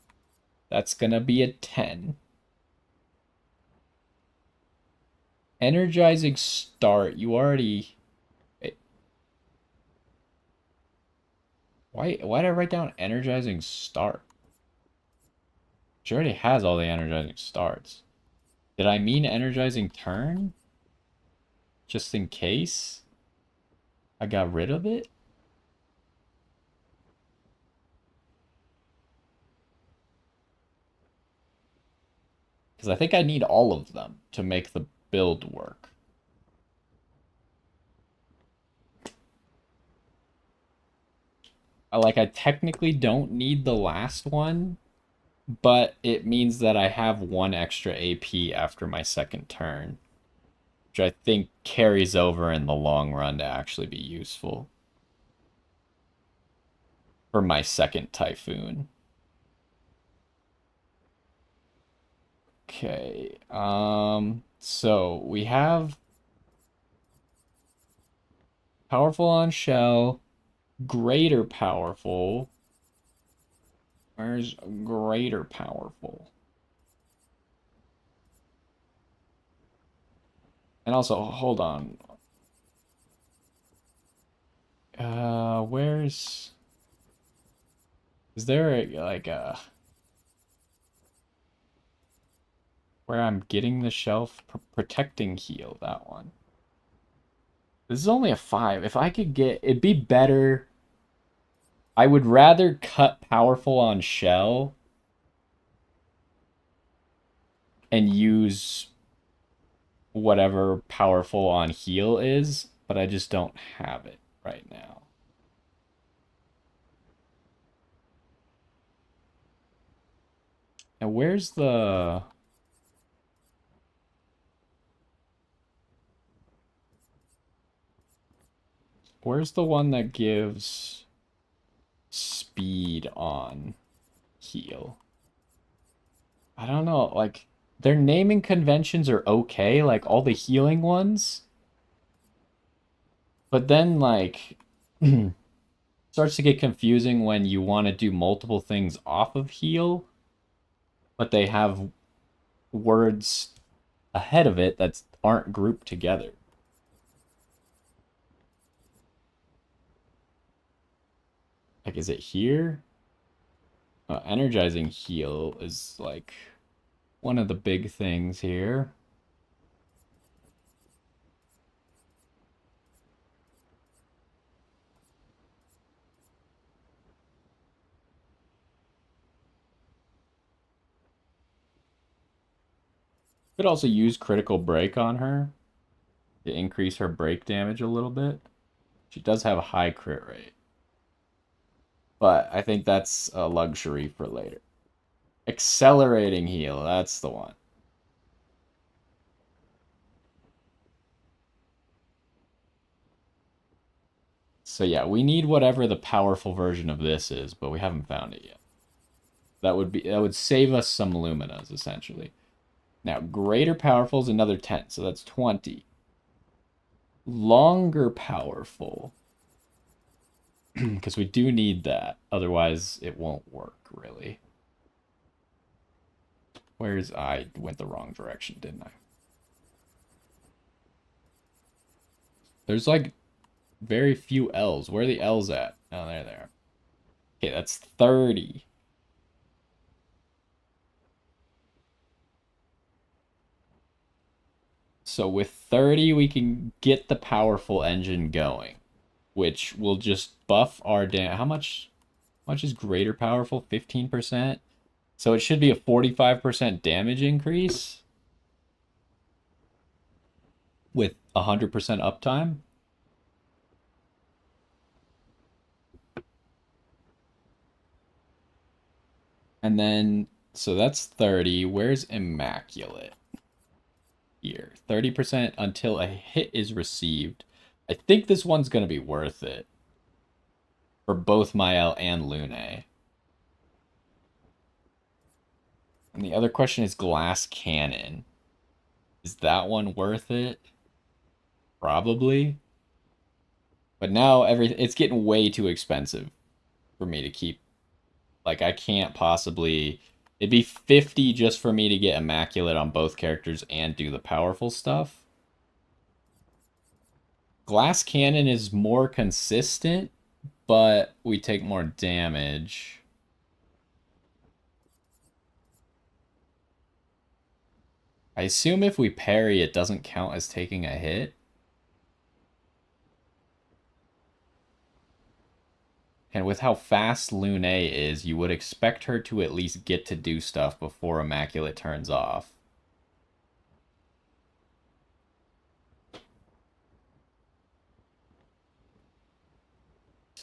That's gonna be a 10. Energizing Start. You already... Wait. Why did I write down Energizing Start? She already has all the Energizing Starts. Did I mean Energizing Turn? Just in case I got rid of it? Because I think I need all of them to make the build work. I technically don't need the last one, but it means that I have 1 extra AP after my second turn, which I think carries over in the long run to actually be useful for my second Typhoon. Okay, so we have powerful on Shell, greater powerful. Where's greater powerful? And also, hold on. Where's... Is there a, where I'm getting the shelf? Protecting heal, that one. This is only a 5. If I could get... It'd be better... I would rather cut powerful on Shell and use whatever powerful on heal is, but I just don't have it right now. Now where's the... Where's the one that gives speed on heal? I don't know, like, their naming conventions are okay, like all the healing ones. But then, like, Starts to get confusing when you want to do multiple things off of heal, but they have words ahead of it that aren't grouped together. Like, is it here? Energizing heal is like one of the big things here. Could also use critical break on her to increase her break damage a little bit. She does have a high crit rate. But I think that's a luxury for later. Accelerating heal, that's the one. So yeah, we need whatever the powerful version of this is, but we haven't found it yet. That would save us some luminas, essentially. Now, greater powerful is another 10, so that's 20. Longer powerful. Because we do need that. Otherwise, it won't work, really. I went the wrong direction, didn't I? There's, like, very few L's. Where are the L's at? Oh, there they are. Okay, that's 30. So with 30, we can get the powerful engine going, which will just buff our damage. How much is greater powerful? 15%? So it should be a 45% damage increase with 100% uptime. And then, so that's 30. Where's Immaculate? Here. 30% until a hit is received. I think this one's going to be worth it. For both Mael and Lune. And the other question is Glass Cannon. Is that one worth it? Probably. But now it's getting way too expensive for me to keep. Like, I can't possibly... It'd be 50 just for me to get Immaculate on both characters and do the powerful stuff. Glass Cannon is more consistent, but we take more damage. I assume if we parry, it doesn't count as taking a hit. And with how fast Lune is, you would expect her to at least get to do stuff before Immaculate turns off.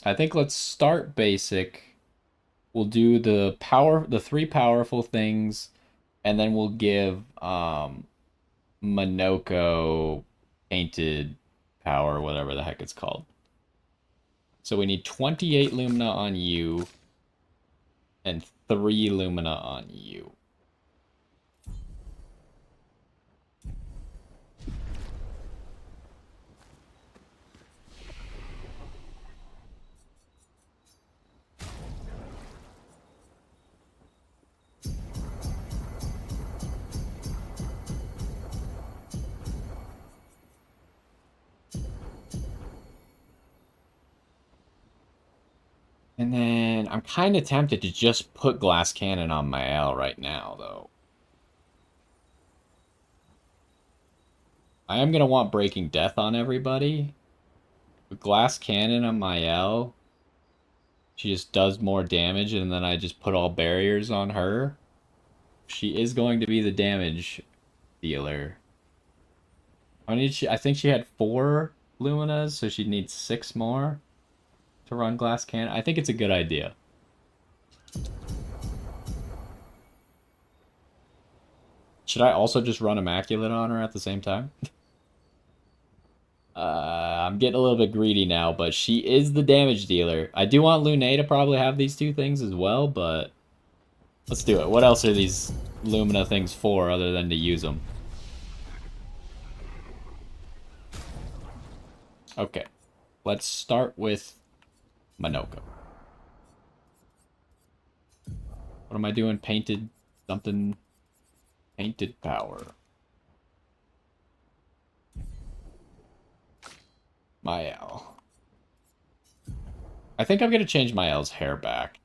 I think let's start basic. We'll do the 3 powerful things, and then we'll give Monoko painted power, whatever the heck it's called. So we need 28 Lumina on you, and 3 Lumina on you. And then I'm kind of tempted to just put Glass Cannon on Mael right now, though. I am going to want Breaking Death on everybody. With Glass Cannon on Mael, she just does more damage, and then I just put all barriers on her. She is going to be the damage dealer. I think she had 4 Luminas, so she'd need 6 more to run Glass Cannon. I think it's a good idea. Should I also just run Immaculate on her at the same time? I'm getting a little bit greedy now, but she is the damage dealer. I do want Lune to probably have these 2 things as well, but let's do it. What else are these Lumina things for other than to use them? Okay. Let's start with Minoko. What am I doing? Painted something. Painted power. Mael. I think I'm going to change Mael's hair back.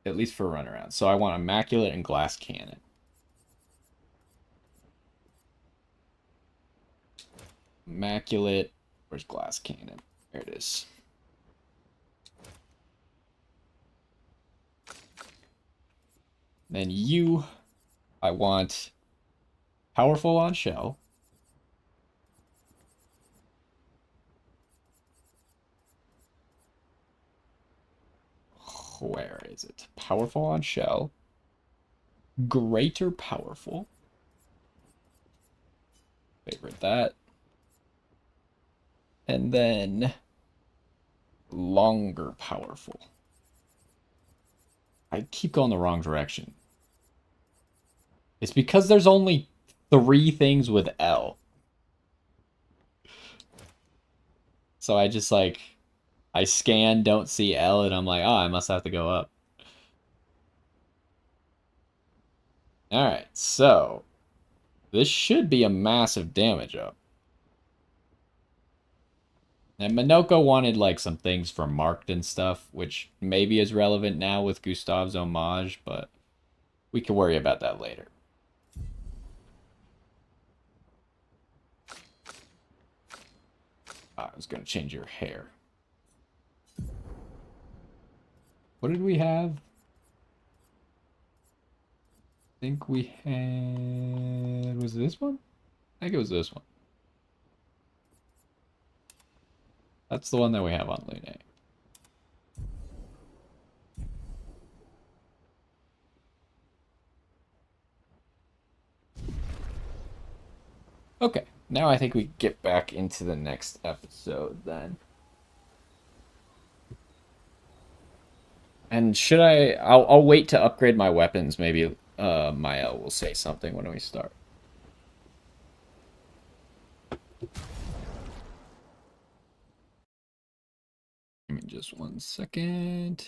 At least for a runaround. So I want Immaculate and Glass Cannon. Immaculate. Where's Glass Cannon? There it is. Then you, I want Powerful on Shell. Where is it? Powerful on Shell. Greater Powerful. Favorite that. And then Longer Powerful. I keep going the wrong direction. It's because there's only 3 things with L. So I just like, I scan, don't see L, and I'm like, oh, I must have to go up. Alright, so this should be a massive damage up. And Minoko wanted like some things for marked and stuff, which maybe is relevant now with Gustav's homage, but we can worry about that later. I was going to change your hair. What did we have? I think we had... Was it this one? I think it was this one. That's the one that we have on Lune. Okay, now I think we get back into the next episode then. And should I'll wait to upgrade my weapons. Maybe Mael will say something when we start. Give me just 1 second.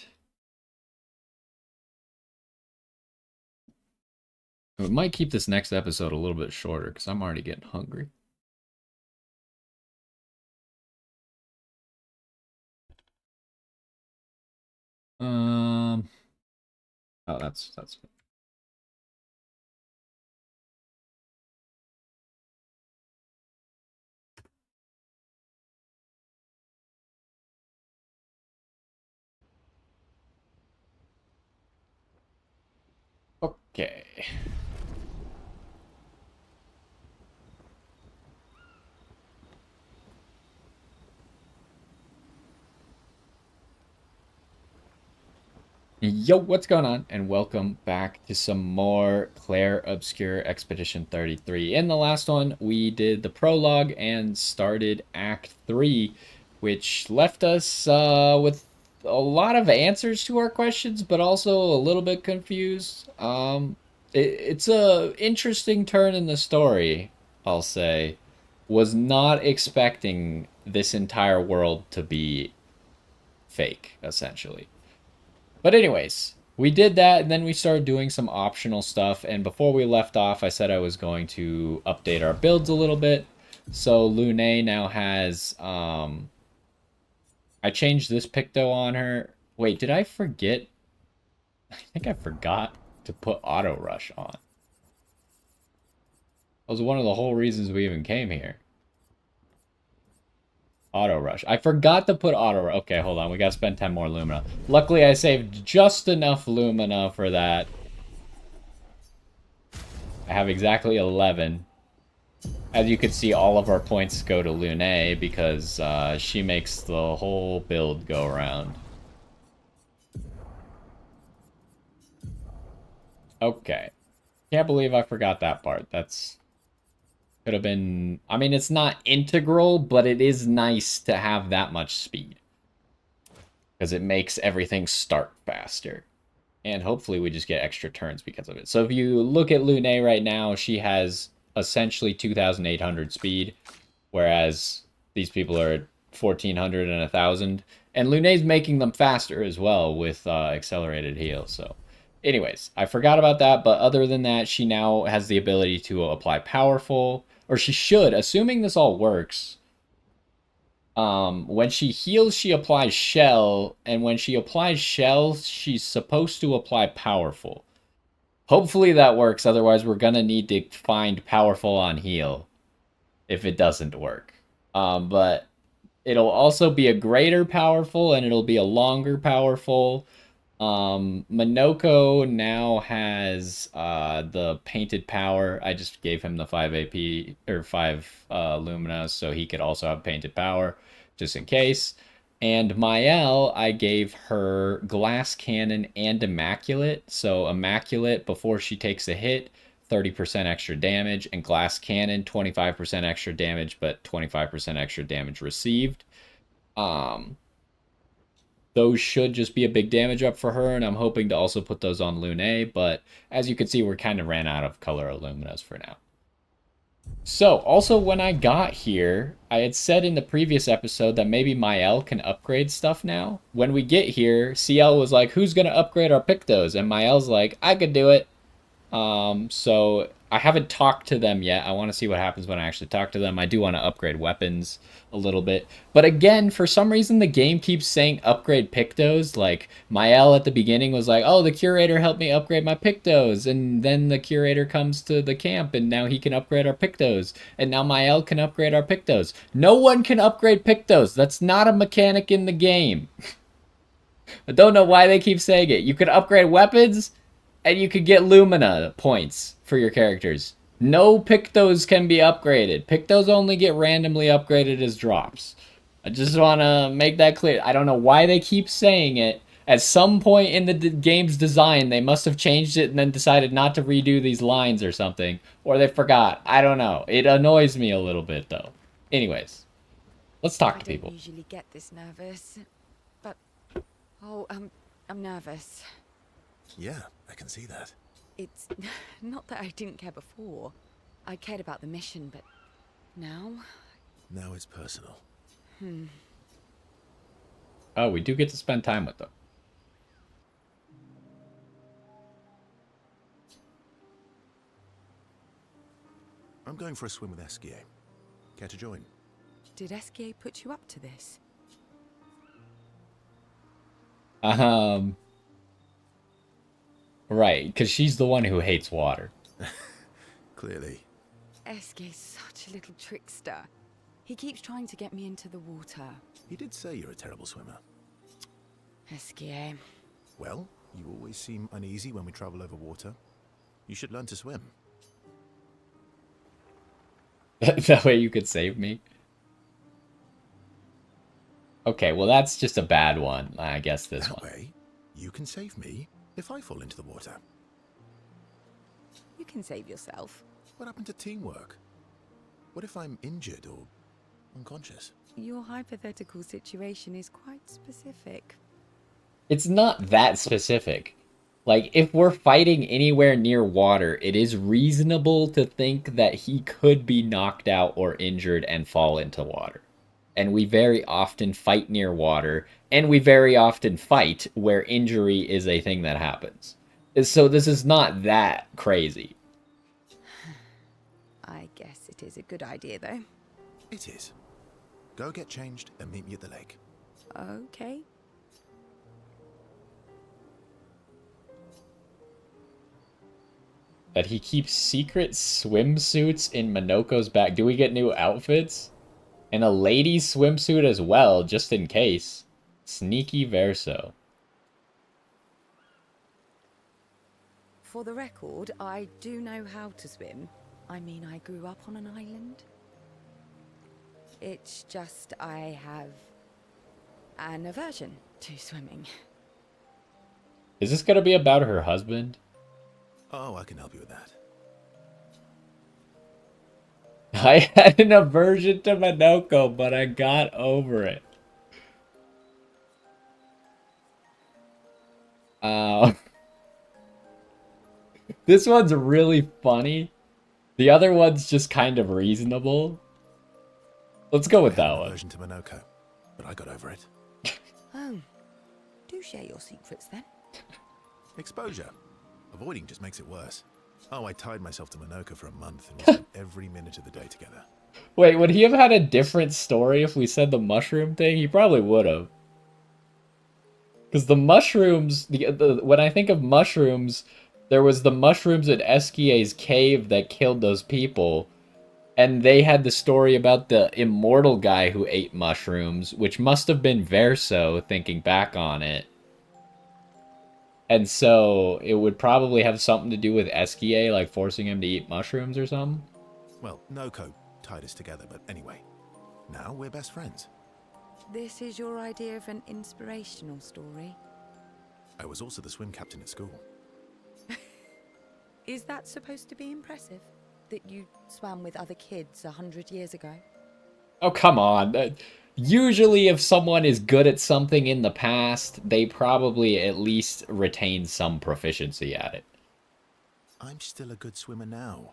We might keep this next episode a little bit shorter because I'm already getting hungry. Oh, that's okay. Yo, what's going on? And welcome back to some more Clair Obscur Expedition 33. In the last one, we did the prologue and started Act 3, which left us with a lot of answers to our questions, but also a little bit confused. It's a interesting turn in the story, I'll say. Was not expecting this entire world to be fake, essentially. But anyways, we did that, and then we started doing some optional stuff, and before we left off, I said I was going to update our builds a little bit. So Lune now has, I changed this Picto on her. Wait, did I forget? I think I forgot to put Auto Rush on. That was one of the whole reasons we even came here. Auto Rush. I forgot to put Auto Rush. Okay, hold on. We gotta spend 10 more Lumina. Luckily, I saved just enough Lumina for that. I have exactly 11. As you can see, all of our points go to Lune because she makes the whole build go around. Okay. Can't believe I forgot that part. That's... Could have been... I mean, it's not integral, but it is nice to have that much speed. Because it makes everything start faster. And hopefully we just get extra turns because of it. So if you look at Lune right now, she has essentially 2,800 speed. Whereas these people are 1400 and 1000. And Lune's making them faster as well with accelerated heal. So anyways, I forgot about that. But other than that, she now has the ability to apply powerful, or she should, assuming this all works. When she heals, she applies shell. And when she applies shell, she's supposed to apply powerful. Hopefully that works. Otherwise, we're going to need to find powerful on heal if it doesn't work. But it'll also be a greater powerful, and it'll be a longer powerful. Minoko now has the painted power. I just gave him the 5 AP, or 5 Lumina, so he could also have painted power, just in case. And Mael, I gave her Glass Cannon and Immaculate. So Immaculate, before she takes a hit, 30% extra damage, and Glass Cannon, 25% extra damage, but 25% extra damage received. Those should just be a big damage up for her, and I'm hoping to also put those on Lune, but as you can see, we're kind of ran out of color Illuminas for now. So, also when I got here, I had said in the previous episode that maybe Mael can upgrade stuff now. When we get here, CL was like, who's going to upgrade our Pictos? And Mael's like, I could do it. So I haven't talked to them yet. I want to see what happens when I actually talk to them. I do want to upgrade weapons a little bit. But again, for some reason, the game keeps saying upgrade Pictos. Like, Mael at the beginning was like, oh, the curator helped me upgrade my Pictos. And then the curator comes to the camp, and now he can upgrade our Pictos. And now Mael can upgrade our Pictos. No one can upgrade Pictos. That's not a mechanic in the game. I don't know why they keep saying it. You can upgrade weapons, and you could get Lumina points for your characters. No Pictos can be upgraded. Pictos only get randomly upgraded as drops. I just want to make that clear. I don't know why they keep saying it. At some point in the game's design, they must have changed it and then decided not to redo these lines or something. Or they forgot. I don't know. It annoys me a little bit, though. Anyways, let's talk to people. I don't usually get this nervous, but... Oh, I'm nervous. Yeah, I can see that. It's not that I didn't care before. I cared about the mission, but now? Now it's personal. Oh, we do get to spend time with them. I'm going for a swim with Esquier. Care to join? Did Esquier put you up to this? Right, because she's the one who hates water. Clearly. Esquier's such a little trickster. He keeps trying to get me into the water. He did say you're a terrible swimmer. Esquier. Well, you always seem uneasy when we travel over water. You should learn to swim. That way you could save me. Okay, well that's just a bad one. I guess this one. That way, you can save me if I fall into the water. You can save yourself. What happened to teamwork? What if I'm injured or unconscious? Your hypothetical situation is quite specific. It's not that specific. Like, if we're fighting anywhere near water, it is reasonable to think that he could be knocked out or injured and fall into water. And we very often fight near water, and we very often fight where injury is a thing that happens. So this is not that crazy. I guess it is a good idea, though. It is. Go get changed and meet me at the lake. Okay. That he keeps secret swimsuits in Minoko's bag. Do we get new outfits? And a lady's swimsuit as well, just in case. Sneaky Verso. For the record, I do know how to swim. I mean, I grew up on an island. It's just I have an aversion to swimming. Is this gonna be about her husband? Oh, I can help you with that. I had an aversion to Minoko, but I got over it. This one's really funny. The other one's just kind of reasonable. Let's go with that one. Aversion to Minoko. but I got over it. Oh. Do share your secrets then. Exposure. Avoiding just makes it worse. Oh, I tied myself to Minoka for a month and we spent every minute of the day together. Wait, would he have had a different story if we said the mushroom thing? He probably would have. Because the mushrooms, when I think of mushrooms, there was the mushrooms at Esquia's cave that killed those people. And they had the story about the immortal guy who ate mushrooms, which must have been Verso, thinking back on it. And so it would probably have something to do with Esquia, like forcing him to eat mushrooms or something. Well, Noko tied us together, but anyway. Now we're best friends. This is your idea of an inspirational story? I was also the swim captain at school. Is that supposed to be impressive? That you swam with other kids 100 years ago? Oh, come on. Usually if someone is good at something in the past, they probably at least retain some proficiency at it. I'm still a good swimmer now.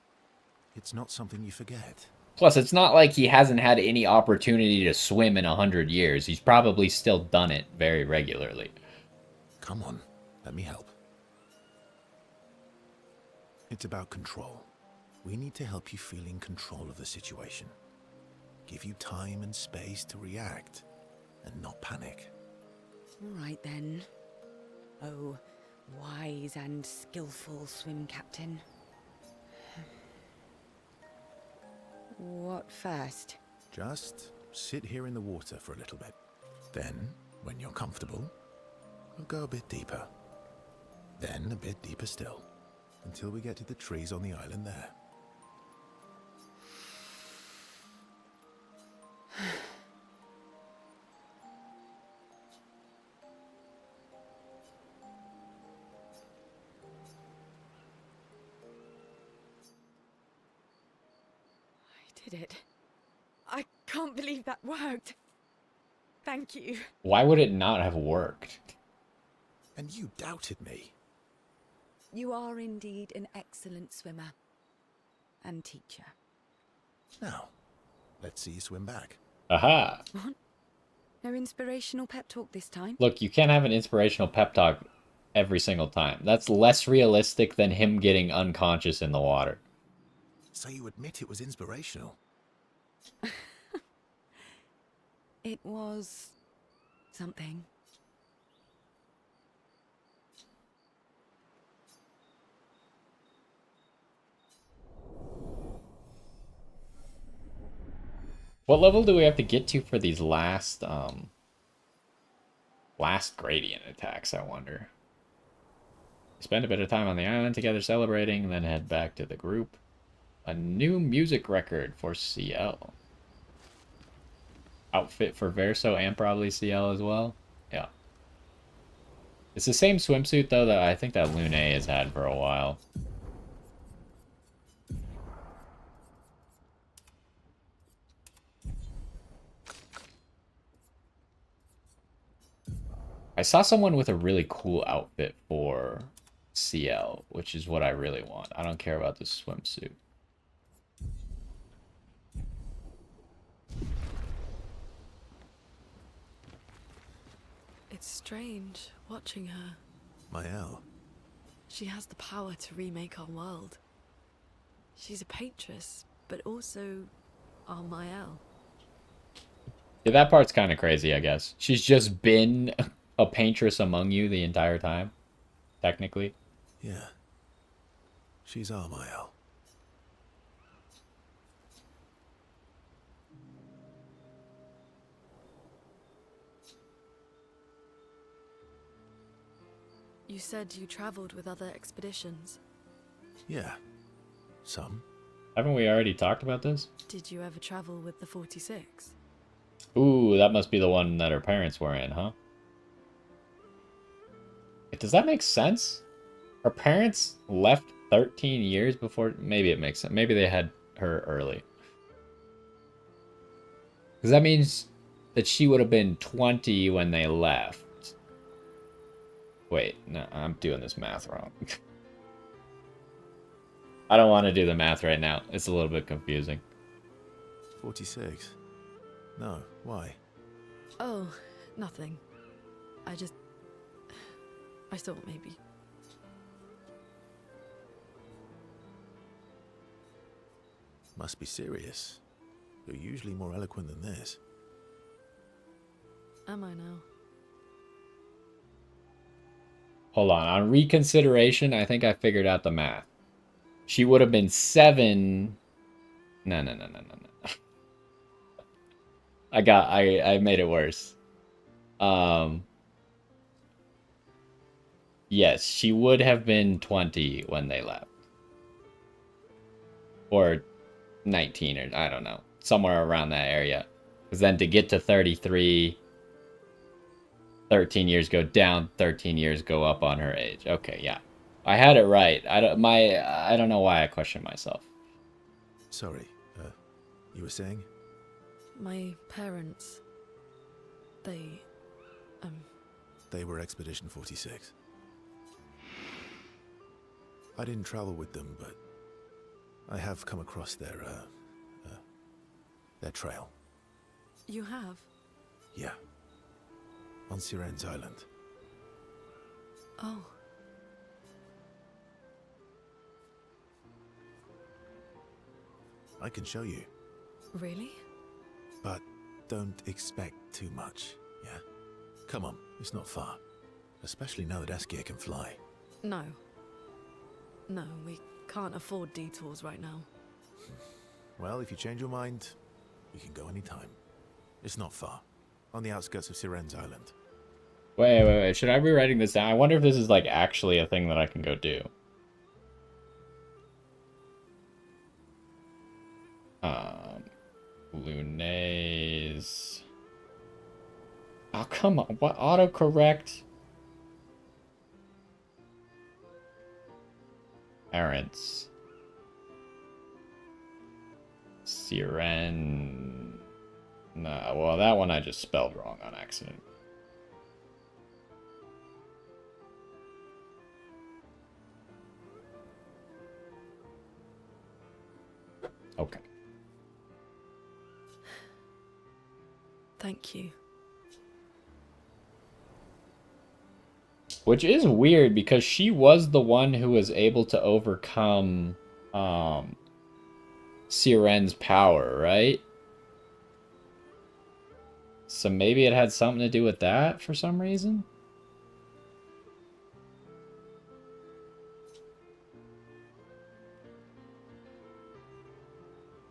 It's not something you forget. Plus, it's not like he hasn't had any opportunity to swim in 100 years. He's probably still done it very regularly. Come on, let me help. It's about control. We need to help you feel in control of the situation. Give you time and space to react, and not panic. All right then. Oh, wise and skillful swim captain. What first? Just sit here in the water for a little bit. Then, when you're comfortable, we'll go a bit deeper. Then a bit deeper still, until we get to the trees on the island there. I did it. I can't believe that worked. Thank you. Why would it not have worked? And you doubted me. You are indeed an excellent swimmer. And teacher. Now, let's see you swim back. Aha! What? No inspirational pep talk this time? Look, you can't have an inspirational pep talk every single time. That's less realistic than him getting unconscious in the water. So you admit it was inspirational? It was... something. What level do we have to get to for these last gradient attacks, I wonder? Spend a bit of time on the island together celebrating, then head back to the group. A new music record for CL. Outfit for Verso and probably CL as well. Yeah. It's the same swimsuit, though, that I think that Lune has had for a while. I saw someone with a really cool outfit for CL, which is what I really want. I don't care about this swimsuit. It's strange watching her. Mael. She has the power to remake our world. She's a paintress, but also our Mael. Yeah, that part's kind of crazy, I guess. She's just been a paintress among you the entire time, technically. Yeah. She's our Mael. You said you traveled with other expeditions. Yeah. Some. Haven't we already talked about this? Did you ever travel with the 46? Ooh, that must be the one that her parents were in, huh? Does that make sense? Her parents left 13 years before... Maybe it makes sense. Maybe they had her early. Because that means that she would have been 20 when they left. Wait, no, I'm doing this math wrong. I don't want to do the math right now. It's a little bit confusing. 46. No, why? Oh, nothing. I thought maybe. Must be serious. You're usually more eloquent than this. Am I now? Hold on. On reconsideration, I think I figured out the math. She would have been 7. No. I made it worse. Yes, she would have been 20 when they left. Or 19, or I don't know. Somewhere around that area. Because then to get to 33, 13 years go down, 13 years go up on her age. Okay, yeah. I had it right. I don't know why I question myself. Sorry, you were saying? My parents... They were Expedition 46. I didn't travel with them, but I have come across their trail. You have? Yeah. On Siren's Island. Oh. I can show you. Really? But don't expect too much, yeah? Come on, it's not far. Especially now that Askia can fly. No. No, we can't afford detours right now. Well, if you change your mind, you can go anytime. It's not far. On the outskirts of Siren's Island. Wait. Should I be writing this down? I wonder if this is, like, actually a thing that I can go do. Lunae's... Oh, come on. What? Autocorrect? Parents. Siren... Nah, well, that one I just spelled wrong on accident. Okay. Thank you. Which is weird because she was the one who was able to overcome Siren's power, right? So maybe it had something to do with that for some reason?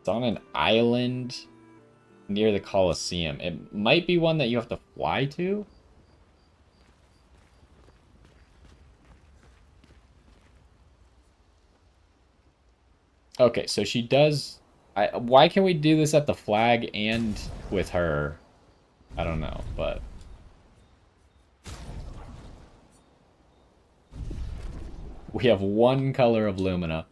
It's on an island near the Colosseum. It might be one that you have to fly to. Okay, so she does... why can we do this at the flag and with her? I don't know, but... We have one color of Lumina.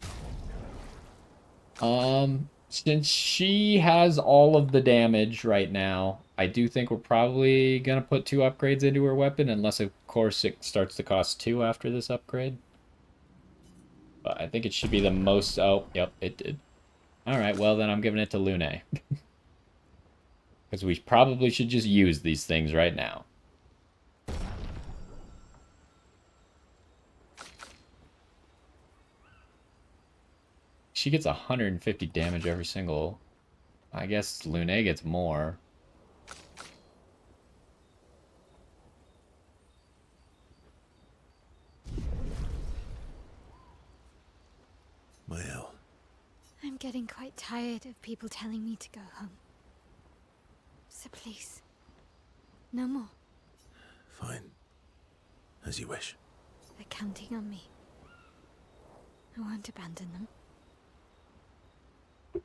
Since she has all of the damage right now, I do think we're probably gonna put 2 upgrades into her weapon, unless of course it starts to cost 2 after this upgrade. But I think it should be the most... Oh, yep, it did. Alright, well then I'm giving it to Lunae. Because we probably should just use these things right now. She gets 150 damage every single... I guess Lunae gets more. Mael. I'm getting quite tired of people telling me to go home. So please, no more. Fine. As you wish. They're counting on me. I won't abandon them.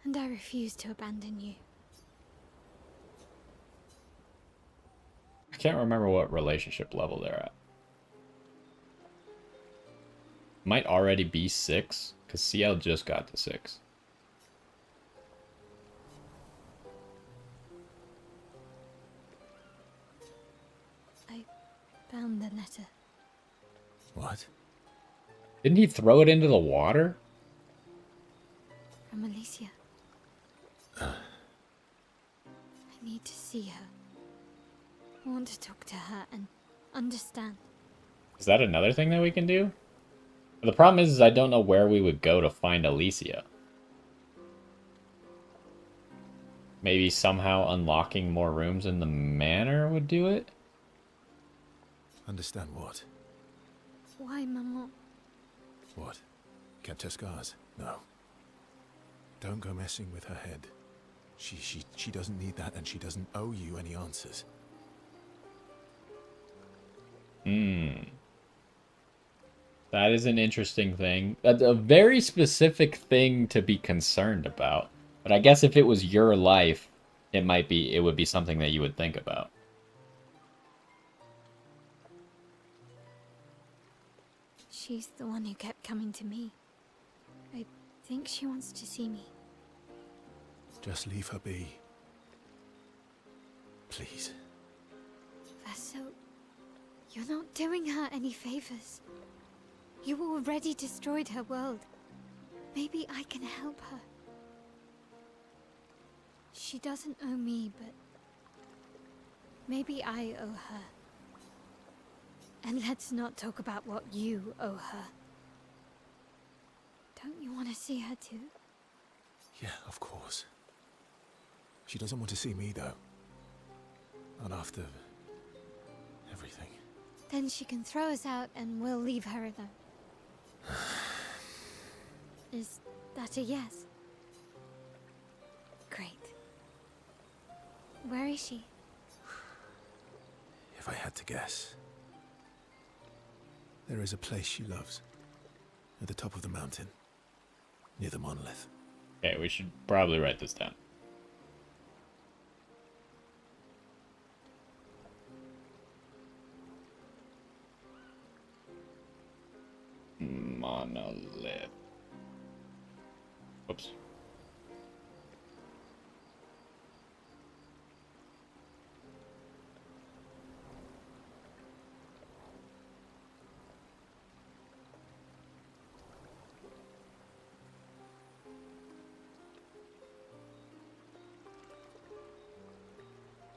And I refuse to abandon you. I can't remember what relationship level they're at. Might already be 6, because CL just got to 6. I found the letter. What? Didn't he throw it into the water? From Alicia. I need to see her. I want to talk to her and understand. Is that another thing that we can do? The problem is I don't know where we would go to find Alicia. Maybe somehow unlocking more rooms in the manor would do it? Understand what? Why, Maman? What? Kept her scars? No. Don't go messing with her head. She doesn't need that, and she doesn't owe you any answers. That is an interesting thing. That's a very specific thing to be concerned about. But I guess if it was your life, it would be something that you would think about. She's the one who kept coming to me. I think she wants to see me. Just leave her be. Please. Verso, you're not doing her any favors. You already destroyed her world. Maybe I can help her. She doesn't owe me, but maybe I owe her. And let's not talk about what you owe her. Don't you want to see her too? Yeah, of course. She doesn't want to see me, though. Not after everything. Then she can throw us out and we'll leave her alone. Is that a yes? Great. Where is she? If I had to guess, there is a place she loves. At the top of the mountain. Near the monolith. Okay, we should probably write this down. Monolith. Oops.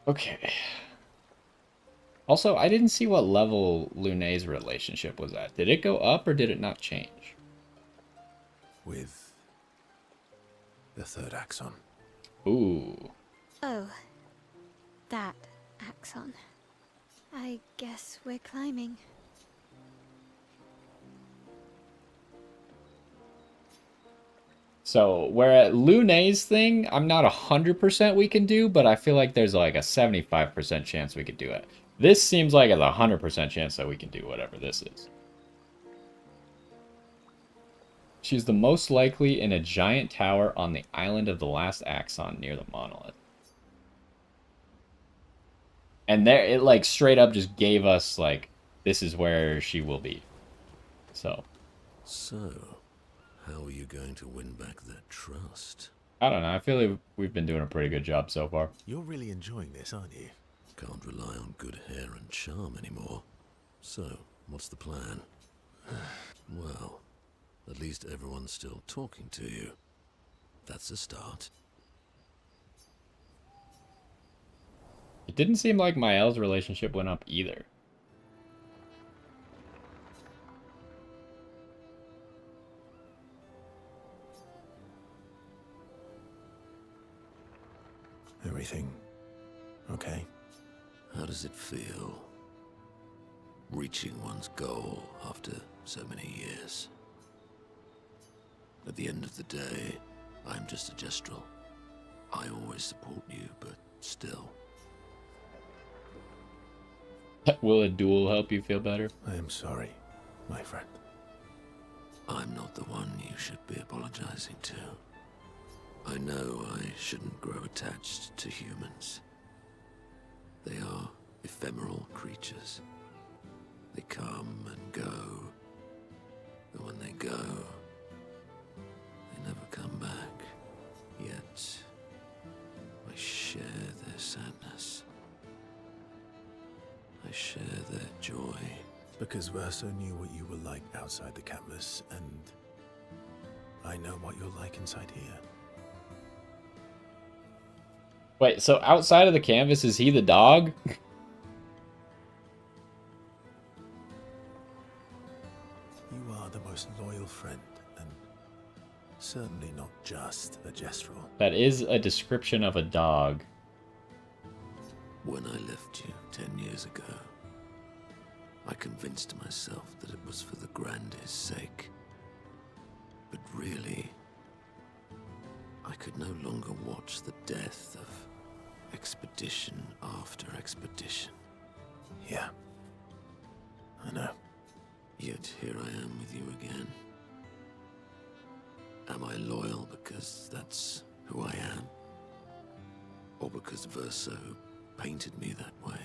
Okay. Also, I didn't see what level Lune's relationship was at. Did it go up or did it not change? With the third axon. Ooh. Oh, that axon. I guess we're climbing. So, where at Lune's thing, I'm not 100% we can do, but I feel like there's like a 75% chance we could do it. This seems like a 100% chance that we can do whatever this is. She's the most likely in a giant tower on the island of the last axon near the monolith. And there, it like straight up just gave us like, this is where she will be. So, how are you going to win back that trust? I don't know. I feel like we've been doing a pretty good job so far. You're really enjoying this, aren't you? Can't rely on good hair and charm anymore. So, what's the plan? Well, at least everyone's still talking to you. That's a start. It didn't seem like Mael's relationship went up either. Everything okay? How does it feel? Reaching one's goal after so many years. At the end of the day, I'm just a gestural. I always support you, but still. Will a duel help you feel better? I am sorry, my friend. I'm not the one you should be apologizing to. I know I shouldn't grow attached to humans. They are ephemeral creatures. They come and go. And when they go, they never come back. Yet, I share their sadness. I share their joy. Because Verso knew what you were like outside the canvas, and I know what you're like inside here. Wait, so outside of the canvas, is he the dog? most loyal friend, and certainly not just a gestural. That is a description of a dog. When I left you 10 years ago, I convinced myself that it was for the grandest sake. But really, I could no longer watch the death of expedition after expedition. Yeah, I know. Yet here I am with you again. Am I loyal because that's who I am? Or because Verso painted me that way?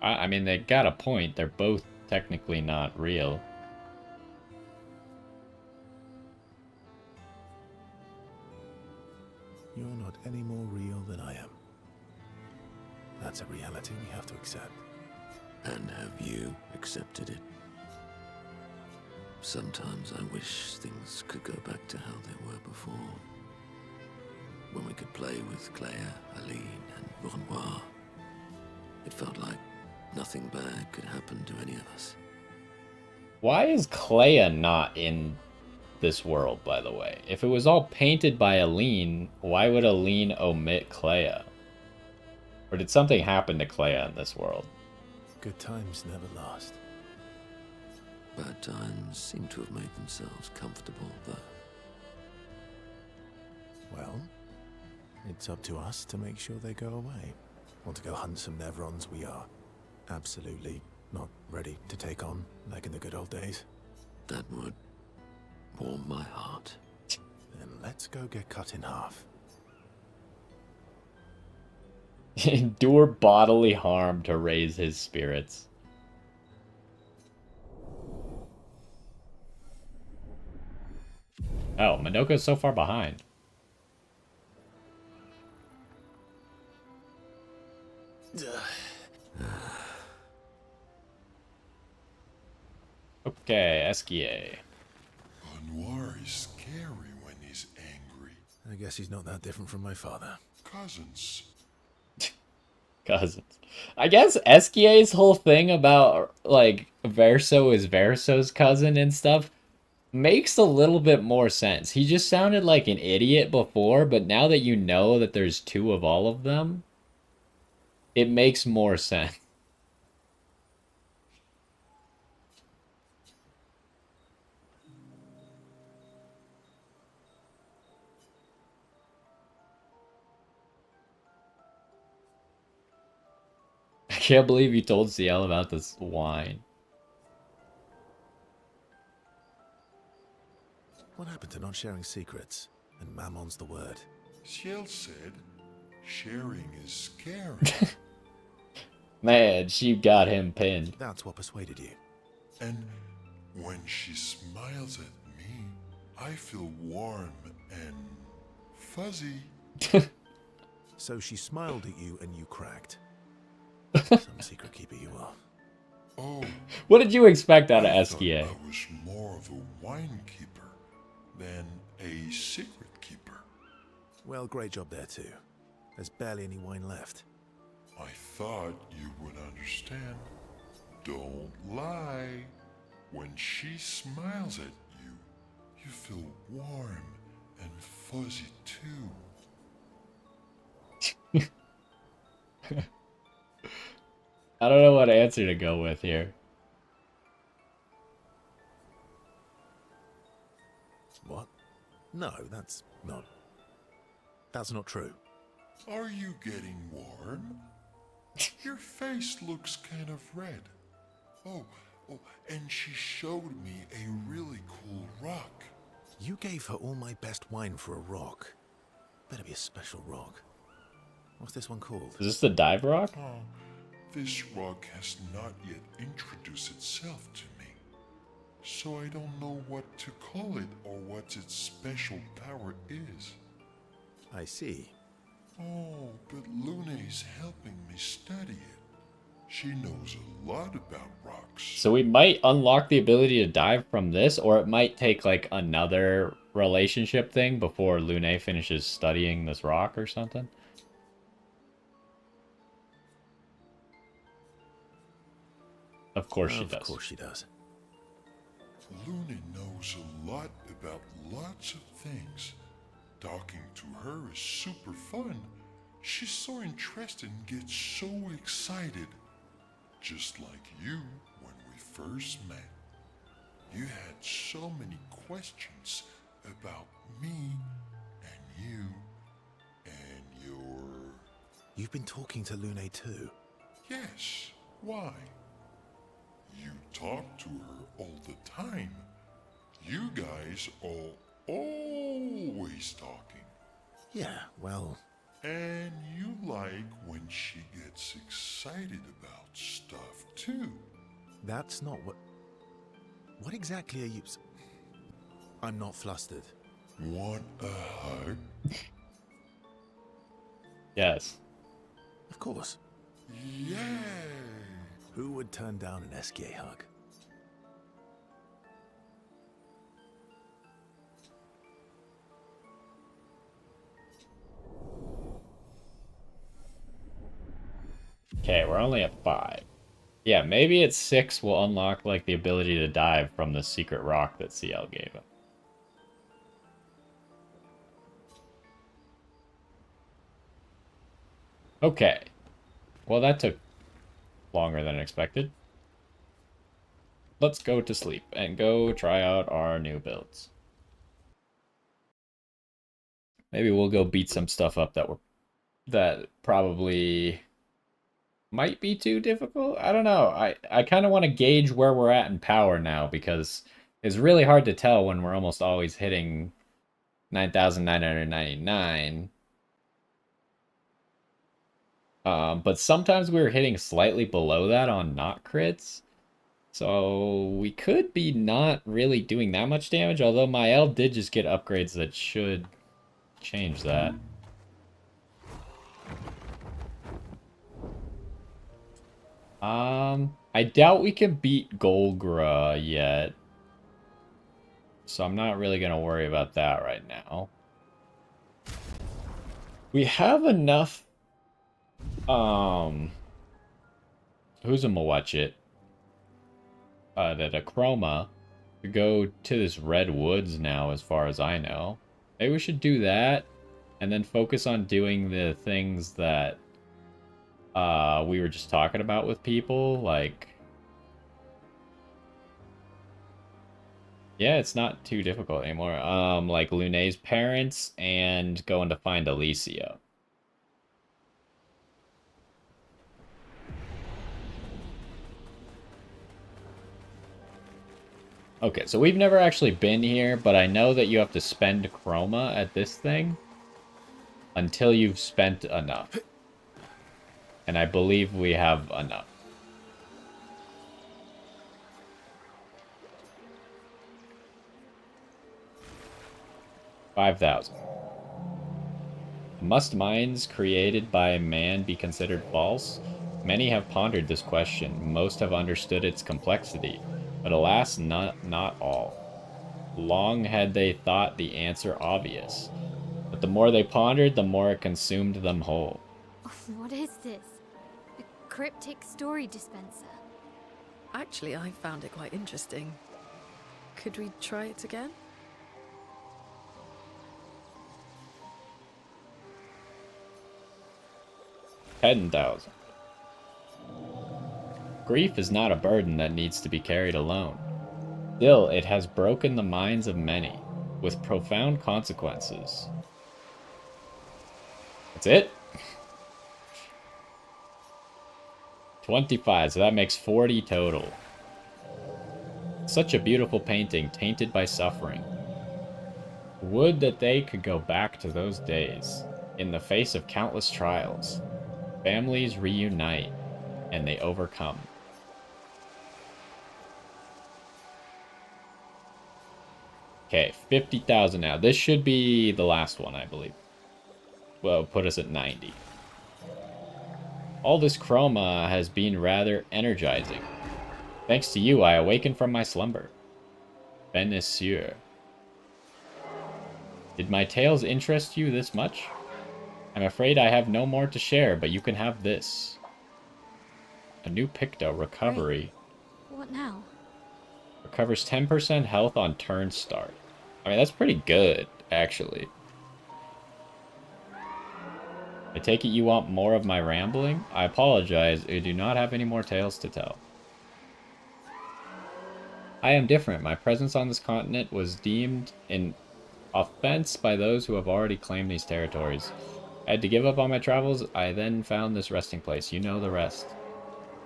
I mean, they got a point. They're both technically not real. You're not any more real than I am. That's a reality we have to accept. And have you accepted it? Sometimes I wish things could go back to how they were before. When we could play with Clair, Aline, and Renoir. It felt like nothing bad could happen to any of us. Why is Clea not in this world, by the way? If it was all painted by Aline, why would Aline omit Clea? Or did something happen to Clea in this world? Good times never last. Bad times seem to have made themselves comfortable, though. Well, it's up to us to make sure they go away. Want to go hunt some Nevrons? We are absolutely not ready to take on like in the good old days. That would warm my heart. Then let's go get cut in half. Endure bodily harm to raise his spirits. Oh, Minoko's so far behind. Okay, Esquier. Renoir is scary when he's angry. I guess he's not that different from my father. Cousins. Cousins. I guess Esquier's whole thing about, like, Verso is Verso's cousin and stuff makes a little bit more sense. He just sounded like an idiot before, but now that you know that there's two of all of them, it makes more sense. I can't believe you told CL about this wine. What happened to not sharing secrets? And Mammon's the word. Ciel said, sharing is scary. Man, she got him pinned. That's what persuaded you. And when she smiles at me, I feel warm and fuzzy. So she smiled at you and you cracked. Some secret keeper you are. Oh. What did you expect out of I Esquier? thought I was more of a wine keeper than a secret keeper. Well, great job there too. There's barely any wine left. I thought you would understand. Don't lie. When she smiles at you, you feel warm and fuzzy too. I don't know what answer to go with here. What? No, that's not true. Are you getting warm? Your face looks kind of red. Oh, and she showed me a really cool rock. You gave her all my best wine for a rock. Better be a special rock. What's this one called? Is this the dive rock? Oh, this rock has not yet introduced itself to me. So I don't know what to call it or what its special power is. I see. Oh, but Luna is helping me study it. She knows a lot about rocks. So we might unlock the ability to dive from this, or it might take like another relationship thing before Lune finishes studying this rock or something. Of course she does. Of course she does. Luna knows a lot about lots of things. Talking to her is super fun. She's so interested and gets so excited. Just like you when we first met. You had so many questions about me and you and your... You've been talking to Lune too? Yes, why? You talk to her all the time. You guys are always talking. Yeah, well... And you like when she gets excited about stuff too. That's not what... What exactly are you... I'm not flustered. Want a hug? Yes. Of course. Yay! Who would turn down an SK hug? Okay, we're only at 5. Yeah, maybe at 6 we'll unlock like the ability to dive from the secret rock that CL gave him. Okay. Well, that took longer than expected. Let's go to sleep and go try out our new builds. Maybe we'll go beat some stuff up that probably might be too difficult. I don't know. I kind of want to gauge where we're at in power now, because it's really hard to tell when we're almost always hitting 9,999. But sometimes we were hitting slightly below that on not crits. So we could be not really doing that much damage, although my L did just get upgrades that should change that. I doubt we can beat Golgra yet. So I'm not really going to worry about that right now. We have enough... Who's a Mawatchit? That a Chroma to go to this Red Woods now, as far as I know. Maybe we should do that, and then focus on doing the things that we were just talking about with people, like... Yeah, it's not too difficult anymore. Like Lune's parents and going to find Alicia. Okay, so we've never actually been here, but I know that you have to spend chroma at this thing until you've spent enough. And I believe we have enough. $5,000. Must mines created by man be considered false? Many have pondered this question. Most have understood its complexity. But alas, not all. Long had they thought the answer obvious. But the more they pondered, the more it consumed them whole. What is this? A cryptic story dispenser? Actually, I found it quite interesting. Could we try it again? $10,000. Grief is not a burden that needs to be carried alone. Still, it has broken the minds of many, with profound consequences. That's it? 25, so that makes 40 total. Such a beautiful painting, tainted by suffering. Would that they could go back to those days. In the face of countless trials, families reunite, and they overcome. Okay, 50,000 now. This should be the last one, I believe. Well, put us at 90. All this chroma has been rather energizing. Thanks to you, I awakened from my slumber. Benessure. Did my tales interest you this much? I'm afraid I have no more to share, but you can have this. A new Picto recovery. What now? Recovers 10% health on turn start. I mean, that's pretty good, actually. I take it you want more of my rambling? I apologize, I do not have any more tales to tell. I am different. My presence on this continent was deemed an offense by those who have already claimed these territories. I had to give up on my travels. I then found this resting place. You know the rest.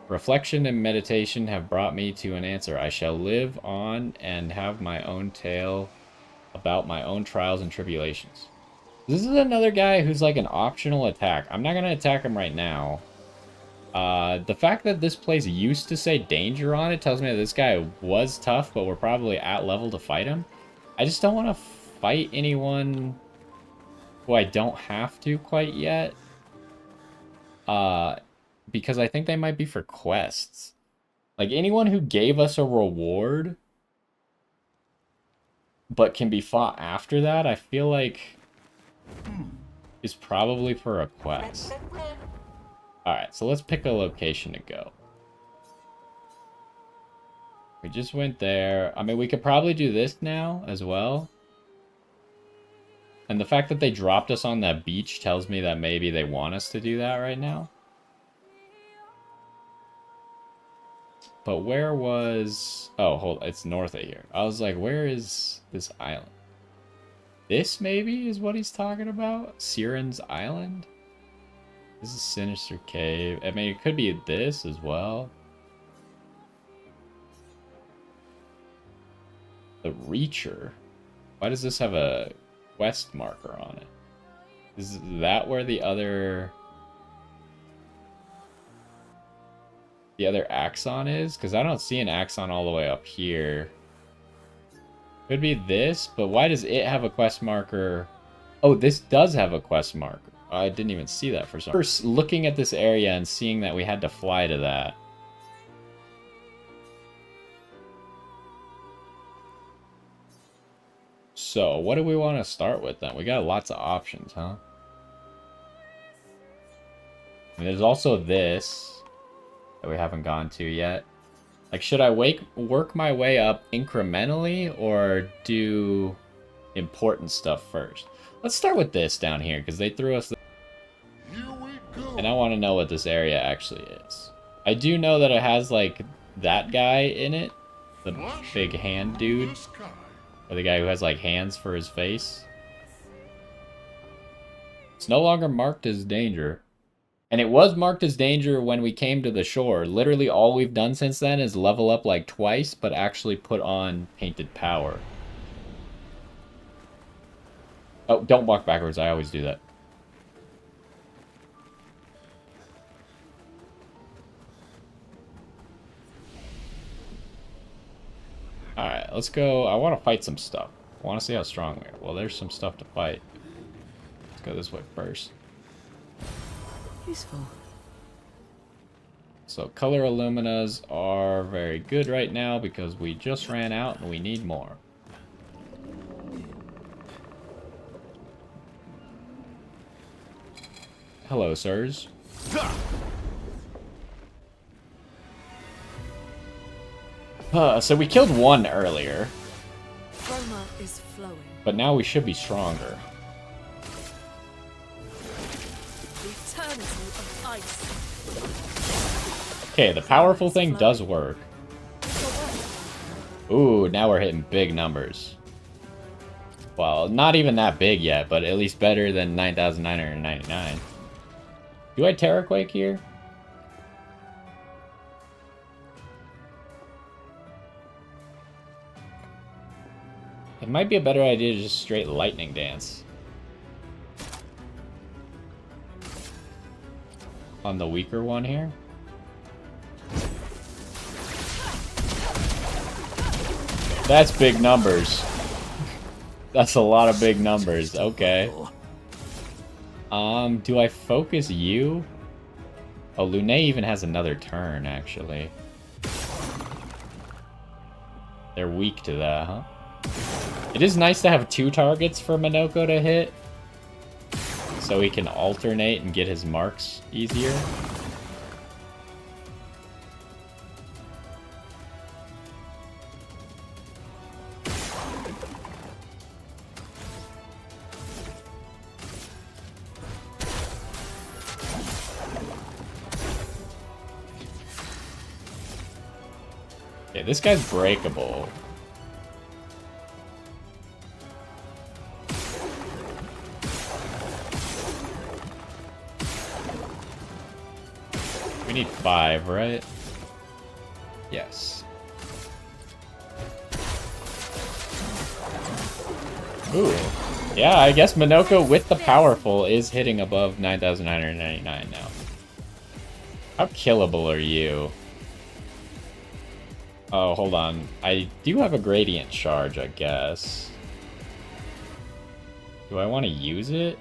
Reflection and meditation have brought me to an answer. I shall live on and have my own tale about my own trials and tribulations. This is another guy who's like an optional attack. I'm not going to attack him right now. The fact that this place used to say danger on it tells me that this guy was tough, but we're probably at level to fight him. I just don't want to fight anyone who I don't have to quite yet. Because I think they might be for quests. Like anyone who gave us a reward but can be fought after that, I feel like is probably for a quest. Alright, so let's pick a location to go. We just went there. I mean, we could probably do this now as well. And the fact that they dropped us on that beach tells me that maybe they want us to do that right now. But where was... Oh, hold, it's north of here. I was like, where is this island? This maybe is what he's talking about? Siren's Island? This is Sinister Cave. I mean, it could be this as well. The Reacher. Why does this have a quest marker on it? Is that where the other axon is? Because I don't see an axon all the way up here. Could be this, but why does it have a quest marker? Oh, this does have a quest marker. I didn't even see that for some reason. First, looking at this area and seeing that we had to fly to that. So, what do we want to start with then? We got lots of options, huh? And there's also this that we haven't gone to yet. Like, should I work my way up incrementally or do important stuff first? Let's start with this down here because they threw us. Here we go. And I want to know what this area actually is. I do know that it has like that guy in it, the big hand dude. Or the guy who has like hands for his face. It's no longer marked as danger. And it was marked as danger when we came to the shore. Literally all we've done since then is level up like twice, but actually put on painted power. Oh, don't walk backwards. I always do that. Alright, let's go. I want to fight some stuff. I want to see how strong we are. Well, there's some stuff to fight. Let's go this way first. Useful. So, color illuminas are very good right now because we just ran out and we need more. Hello, sirs. So we killed one earlier. Chroma is flowing. But now we should be stronger. Eternity of ice. Okay, the powerful thing does work. Ooh, now we're hitting big numbers. Well, not even that big yet, but at least better than 9,999. Do I Terraquake here? It might be a better idea to just straight lightning dance. On the weaker one here. That's big numbers. That's a lot of big numbers. Okay. Do I focus you? Oh, Lune even has another turn, actually. They're weak to that, huh? It is nice to have 2 targets for Minoko to hit, so he can alternate and get his marks easier. Yeah, this guy's breakable. We need 5, right? Yes. Ooh. Yeah, I guess Minoko with the powerful is hitting above 9,999 now. How killable are you? Oh, hold on. I do have a gradient charge, I guess. Do I want to use it?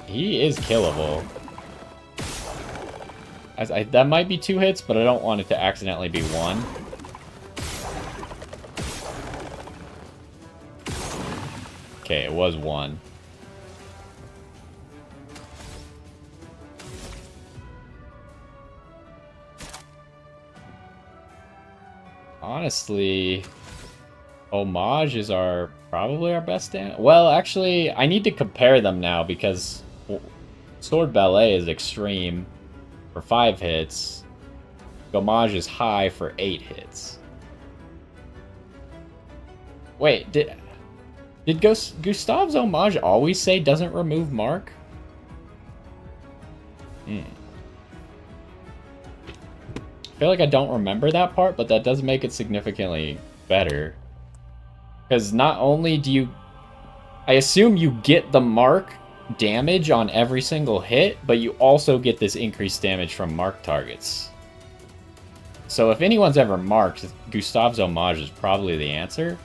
He is killable. That might be 2 hits, but I don't want it to accidentally be 1. Okay, it was 1. Honestly, Homage is probably our best damage. Well, actually, I need to compare them now because Sword Ballet is extreme for 5 hits. Homage is high for 8 hits. Wait, did Gustav's Homage always say doesn't remove mark? I feel like I don't remember that part, but that does make it significantly better. Because not only do you... I assume you get the mark damage on every single hit, but you also get this increased damage from mark targets. So if anyone's ever marked, Gustav's Homage is probably the answer.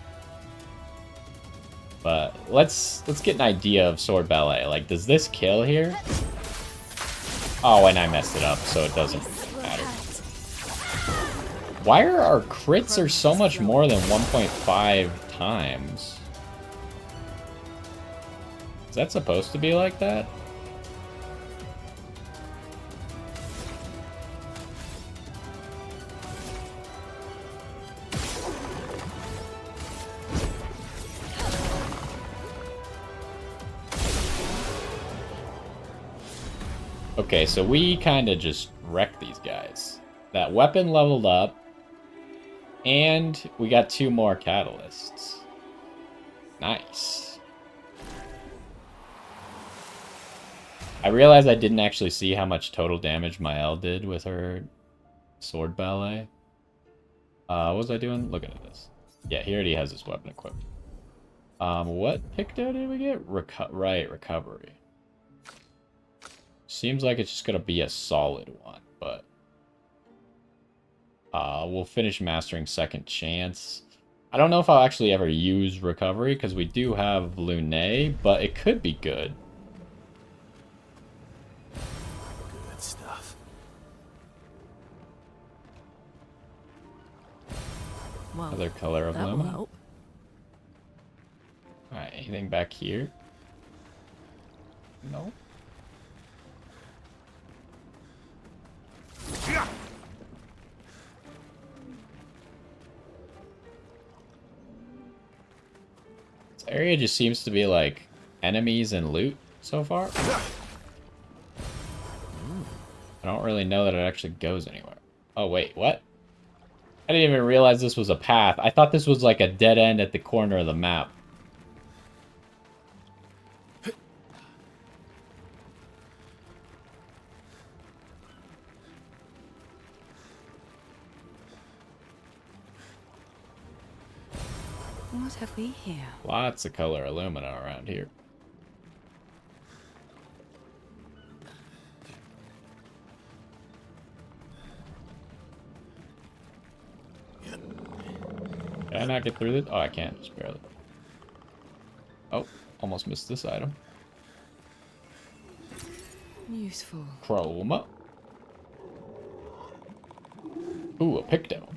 But let's get an idea of Sword Ballet. Like, does this kill here? Oh, and I messed it up, so it doesn't matter. Why are our crits are so much more than 1.5 times? Is that supposed to be like that? Okay, so we kind of just wrecked these guys. That weapon leveled up, and we got 2 more catalysts. Nice. I realized I didn't actually see how much total damage Mael did with her Sword Ballet. What was I doing? Looking at this. Yeah, he already has his weapon equipped. What Picto did we get? Recovery. Seems like it's just gonna be a solid one, but we'll finish mastering Second Chance. I don't know if I'll actually ever use recovery because we do have Lune, but it could be good. Good stuff. Well, Other color of that will Luma. help. Alright, anything back here? No. This area just seems to be like enemies and loot so far. I don't really know that it actually goes anywhere. Oh wait, what? I didn't even realize this was a path. I thought this was like a dead end at the corner of the map. What have we here? Lots of color alumina around here. Can I not get through this? Oh, I can't, just barely. Oh, almost missed this item. Useful. Chrome. Ooh, a Picto.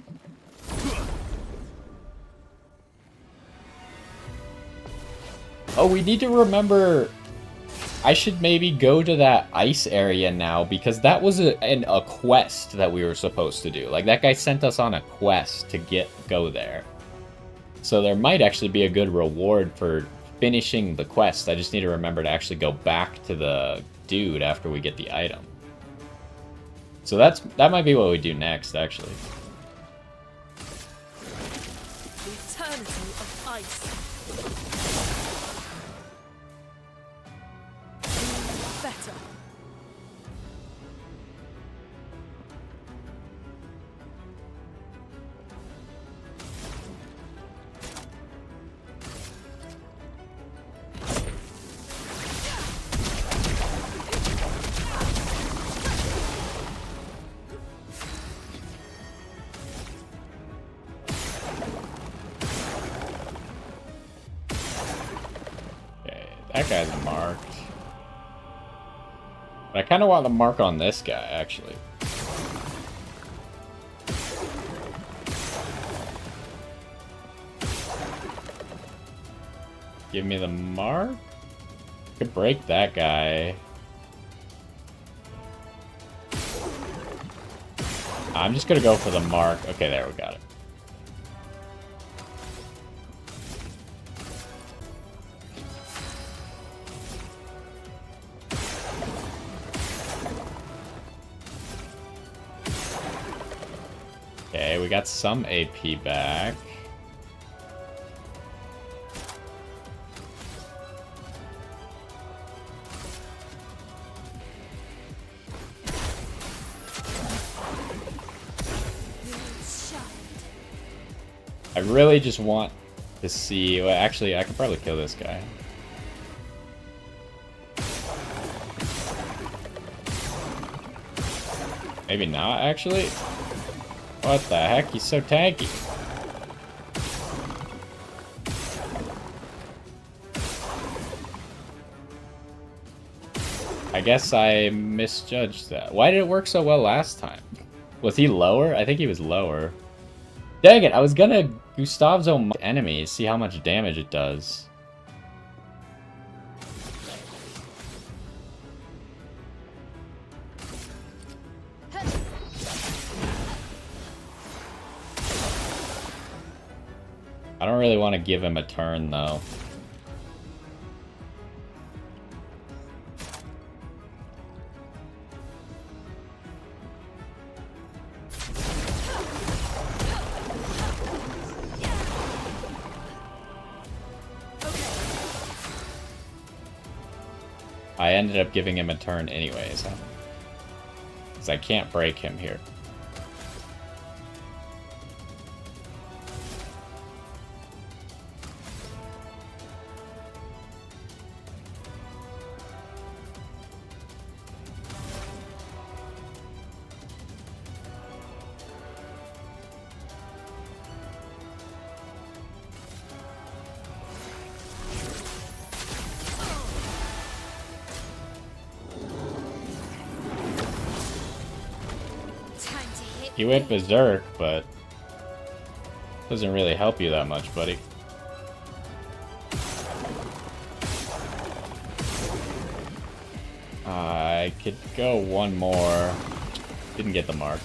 Oh, we need to remember... I should maybe go to that ice area now, because that was a quest that we were supposed to do. Like, that guy sent us on a quest to go there. So there might actually be a good reward for finishing the quest. I just need to remember to actually go back to the dude after we get the item. So that might be what we do next, actually. The eternity of ice. Better. That guy's marked. But I kind of want the mark on this guy, actually. Give me the mark? Could break that guy. I'm just gonna go for the mark. Okay, there, we got it. Okay, we got some AP back. I really just want to see... Well, actually, I could probably kill this guy. Maybe not, actually. What the heck? He's so tanky. I guess I misjudged that. Why did it work so well last time? Was he lower? I think he was lower. Dang it, I was gonna Gustavzo enemies, see how much damage it does. I don't really want to give him a turn, though. I ended up giving him a turn anyways, huh? Because I can't break him here. He went berserk, but doesn't really help you that much, buddy. I could go one more. Didn't get the mark.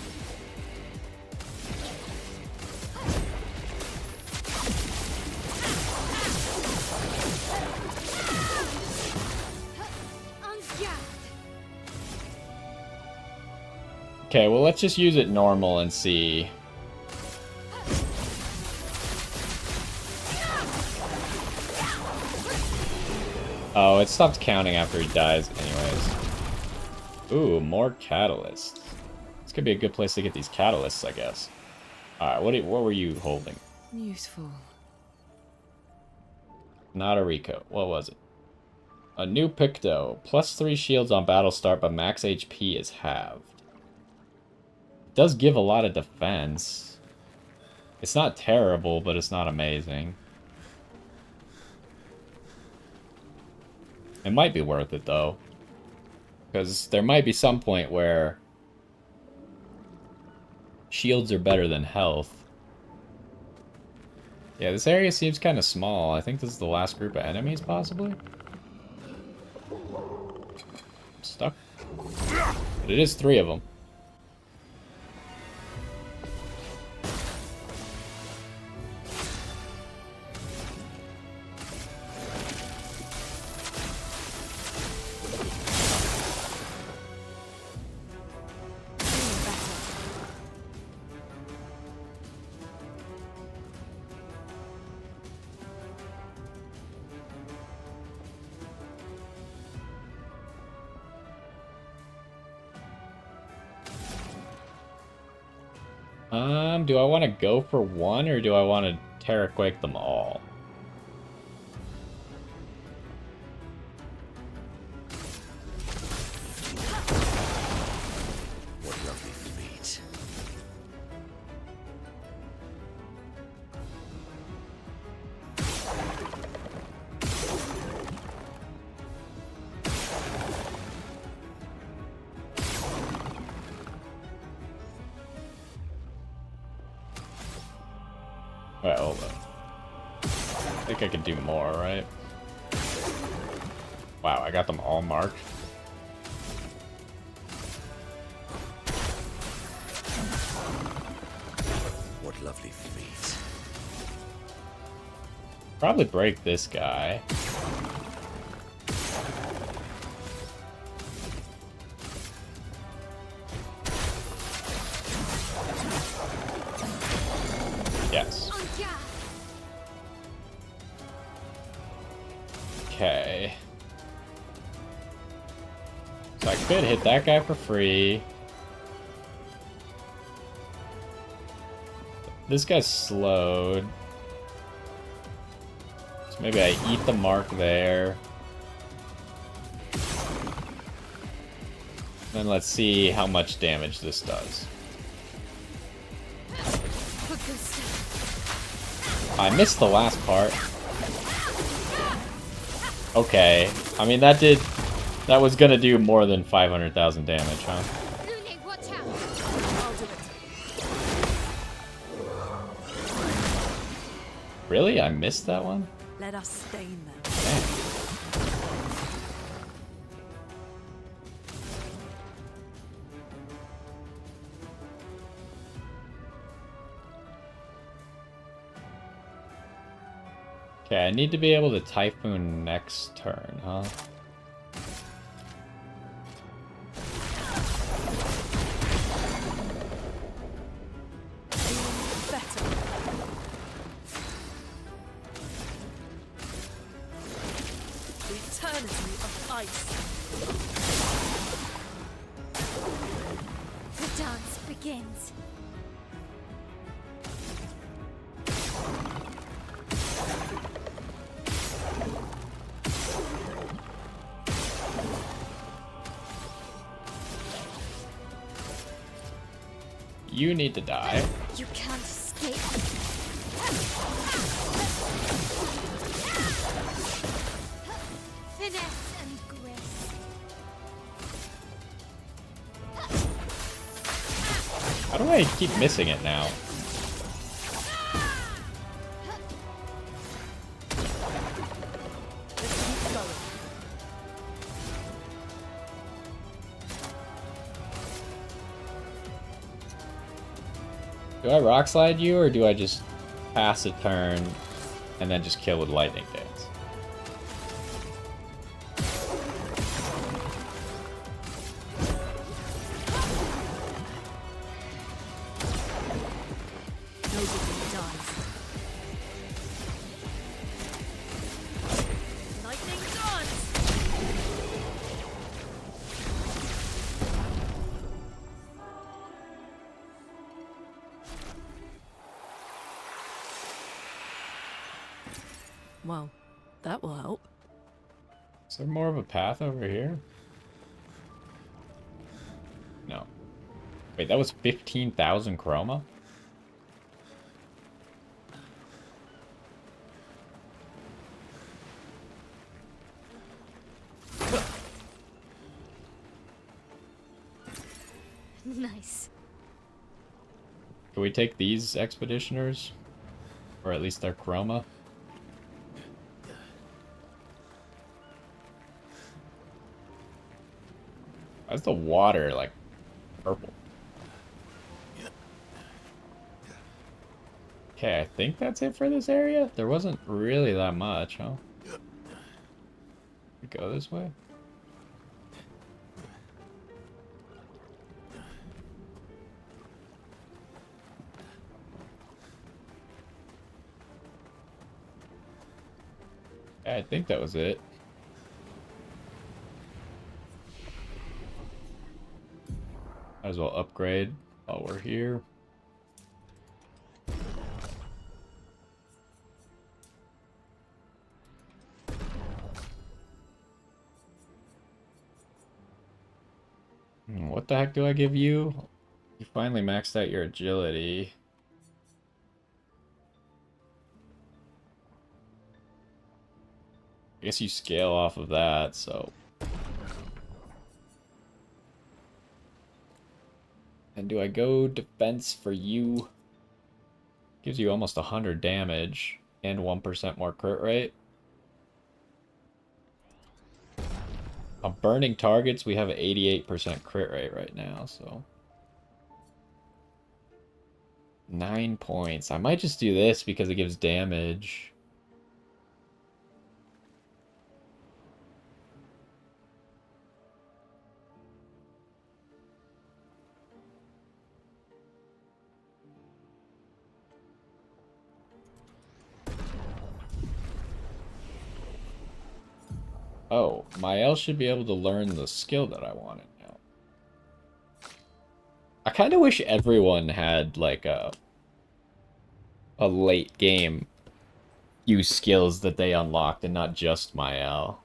Okay, well, let's just use it normal and see. Oh, it stopped counting after he dies anyways. Ooh, more catalysts. This could be a good place to get these catalysts, I guess. Alright, what were you holding? Useful. Not a Rico. What was it? A new Picto. +3 shields on battle start, but max HP is halved. It does give a lot of defense. It's not terrible, but it's not amazing. It might be worth it, though. Because there might be some point where shields are better than health. Yeah, this area seems kind of small. I think this is the last group of enemies, possibly? Stuck. But it is 3 of them. Do I want to go for one, or do I want to Terraquake them all? What lovely feet. Alright, hold up. I think I could do more, right? Wow, I got them all marked. What lovely feet. Probably break this guy. Yes. Okay. So I could hit that guy for free. This guy's slowed. So maybe I eat the mark there. Then let's see how much damage this does. I missed the last part. Okay. I mean, that was gonna do more than 500,000 damage, huh? Really? I missed that one? Let us stain them. Dang. Okay, I need to be able to Typhoon next turn, huh? Better. The eternity of ice. The dance begins. You need to die. You can't escape. Finesse and grace. How do I keep missing it now? Do I rock slide you, or do I just pass a turn and then just kill with lightning dance? Nobody dies. Lightning dance! Well, that will help. Is there more of a path over here? No. Wait, that was 15,000 chroma? nice. Can we take these expeditioners? Or at least their chroma? Why's the water, like, purple? Okay, I think that's it for this area. There wasn't really that much, huh? Go this way? I think that was it. Might as well upgrade while we're here. What the heck do I give you? You finally maxed out your agility. I guess you scale off of that, so. And do I go defense for you? Gives you almost 100 damage and 1% more crit rate. On burning targets, we have an 88% crit rate right now, so. 9 points. I might just do this because it gives damage. Oh, my L should be able to learn the skill that I wanted now. I kind of wish everyone had, like, a late game use skills that they unlocked and not just my L.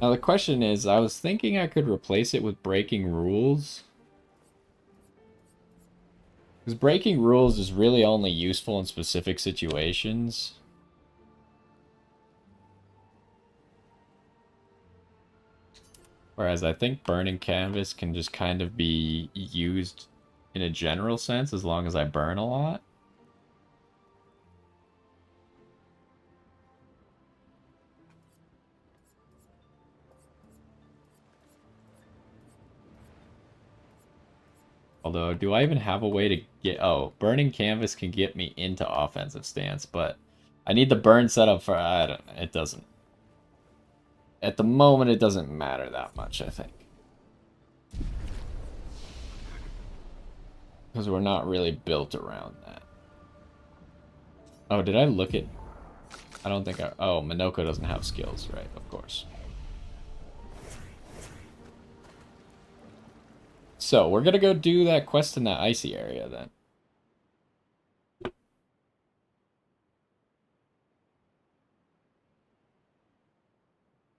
Now the question is, I was thinking I could replace it with breaking rules. Because breaking rules is really only useful in specific situations. Whereas I think burning canvas can just kind of be used in a general sense as long as I burn a lot. Although, do I even have a way to get... Oh, burning canvas can get me into offensive stance, but I need the burn setup for... I don't know. It doesn't... At the moment, it doesn't matter that much, I think. Because we're not really built around that. Oh, did I look at... I don't think I... Oh, Minoko doesn't have skills, right? Of course. So, we're gonna go do that quest in that icy area, then.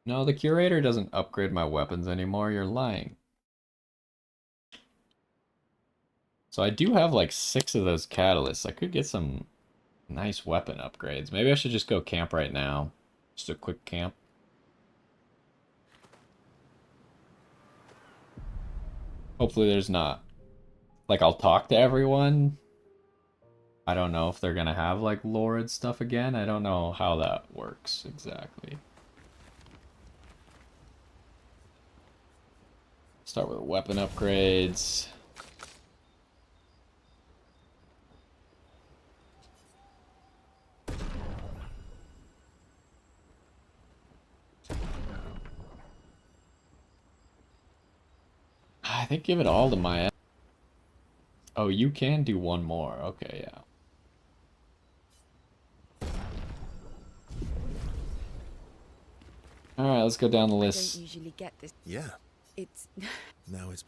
No, the curator doesn't upgrade my weapons anymore. You're lying. So I do have like 6 of those catalysts. I could get some nice weapon upgrades. Maybe I should just go camp right now. Just a quick camp. Hopefully there's not... Like, I'll talk to everyone. I don't know if they're gonna have, like, lore and stuff again. I don't know how that works exactly. Start with weapon upgrades. I think give it all to my... Oh, you can do one more. Okay, yeah. Alright, let's go down the list. I don't usually get this. Yeah. It's... Now it's...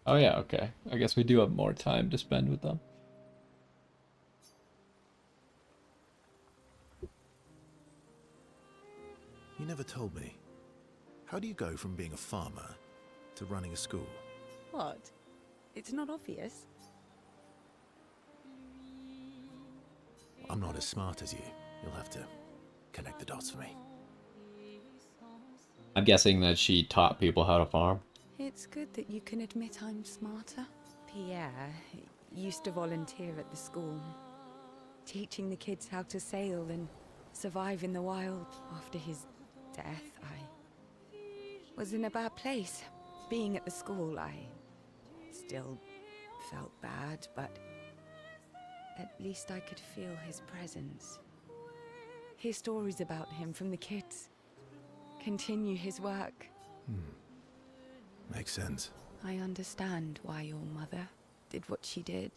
Oh yeah, okay. I guess we do have more time to spend with them. You never told me. How do you go from being a farmer to running a school. What? It's not obvious. I'm not as smart as you. You'll have to connect the dots for me. I'm guessing that she taught people how to farm. It's good that you can admit I'm smarter. Pierre used to volunteer at the school, teaching the kids how to sail and survive in the wild. After his death, I was in a bad place. Being at the school, I still felt bad, but at least I could feel his presence. Hear stories about him from the kids. Continue his work. Makes sense. I understand why your mother did what she did.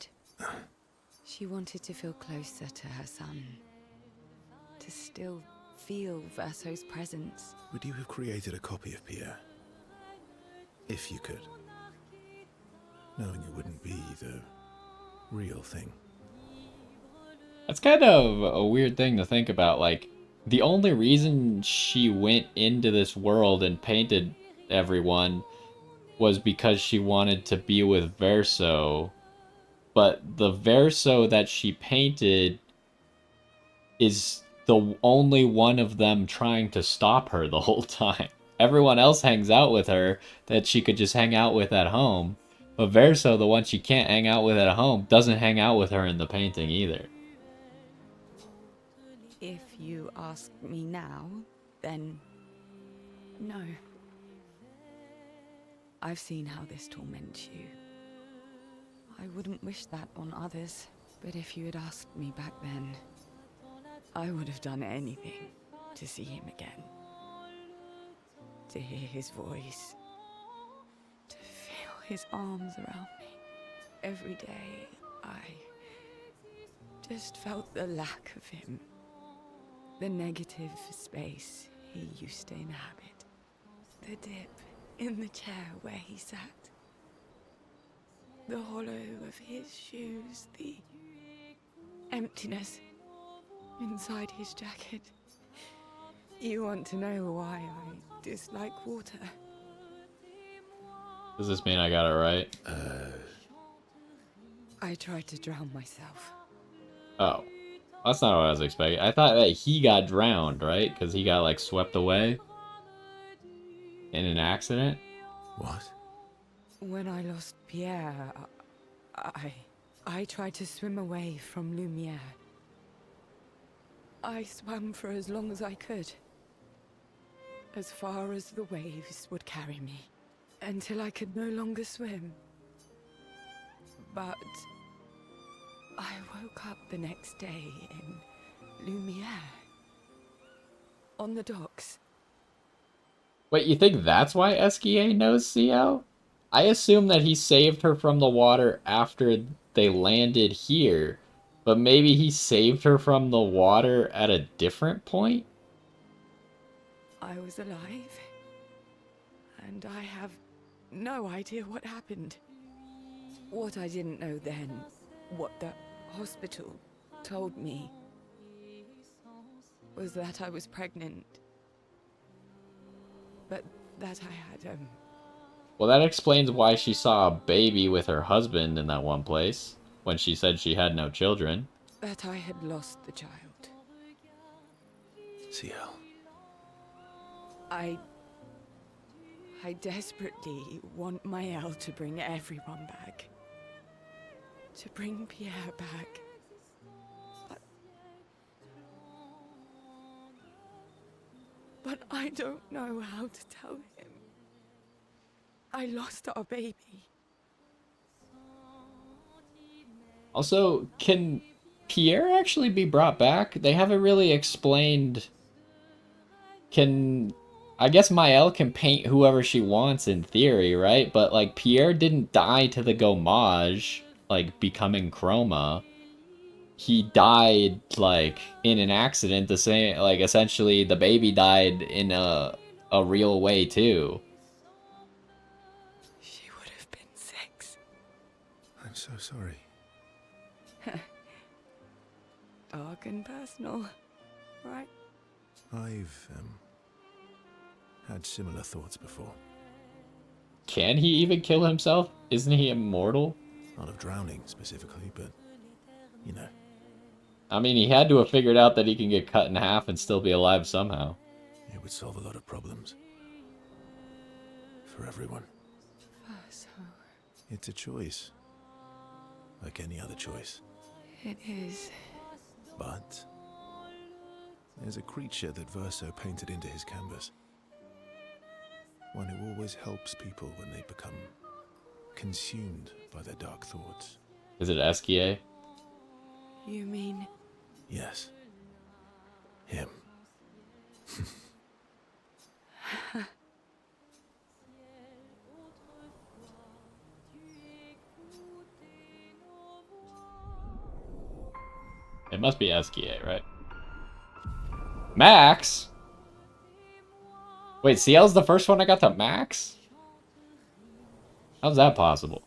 She wanted to feel closer to her son. To still feel Verso's presence. Would you have created a copy of Pierre? If you could. Knowing it wouldn't be the real thing. That's kind of a weird thing to think about. Like, the only reason she went into this world and painted everyone was because she wanted to be with Verso. But the Verso that she painted is the only one of them trying to stop her the whole time. Everyone else hangs out with her that she could just hang out with at home. But Verso, the one she can't hang out with at home, doesn't hang out with her in the painting either. If you ask me now, then no. I've seen how this torments you. I wouldn't wish that on others, but if you had asked me back then, I would have done anything to see him again. To hear his voice. To feel his arms around me. Every day, I just felt the lack of him. The negative space he used to inhabit. The dip in the chair where he sat. The hollow of his shoes. The emptiness inside his jacket. You want to know why I dislike water? Does this mean I got it right? I tried to drown myself. Oh. That's not what I was expecting. I thought that he got drowned, right? Because he got, like, swept away in an accident? What? When I lost Pierre, I tried to swim away from Lumiere. I swam for as long as I could. As far as the waves would carry me. Until I could no longer swim. But I woke up the next day in Lumiere. On the docks. Wait, you think that's why Esquier knows CO? I assume that he saved her from the water after they landed here, but maybe he saved her from the water at a different point? I was alive, and I have no idea what happened. What I didn't know then, what the hospital told me, was that I was pregnant. But that I had, Well, that explains why she saw a baby with her husband in that one place, when she said she had no children. that I had lost the child. CL. I desperately want Maëlle to bring everyone back. To bring Pierre back. But I don't know how to tell him. I lost our baby. Also, can Pierre actually be brought back? They haven't really explained... I guess Maëlle can paint whoever she wants in theory, right? But, like, Pierre didn't die to the gommage, like, becoming Chroma. He died, like, in an accident, the same, like, essentially the baby died in a real way, too. She would have been 6. I'm so sorry. Dark and personal, right? I've, had similar thoughts before. can he even kill himself? Isn't he immortal? Not of drowning specifically, but you know. I mean, he had to have figured out that he can get cut in half and still be alive somehow. It would solve a lot of problems. For everyone. So It's a choice. Like any other choice. it is. But there's a creature that Verso painted into his canvas. One who always helps people when they become consumed by their dark thoughts. Is it Esquier? You mean Yes. Him. It must be Esquier, right? Max? Wait, CL's the first one I got to Max? How's that possible?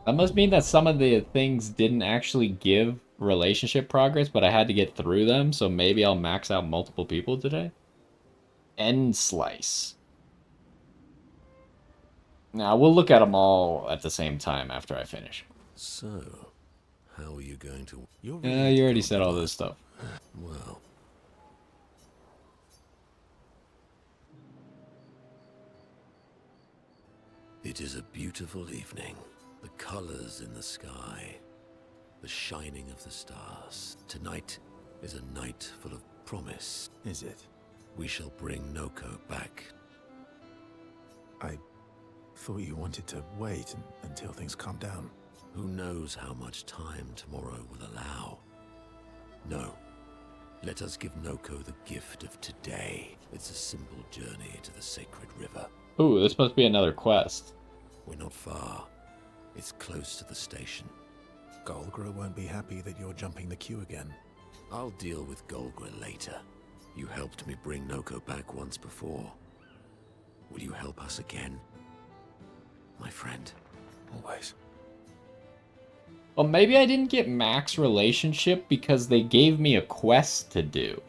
That must mean that some of the things didn't actually give relationship progress, but I had to get through them, so maybe I'll max out multiple people today? End slice. Now, we'll look at them all at the same time after I finish. So, how are you going to... You're You already said all this stuff. Well... It is a beautiful evening. The colors in the sky. The shining of the stars. Tonight is a night full of promise. Is it? We shall bring Noko back. I thought you wanted to wait until things calm down. Who knows how much time tomorrow will allow? No. Let us give Noko the gift of today. It's a simple journey to the sacred river. Ooh, this must be another quest. We're not far. It's close to the station. Golgra won't be happy that you're jumping the queue again. I'll deal with Golgra later. You helped me bring Noko back once before. Will you help us again? My friend. Always. Well, maybe I didn't get max relationship because they gave me a quest to do.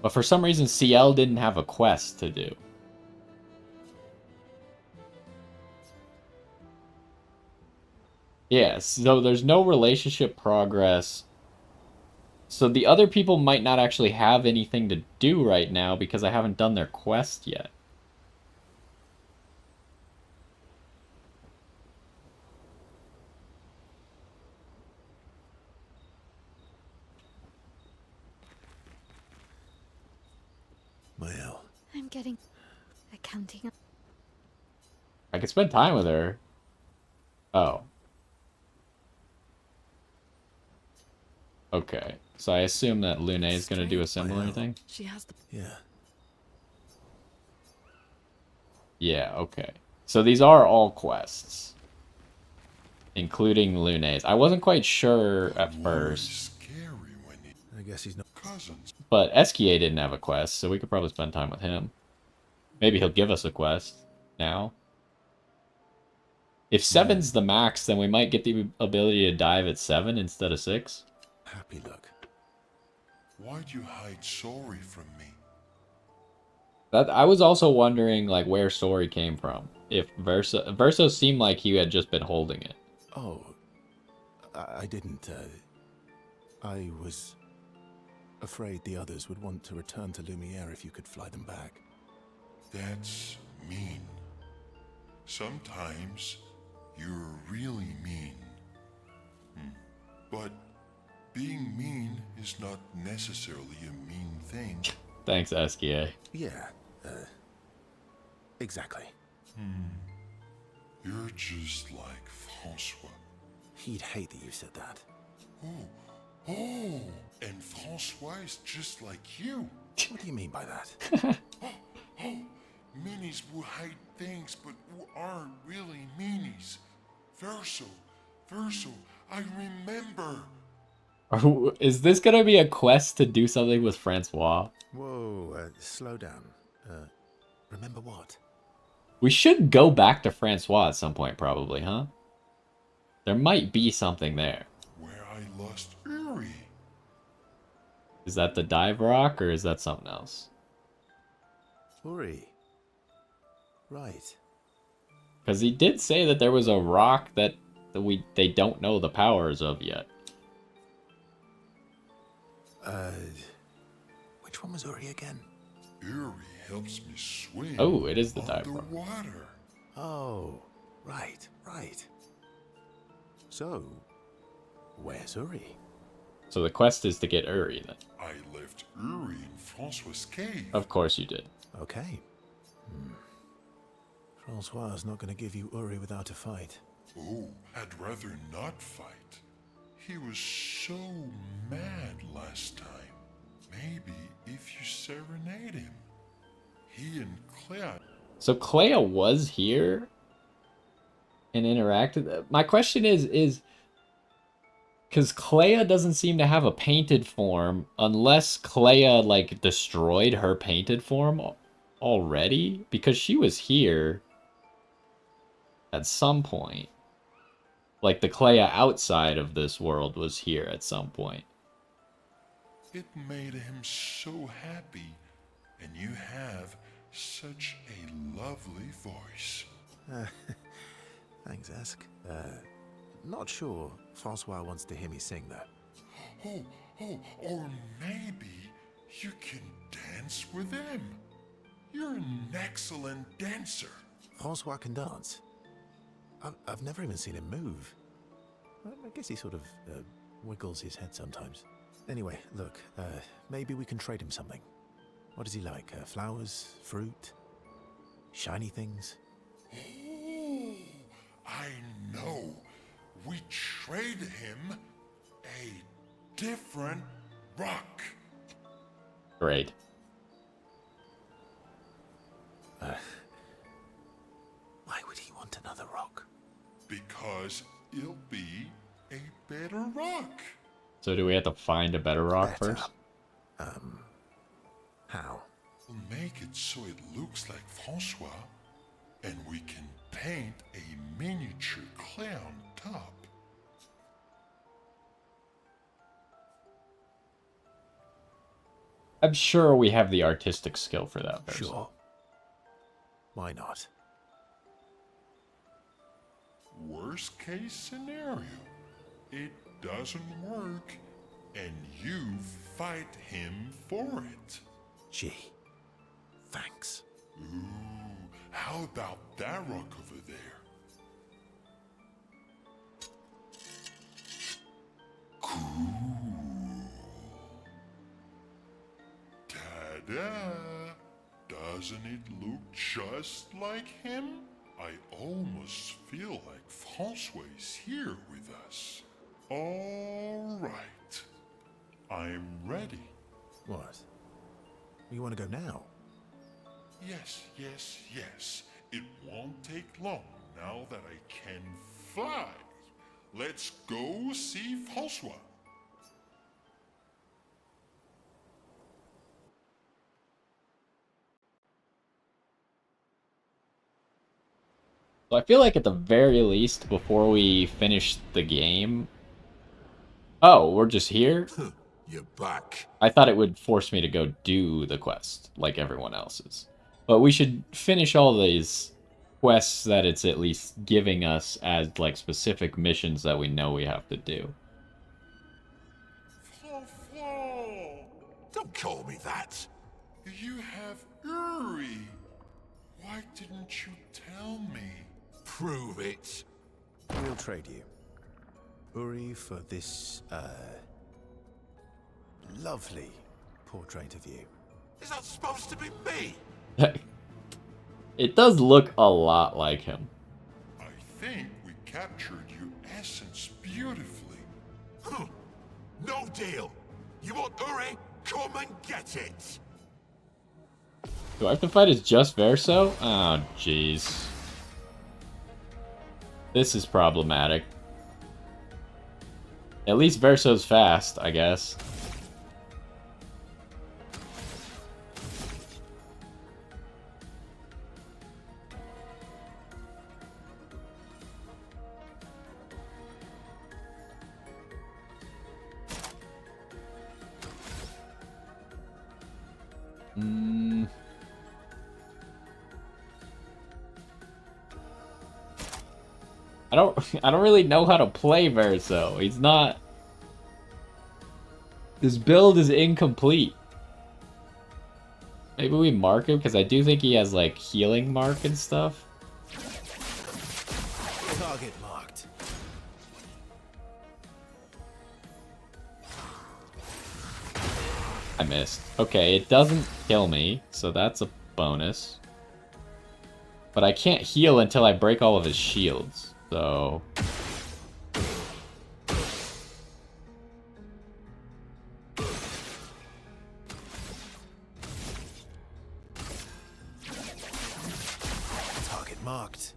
But for some reason, CL didn't have a quest to do. Yes, so there's no relationship progress. So the other people might not actually have anything to do right now because I haven't done their quest yet. Mael. I'm getting accounting. I could spend time with her. Oh. Okay, so I assume that Lune is going to do a similar thing? She has the... Yeah. Yeah, okay. So these are all quests. Including Lune's. I wasn't quite sure at first. I guess he's not... Cousins. But Esquier didn't have a quest, so we could probably spend time with him. Maybe he'll give us a quest now. If 7's the max, then we might get the ability to dive at 7 instead of 6. Happy luck. Why'd you hide Sori from me? That I was also wondering like where Sori came from. If Verso seemed like he had just been holding it. Oh, I didn't. I was afraid the others would want to return to Lumiere if you could fly them back. That's mean. Sometimes you're really mean. But being mean is not necessarily a mean thing. Thanks, Esquier. Yeah, exactly. You're just like Francois. He'd hate that you said that. Oh, and Francois is just like you. What do you mean by that? Minis who hide things but who aren't really meanies. Verso, I remember. Is this gonna be a quest to do something with Francois? Whoa, slow down. Remember what? We should go back to Francois at some point, probably, huh? There might be something there. Where I lost Uri. Is that the dive rock or is that something else? Uri. Right. Because he did say that there was a rock that they don't know the powers of yet. Which one was Uri again? Uri helps me swim. Oh, it is the dive rock. underwater. Oh, right, right. So, where's Uri? So the quest is to get Uri then. I left Uri in Francois' cave. Of course you did. Okay. Francois is not going to give you Uri without a fight. Oh, I'd rather not fight. He was so mad last time. Maybe if you serenade him. He and Claire. So Clea was here and interacted. My question is because Clea doesn't seem to have a painted form unless Clea like destroyed her painted form already, because she was here at some point. Like the Clea outside of this world was here at some point. It made him so happy, and you have such a lovely voice. Thanks, Ask. Not sure Francois wants to hear me sing, though. Or maybe you can dance with him. You're an excellent dancer. Francois can dance. I've never even seen him move. I guess he sort of wiggles his head sometimes. Anyway, look, maybe we can trade him something. What does he like? Flowers? Fruit? Shiny things? Oh, I know. We trade him a different rock. Great. Why would he want another rock? Because it'll be a better rock. So do we have to find a better rock first? How? We'll make it so it looks like Francois, and we can paint a miniature clown top. I'm sure we have the artistic skill for that person. Sure. Why not? Worst case scenario, it doesn't work, and you fight him for it. Gee, thanks. Ooh, how about that rock over there? Cool. Ta-da! Doesn't it look just like him? I almost feel like Francois is here with us. All right. I'm ready. What? You want to go now? Yes. It won't take long now that I can fly. Let's go see Francois. So I feel like at the very least, before we finish the game... Oh, we're just here? You're back. I thought it would force me to go do the quest, like everyone else's. But we should finish all these quests that it's at least giving us as, like, specific missions that we know we have to do. Francois! Don't call me that. You have Uri. Why didn't you tell me? Prove it. We'll trade you. Uri for this, lovely portrait of you. Is that supposed to be me? It does look a lot like him. I think we captured your essence beautifully. No deal. You want Uri? Come and get it. Do I have to fight as just Verso? Oh, jeez. This is problematic. At least Verso's fast, I guess. Mm. I don't really know how to play Verso. He's not. His build is incomplete. Maybe we mark him because I do think he has like healing mark and stuff. Target marked. I missed. Okay, it doesn't kill me, so that's a bonus. But I can't heal until I break all of his shields, so... Target marked.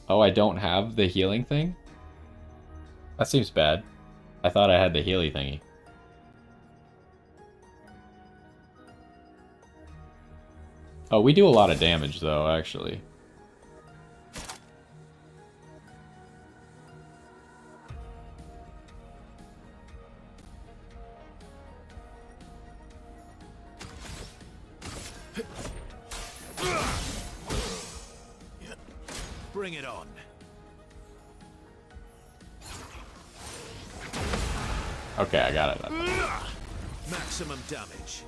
Oh, I don't have the healing thing? That seems bad. I thought I had the healing thingy. Oh, we do a lot of damage, though, actually. Bring it on. Okay, I got it. Maximum damage.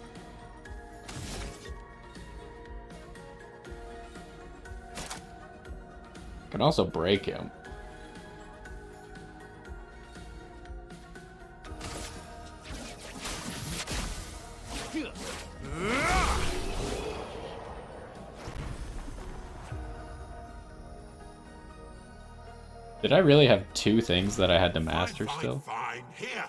Can also break him. Did I really have two things that I had to master still? Fine, here.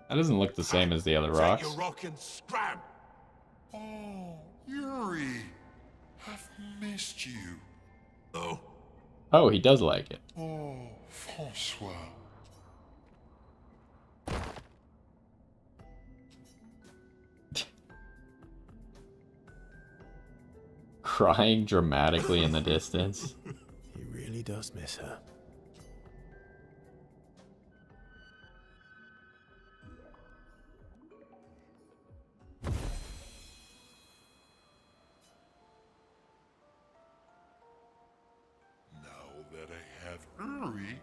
That doesn't look the same as the other Take rocks. your rock and scram. Oh, Yuri, I've missed you. Oh. Oh, he does like it. Oh, Francois. Crying dramatically in the distance. He really does miss her. Now that I have Uri,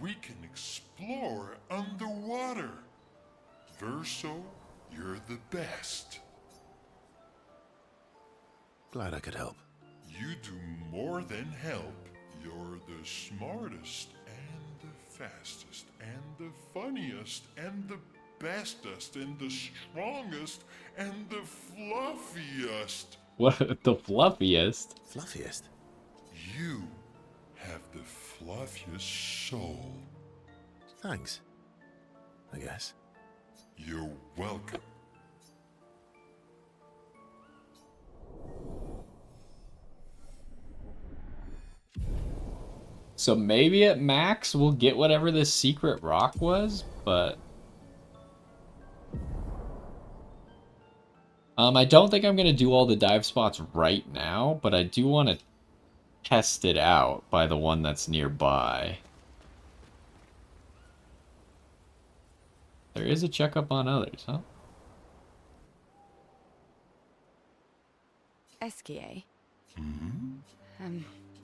we can explore underwater. Verso, you're the best. Glad I could help. You do more than help. You're the smartest and the fastest and the funniest and the bestest and the strongest and the fluffiest. What? The fluffiest? Fluffiest? You have the fluffiest soul. Thanks. I guess. You're welcome. So maybe at max we'll get whatever this secret rock was, but... I don't think I'm going to do all the dive spots right now, but I do want to test it out by the one that's nearby. There is a checkup on others, huh? Esquier.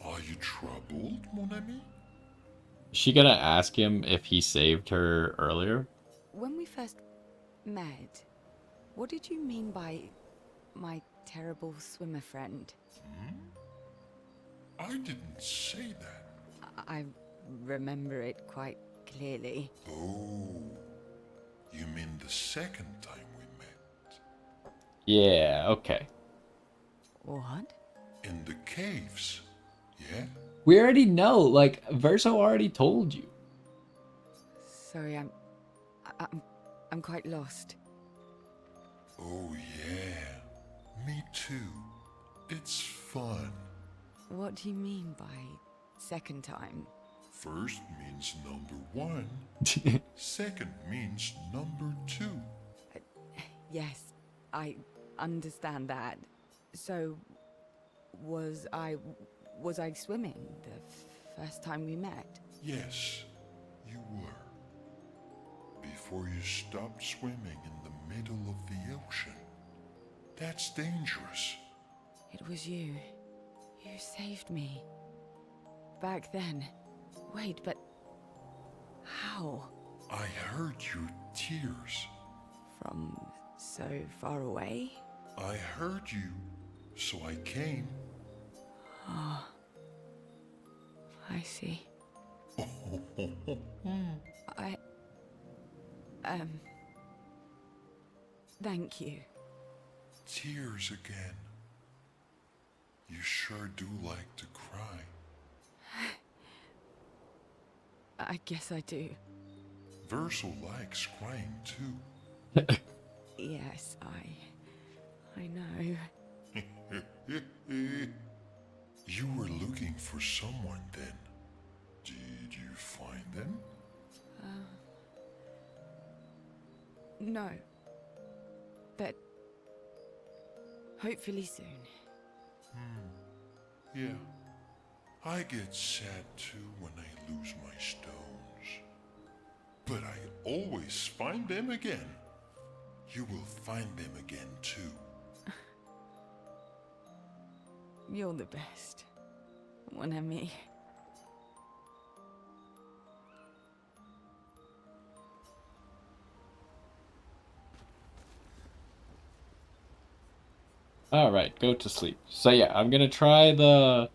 Are you troubled, mon ami? Is she gonna ask him if he saved her earlier? When we first met, what did you mean by my terrible swimmer friend? I didn't say that. I remember it quite clearly. Oh, you mean the second time we met? Yeah, okay. What? In the caves, yeah? We already know, like, Verso already told you. Sorry, I'm quite lost. Oh yeah, me too. It's fun. What do you mean by second time? First means number one. Second means number two. Yes, I understand that. So, was I swimming the first time we met? Yes, you were. before you stopped swimming in the middle of the ocean. That's dangerous. It was you. You saved me. Back then. Wait, but... how? I heard your tears. From so far away? I heard you, so I came. Oh. I see. Thank you. Tears again. You sure do like to cry. I guess I do. Verso likes crying too. Yes, I know. You were looking for someone then. Did you find them? No. But... hopefully soon. Yeah. I get sad too when I lose my stones. But I always find them again. You will find them again too. You're the best. Mon ami. Alright, go to sleep. So yeah, I'm gonna try the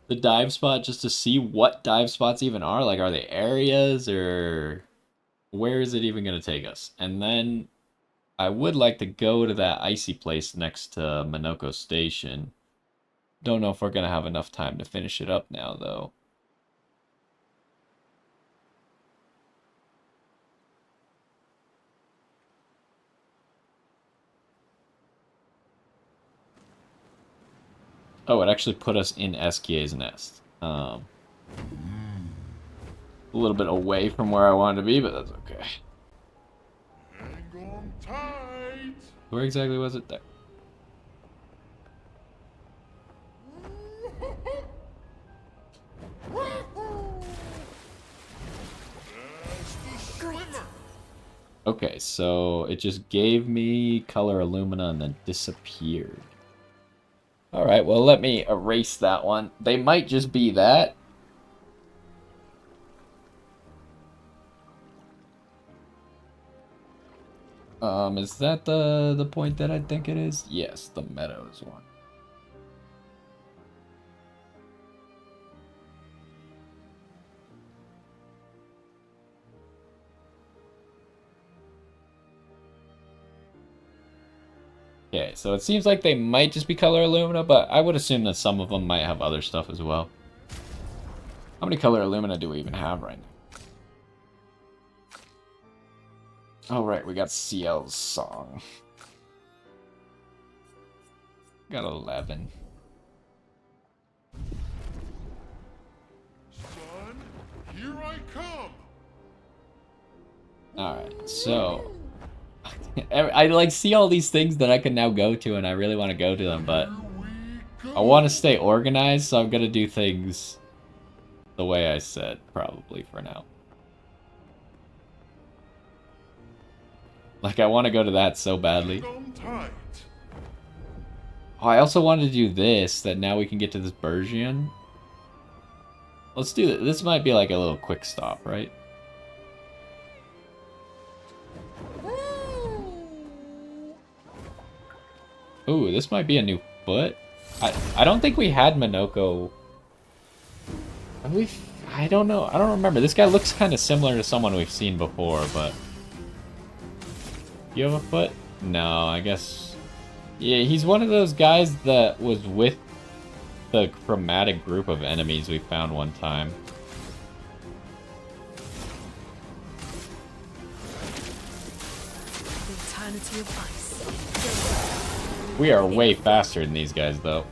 dive spot just to see what dive spots even are. Like, are they areas, or where is it even gonna take us? And then I would like to go to that icy place next to Minoko Station. Don't know if we're gonna have enough time to finish it up now, though. Oh, it actually put us in Eskier's Nest. A little bit away from where I wanted to be, but that's okay. Hang on tight. Where exactly was it? There. Okay, so it just gave me color Illumina and then disappeared. Alright, well, let me erase that one. They might just be that. Is that the point that I think it is? Yes, the Meadows one. Okay, so it seems like they might just be color Illumina, but I would assume that some of them might have other stuff as well. How many color Illumina do we even have right now? Oh, right, we got CL's song. Got 11. Son, here I come. Alright, so... I like see all these things that I can now go to, and I really want to go to them, but I want to stay organized, so I'm gonna do things the way I said, probably, for now. Like, I want to go to that so badly. Oh, I also wanted to do this, that now we can get to this Bergian. Let's do it. This might be like a little quick stop, right? Ooh, this might be a new foot. I don't think we had Minoko. I don't know. I don't remember. This guy looks kind of similar to someone we've seen before, but... You have a foot? No, I guess... Yeah, he's one of those guys that was with the chromatic group of enemies we found one time. The eternity of ice. We are way faster than these guys, though.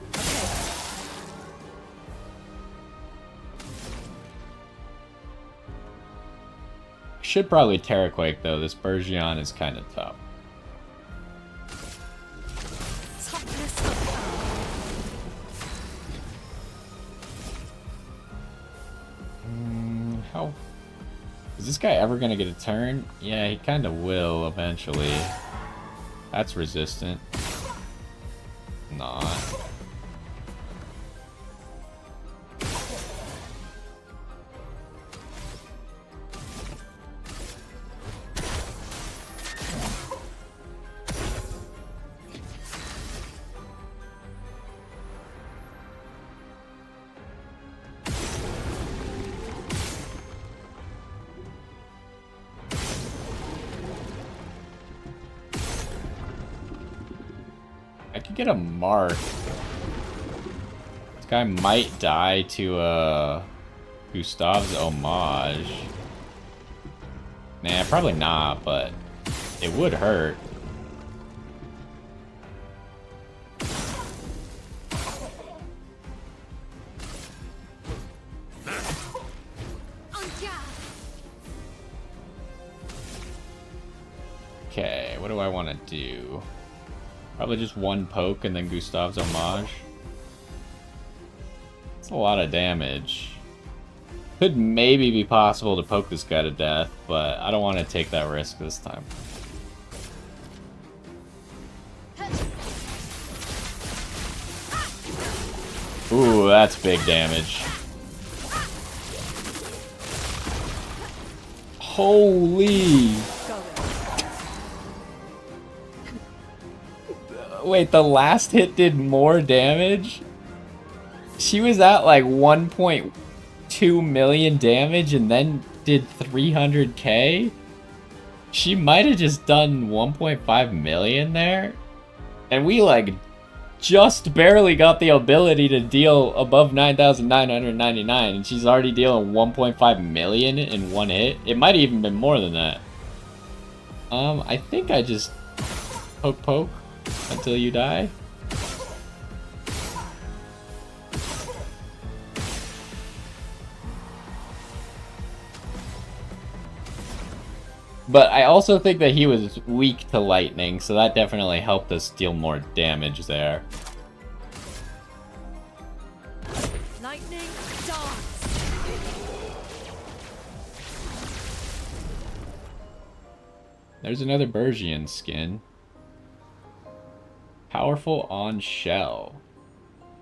Should probably Terraquake, though. This Bergion is kind of tough. Is this guy ever gonna get a turn? Yeah, he kind of will eventually. That's resistant. Not. I could get a mark. This guy might die to Gustav's homage. Nah, probably not, but it would hurt. Okay, what do I want to do? Probably just one poke and then Gustav's homage. That's a lot of damage. Could maybe be possible to poke this guy to death, but I don't want to take that risk this time. Ooh, that's big damage. Holy! Wait, the last hit did more damage? She was at like 1.2 million damage and then did 300k? She might have just done 1.5 million there? And we like just barely got the ability to deal above 9,999 and she's already dealing 1.5 million in one hit? It might have even been more than that. I think I just poke until you die. But I also think that he was weak to lightning, so that definitely helped us deal more damage there. Lightning dance. There's another Bergian skin. Powerful on shell.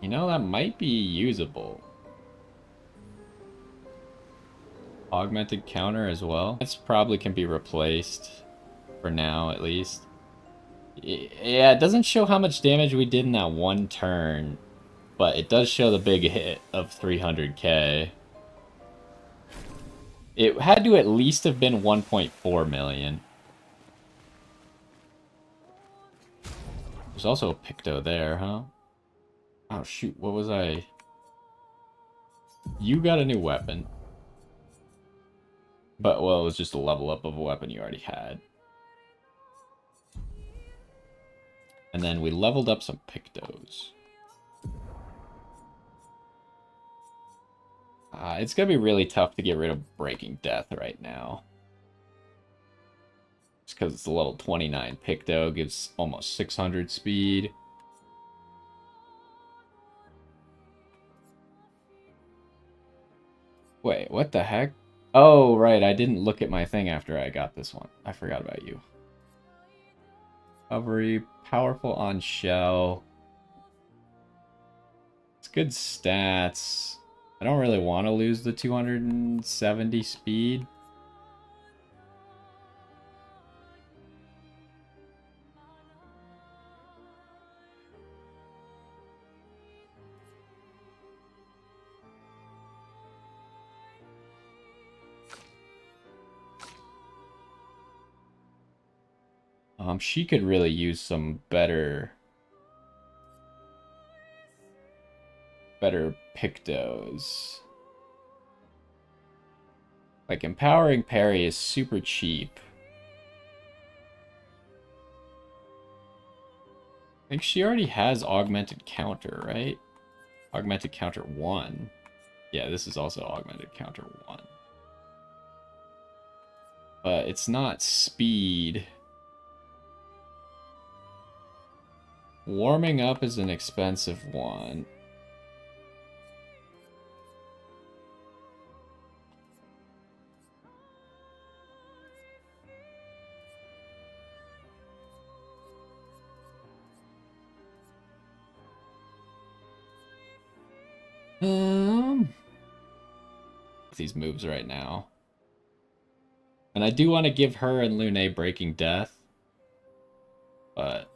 You know, that might be usable. Augmented counter as well. This probably can be replaced. For now, at least. Yeah, it doesn't show how much damage we did in that one turn. But it does show the big hit of 300k. It had to at least have been 1.4 million. There's also a Picto there, huh? Oh shoot, what was I? You got a new weapon. But, well, it was just a level up of a weapon you already had. And then we leveled up some Pictos. It's gonna be really tough to get rid of Breaking Death right now. Just because it's a level 29 Picto, gives almost 600 speed. Wait, what the heck? Oh, right, I didn't look at my thing after I got this one. I forgot about you. Recovery, powerful on shell. It's good stats. I don't really want to lose the 270 speed. She could really use some better Pictos. Like, empowering parry is super cheap. I think she already has augmented counter, right? Augmented counter 1. Yeah, this is also augmented counter 1. But it's not speed. Warming up is an expensive one. These moves right now. And I do want to give her and Lune Breaking Death. But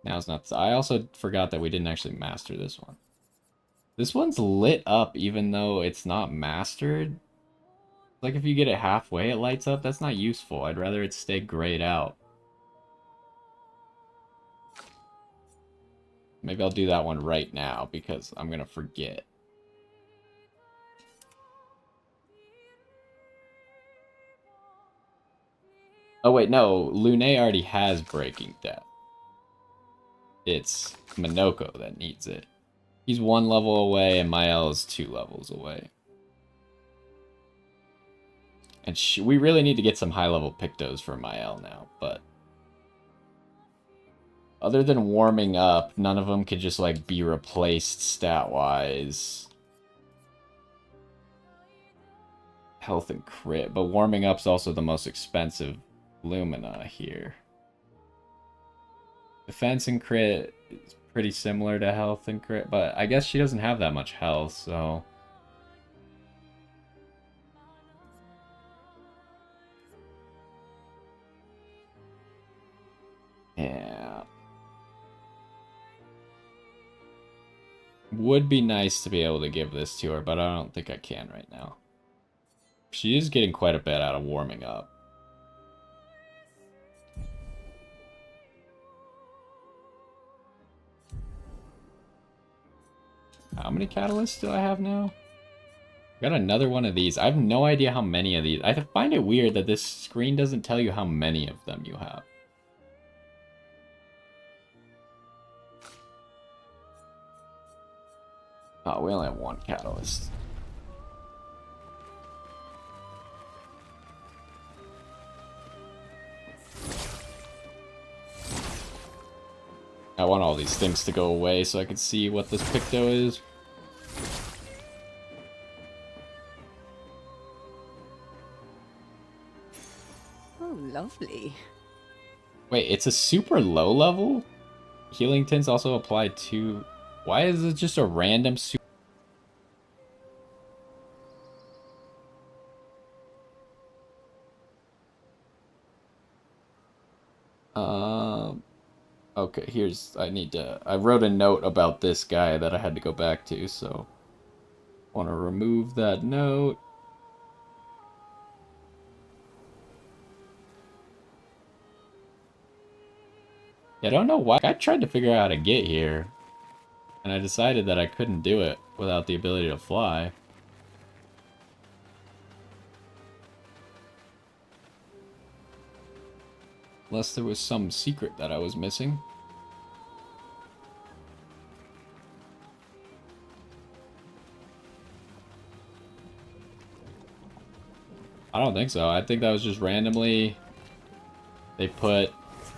now's not... I also forgot that we didn't actually master this one. This one's lit up even though it's not mastered. Like if you get it halfway, it lights up. That's not useful. I'd rather it stay grayed out. Maybe I'll do that one right now because I'm going to forget. Oh wait, no. Lune already has Breaking Death. It's Minoko that needs it. He's 1 level away and Mael is 2 levels away. And we really need to get some high-level Pictos for Mael now, but... Other than warming up, none of them could just, like, be replaced stat-wise. Health and crit, but warming up's also the most expensive Lumina here. Defense and crit is pretty similar to health and crit, but I guess she doesn't have that much health, so... Yeah. Would be nice to be able to give this to her, but I don't think I can right now. She is getting quite a bit out of warming up. How many catalysts do I have now? Got another one of these. I have no idea how many of these. I find it weird that this screen doesn't tell you how many of them you have. Oh, we only have 1 catalyst. I want all these things to go away so I can see what this Picto is. Oh, lovely. Wait, it's a super low level? Healing tints also apply to... Why is it just a random super... Okay, here's... I wrote a note about this guy that I had to go back to, so... Want to remove that note. Yeah, I don't know why. I tried to figure out how to get here. And I decided that I couldn't do it without the ability to fly. Unless there was some secret that I was missing. I don't think so. I think that was just randomly... They put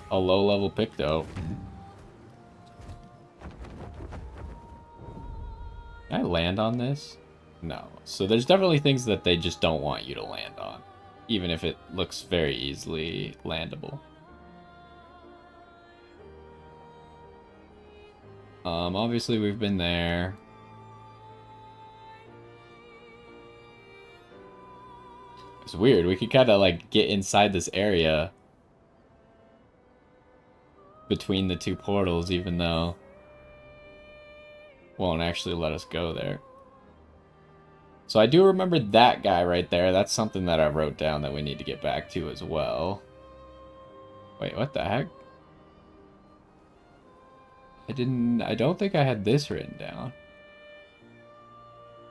a low-level Picto. Can I land on this? No. So there's definitely things that they just don't want you to land on. Even if it looks very easily landable. Obviously we've been there. It's weird. We could kind of like get inside this area between the 2 portals, even though it won't actually let us go there. So I do remember that guy right there. That's something that I wrote down that we need to get back to as well. Wait, what the heck? I don't think I had this written down.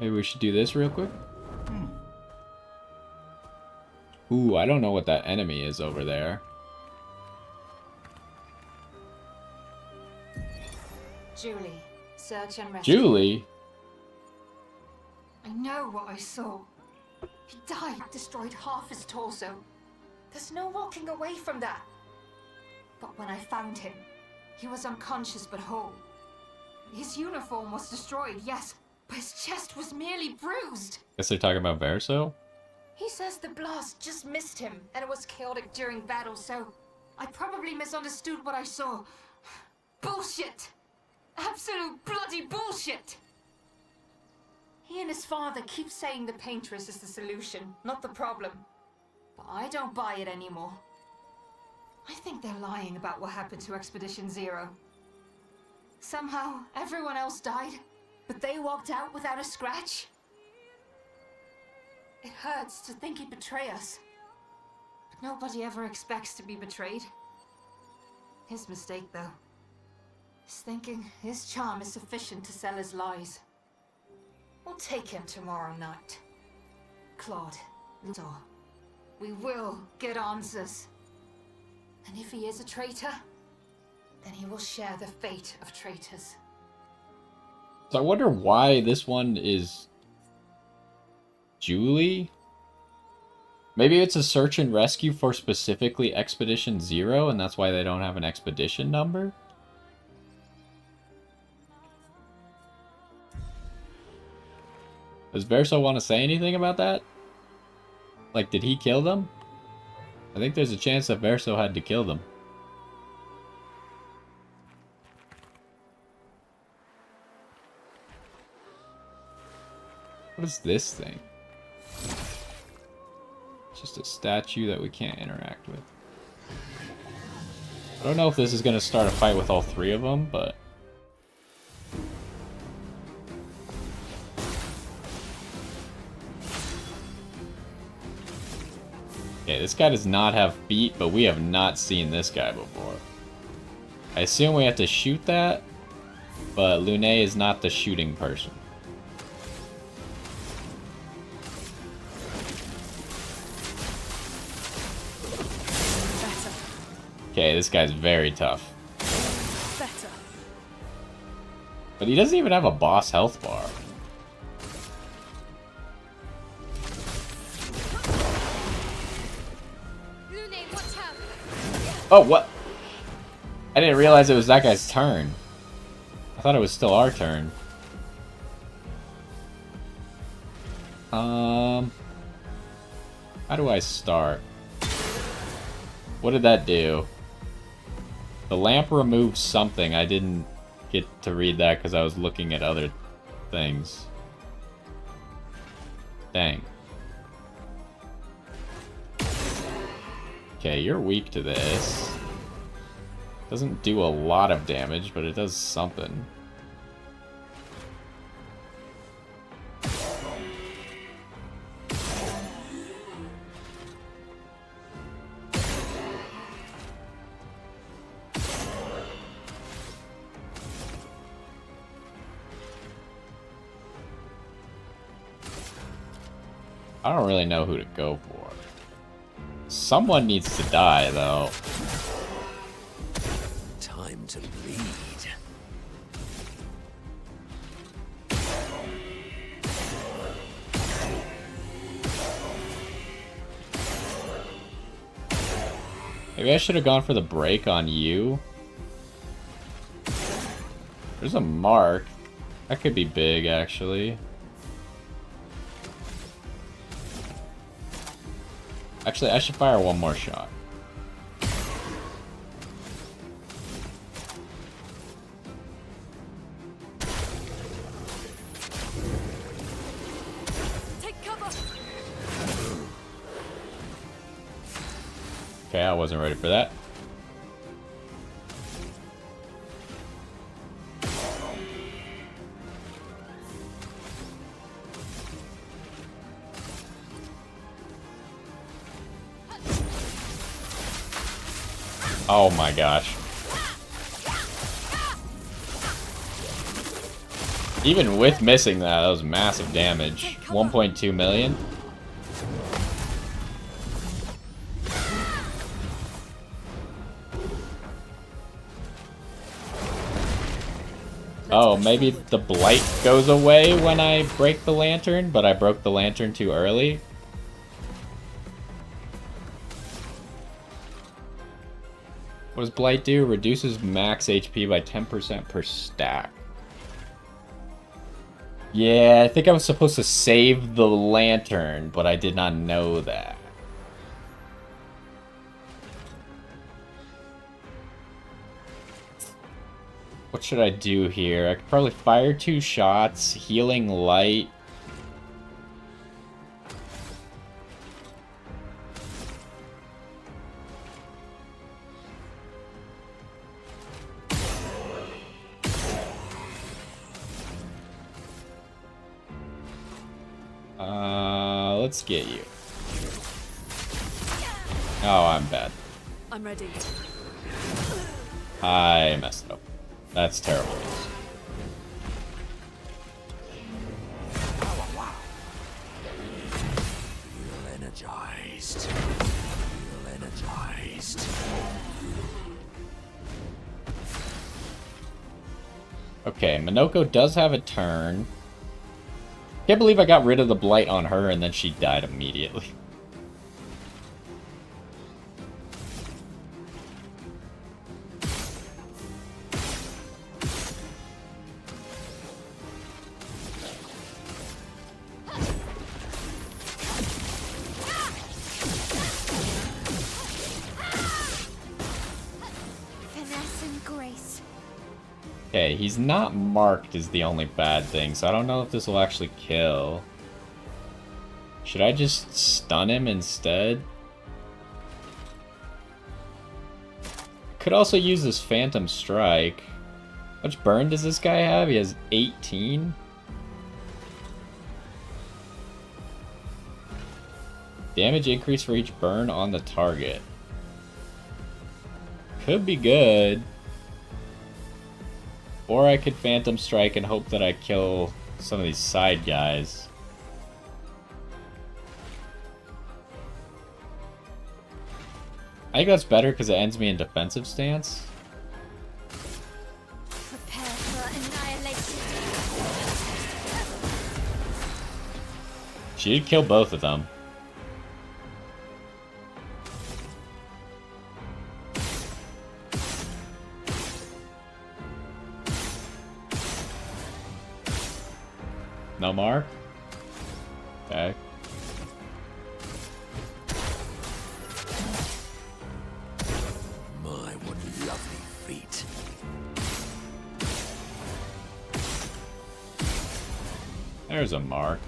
Maybe we should do this real quick. Ooh, I don't know what that enemy is over there. Julie, search and rescue. Julie? I know what I saw. He died, destroyed half his torso. There's no walking away from that. But when I found him, he was unconscious but whole. His uniform was destroyed, yes, but his chest was merely bruised. Guess they're talking about Verso? He says the blast just missed him, and it was chaotic during battle, so I probably misunderstood what I saw. Bullshit! Absolute bloody bullshit! He and his father keep saying the paintress is the solution, not the problem. But I don't buy it anymore. I think they're lying about what happened to Expedition Zero. Somehow, everyone else died, but they walked out without a scratch. It hurts to think he'd betray us. But nobody ever expects to be betrayed. His mistake, though, is thinking his charm is sufficient to sell his lies. We'll take him tomorrow night. Claude, Luthor, we will get answers. And if he is a traitor, then he will share the fate of traitors. So I wonder why this one is Julie? Maybe it's a search and rescue for specifically Expedition Zero, and that's why they don't have an expedition number? Does Verso want to say anything about that? Like, did he kill them? I think there's a chance that Verso had to kill them. What is this thing? It's just a statue that we can't interact with. I don't know if this is going to start a fight with all three of them, but... Okay, this guy does not have feet, but we have not seen this guy before. I assume we have to shoot that, but Lune is not the shooting person. Okay, this guy's very tough. Better. But he doesn't even have a boss health bar. Oh, what? I didn't realize it was that guy's turn. I thought it was still our turn. How do I start? What did that do? The lamp removed something. I didn't get to read that because I was looking at other things. Dang. Okay, you're weak to this. Doesn't do a lot of damage, but it does something. I don't really know who to go for. Someone needs to die, though. Time to bleed. Maybe I should have gone for the break on you. There's a mark. That could be big, actually. Actually, I should fire one more shot. Take cover. Okay, I wasn't ready for that. Oh my gosh. Even with missing that, that was massive damage. 1.2 million. Oh, maybe the blight goes away when I break the lantern, but I broke the lantern too early. What does blight do? Reduces max HP by 10% per stack. Yeah, I think I was supposed to save the lantern, but I did not know that. What should I do here? I could probably fire 2 shots, healing light, let's get you. Oh, I'm bad. I'm ready. I messed it up. That's terrible news. Feel energized. Feel energized. Okay, Minoko does have a turn. Can't believe I got rid of the blight on her and then she died immediately. Finesse and grace. Okay, he's not marked is the only bad thing, so I don't know if this will actually kill. Should I just stun him instead? Could also use this Phantom Strike. How much burn does this guy have? He has 18? Damage increase for each burn on the target. Could be good. Or I could Phantom Strike and hope that I kill some of these side guys. I think that's better because it ends me in defensive stance. Prepare for annihilation. She did kill both of them. No mark? Okay. My, what lovely feet. There's a mark.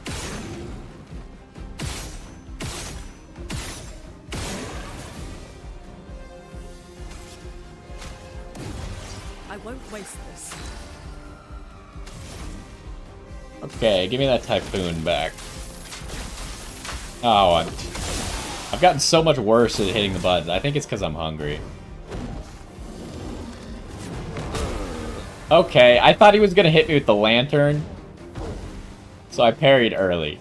I won't waste this. Okay, give me that Typhoon back. Oh, I've gotten so much worse at hitting the buttons. I think it's because I'm hungry. Okay, I thought he was going to hit me with the lantern. So I parried early.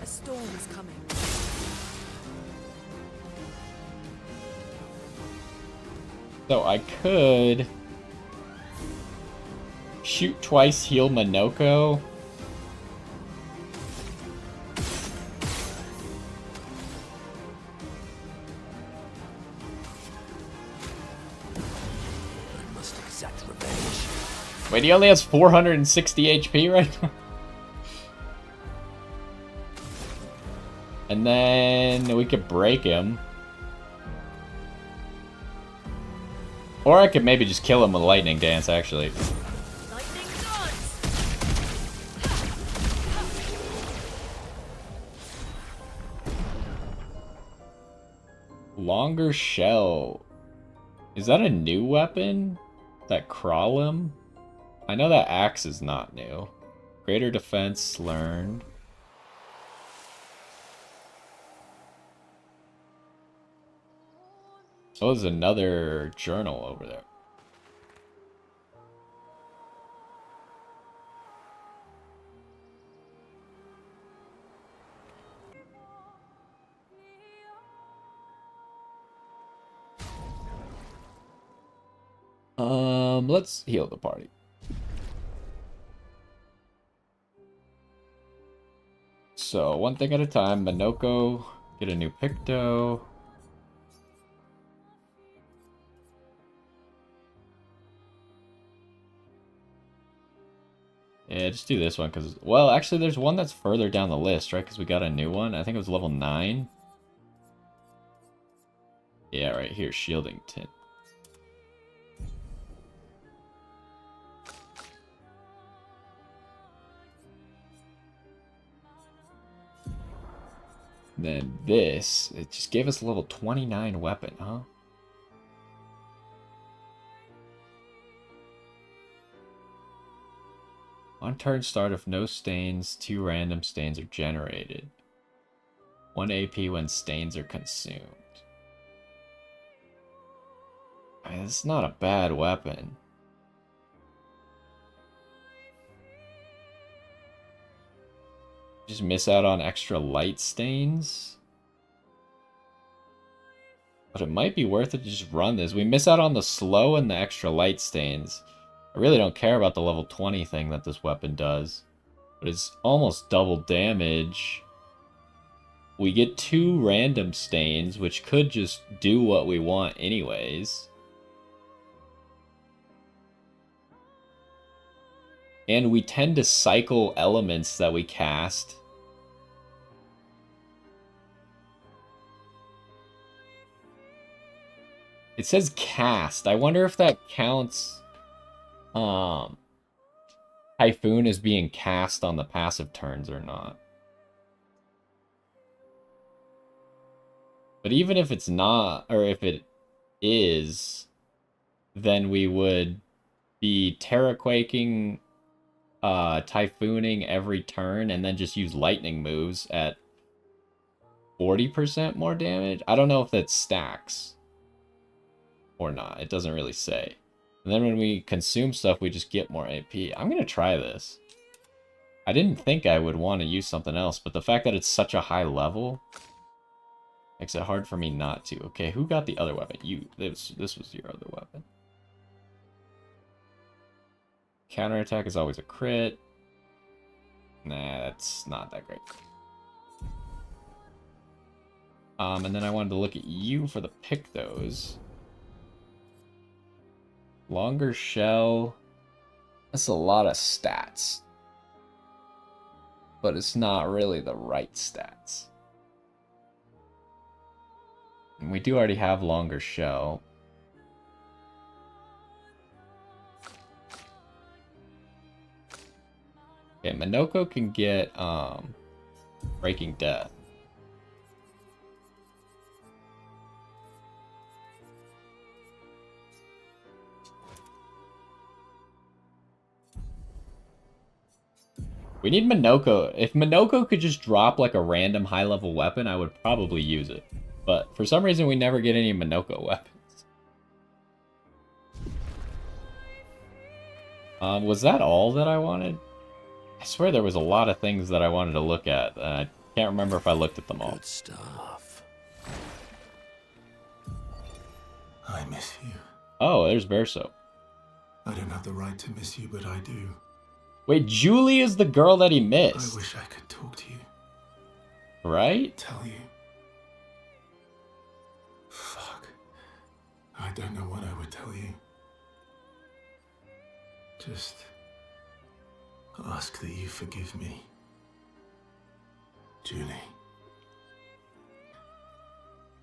A storm is coming. So I could shoot twice, heal Minoko. I must exact revenge. Wait, he only has 460 HP right now? And then we could break him. Or I could maybe just kill him with Lightning Dance, actually. Lightning dance! Longer Shell. Is that a new weapon? That crawl him? I know that axe is not new. Greater defense learned. Oh, there's another journal over there. Let's heal the party. So, one thing at a time. Minoko, get a new Picto. Yeah, just do this one, because... Well, actually, there's one that's further down the list, right? Because we got a new one. I think it was level 9. Yeah, right here, Shielding Tint. Then this, it just gave us a level 29 weapon, huh? On turn start, if no stains, 2 random stains are generated. 1 AP when stains are consumed. I mean, it's not a bad weapon. Just miss out on extra light stains. But it might be worth it to just run this. We miss out on the slow and the extra light stains. I really don't care about the level 20 thing that this weapon does. But it's almost double damage. We get 2 random stains, which could just do what we want anyways. And we tend to cycle elements that we cast. It says cast. I wonder if that counts Typhoon as being cast on the passive turns or not. But even if it's not, or if it is, then we would be Terraquaking, Typhooning every turn, and then just use lightning moves at 40% more damage. I don't know if that stacks or not. It doesn't really say. And then when we consume stuff, we just get more AP. I'm going to try this. I didn't think I would want to use something else, but the fact that it's such a high level makes it hard for me not to. Okay, who got the other weapon? You. This was your other weapon. Counterattack is always a crit. Nah, that's not that great. And then I wanted to look at you for the pick those. Longer shell. That's a lot of stats. But it's not really the right stats. And we do already have longer shell. Okay, Minoko can get Breaking Death. We need Minoko. If Minoko could just drop like a random high-level weapon, I would probably use it. But for some reason, we never get any Minoko weapons. Was that all that I wanted? I swear there was a lot of things that I wanted to look at. I can't remember if I looked at them all. Good stuff. I miss you. Oh, there's Verso. I don't have the right to miss you, but I do. Wait, Julie is the girl that he missed. I wish I could talk to you. Right? Tell you. Fuck. I don't know what I would tell you. Just ask that you forgive me. Julie.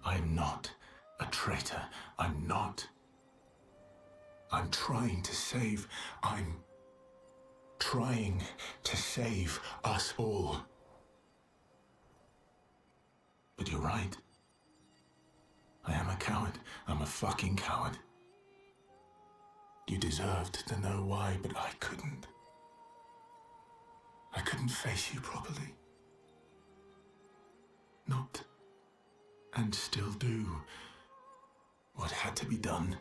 I'm not a traitor. I'm not. I'm trying to save. I'm trying to save us all. But you're right. I am a coward. I'm a fucking coward. You deserved to know why, but I couldn't. I couldn't face you properly. Not, and still do, what had to be done.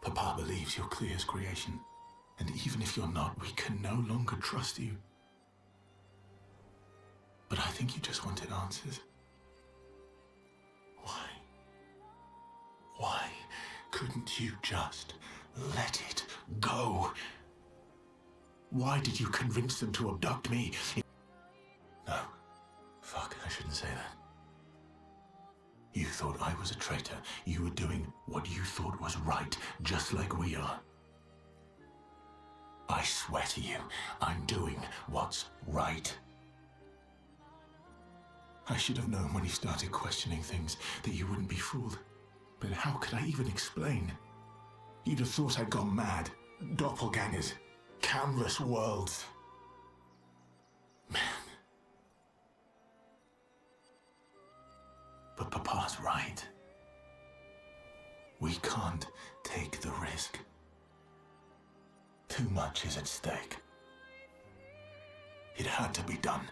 Papa believes you're Clair's creation, and even if you're not, we can no longer trust you. But I think you just wanted answers. Why? Why couldn't you just let it go? Why did you convince them to abduct me? No. Fuck, I shouldn't say that. You thought I was a traitor. You were doing what you thought was right, just like we are. I swear to you, I'm doing what's right. I should have known when you started questioning things that you wouldn't be fooled. But how could I even explain? You'd have thought I'd gone mad. Doppelgangers. Canvas worlds. Man. But Papa's right. We can't take the risk. much is at stake. It had to be done.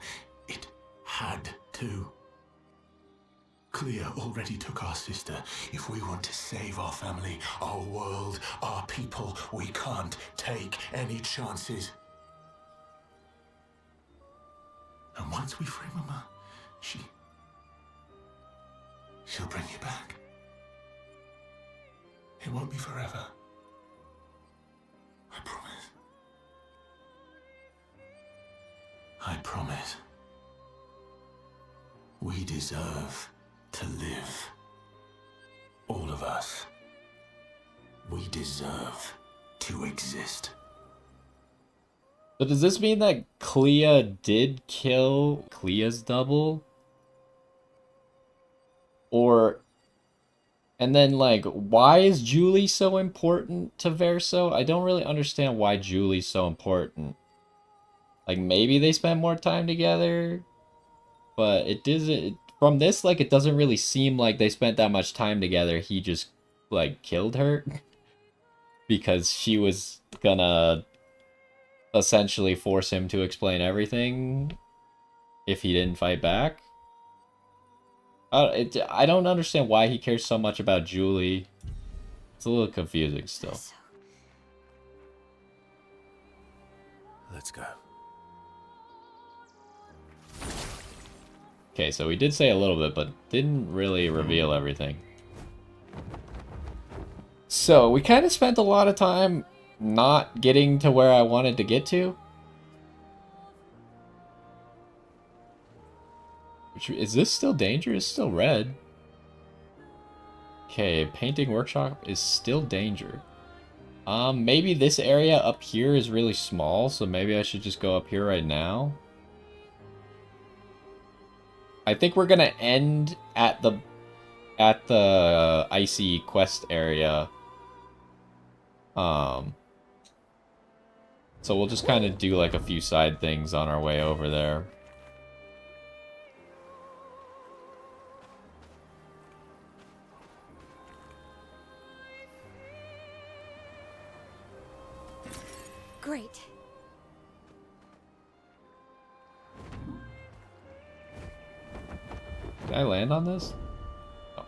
It had to. Clair already took our sister. If we want to save our family, our world, our people, we can't take any chances. And once we free Mama, she'll bring you back. It won't be forever. I promise. I promise. We deserve to live. All of us. We deserve to exist. So does this mean that Clea did kill Clea's double? Or... And then, like, why is Julie so important to Verso? I don't really understand why Julie's so important. Like, maybe they spend more time together? But it doesn't... From this, like, it doesn't really seem like they spent that much time together. He just, like, killed her. Because she was gonna essentially force him to explain everything if he didn't fight back. I don't understand why he cares so much about Julie. It's a little confusing still. Let's go. Okay, so we did say a little bit, but didn't really reveal everything. So, we kind of spent a lot of time not getting to where I wanted to get to. Is this still dangerous? Still red. Okay, painting workshop is still danger. Maybe this area up here is really small, so maybe I should just go up here right now. I think we're gonna end at the icy quest area. So we'll just kind of do like a few side things on our way over there. Great. Did I land on this? Oh.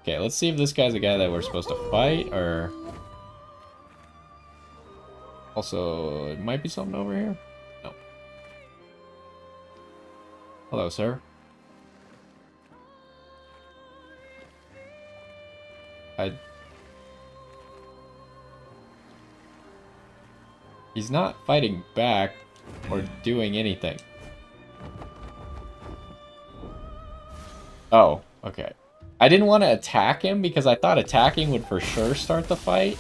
Okay, let's see if this guy's the guy that we're supposed to fight, or... Also, it might be something over here? No. Hello, sir. He's not fighting back or doing anything. Oh, okay. I didn't want to attack him because I thought attacking would for sure start the fight.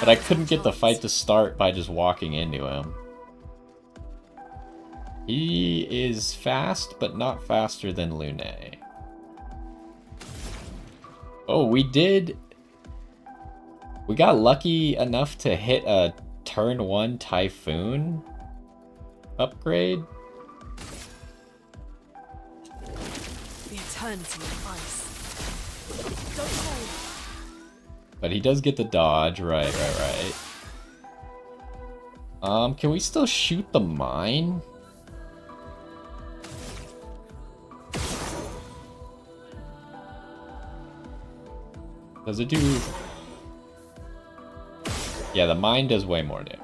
But I couldn't get the fight to start by just walking into him. He is fast, but not faster than Lune. Oh, we got lucky enough to hit a turn 1 Typhoon upgrade. The eternity of ice. Don't hold. But he does get the dodge, right. Can we still shoot the mine? Does it do... Yeah, the mine does way more damage.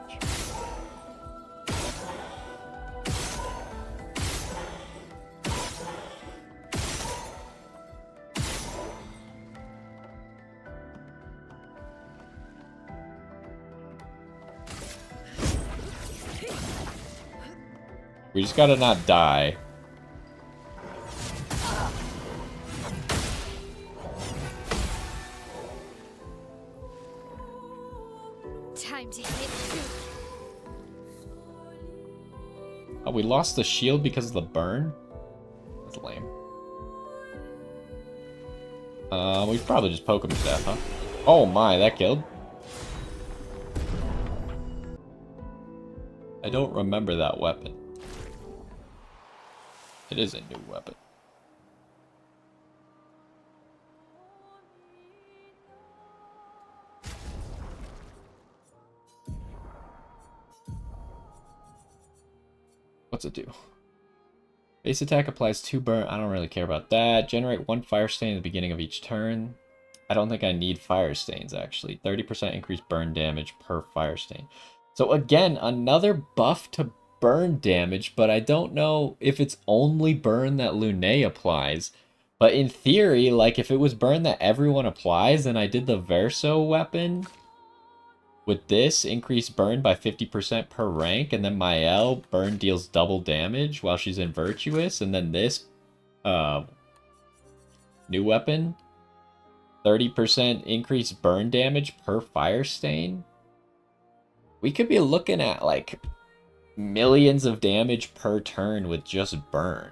We just gotta not die. Time to hit. Oh, we lost the shield because of the burn? That's lame. We should probably just poke him to death, huh? Oh my, that killed. I don't remember that weapon. It is a new weapon. what's it do? Base attack applies 2 burn. I don't really care about that. Generate 1 fire stain at the beginning of each turn. I don't think I need fire stains, actually. 30% increased burn damage per fire stain. So again, another buff to burn damage, but I don't know if it's only burn that Luné applies. But in theory, like, if it was burn that everyone applies, and I did the Verso weapon with this, increase burn by 50% per rank, and then Mael, burn deals double damage while she's in Virtuous, and then this new weapon, 30% increase burn damage per fire stain. We could be looking at, like, millions of damage per turn with just burn.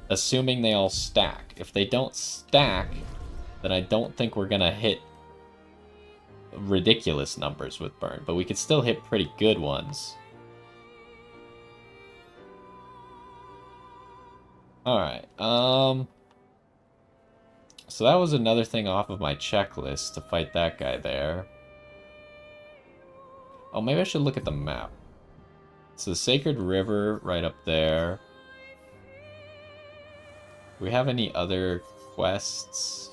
Assuming they all stack. If they don't stack, then I don't think we're gonna hit ridiculous numbers with burn, but we could still hit pretty good ones. Alright, so that was another thing off of my checklist to fight that guy there. Oh, maybe I should look at the map. It's the Sacred River right up there. Do we have any other quests?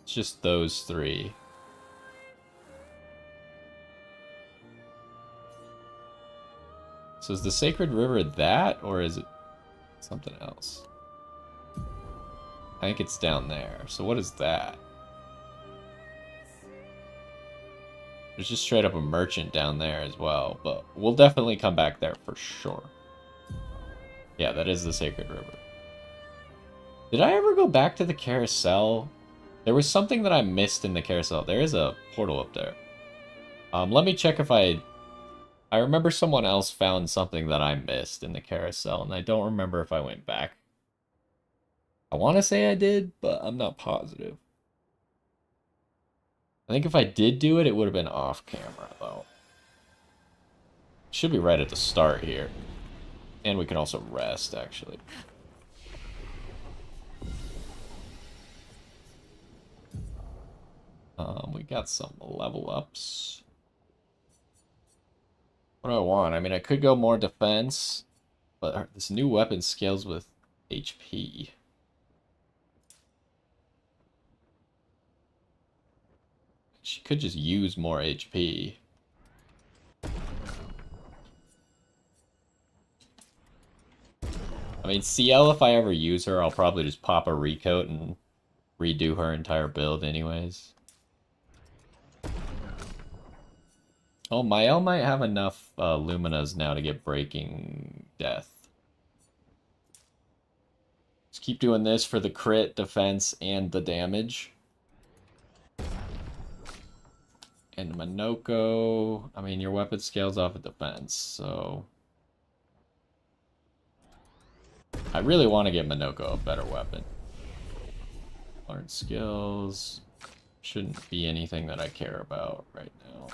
It's just those 3. So is the Sacred River that, or is it something else? I think it's down there. So what is that? There's just straight up a merchant down there as well, but we'll definitely come back there for sure. Yeah, that is the Sacred River. Did I ever go back to the carousel? There was something that I missed in the carousel. There is a portal up there. Let me check if I remember someone else found something that I missed in the carousel, and I don't remember if I went back. I want to say I did, but I'm not positive. I think if I did do it, it would have been off camera, though. Should be right at the start here. And we can also rest, actually. We got some level ups. What do I want? I mean, I could go more defense, but this new weapon scales with HP. She could just use more HP. I mean, CL, if I ever use her, I'll probably just pop a recoat and redo her entire build anyways. Oh, Mael might have enough Luminas now to get Breaking Death. Just keep doing this for the crit, defense, and the damage. And Minoko, I mean, your weapon scales off of defense, so... I really want to get Minoko a better weapon. Learn skills. Shouldn't be anything that I care about right now.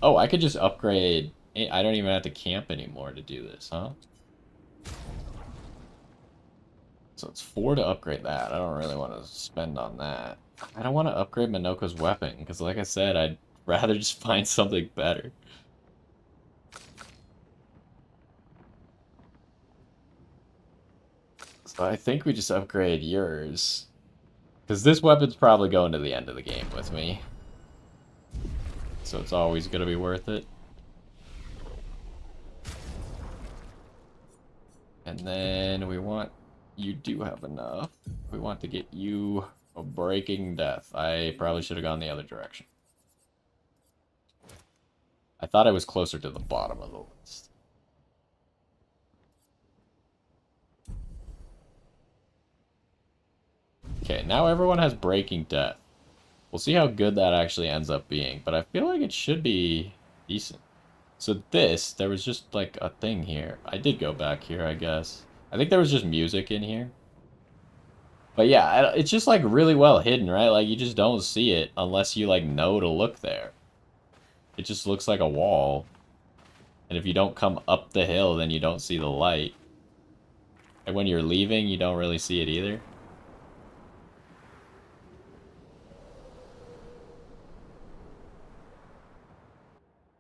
Oh, I could just upgrade. I don't even have to camp anymore to do this, huh? So it's 4 to upgrade that. I don't really want to spend on that. I don't want to upgrade Minoko's weapon, because like I said, I'd rather just find something better. So I think we just upgrade yours. Because this weapon's probably going to the end of the game with me. So it's always going to be worth it. And then we want... You do have enough. We want to get you a Breaking Death. I probably should have gone the other direction. I thought I was closer to the bottom of the list. Okay, now everyone has Breaking Death. We'll see how good that actually ends up being, but I feel like it should be decent. So this, there was just like a thing here. I did go back here, I guess. I think there was just music in here. But yeah, it's just like really well hidden, right? Like you just don't see it unless you like know to look there. It just looks like a wall. And if you don't come up the hill, then you don't see the light. And when you're leaving, you don't really see it either.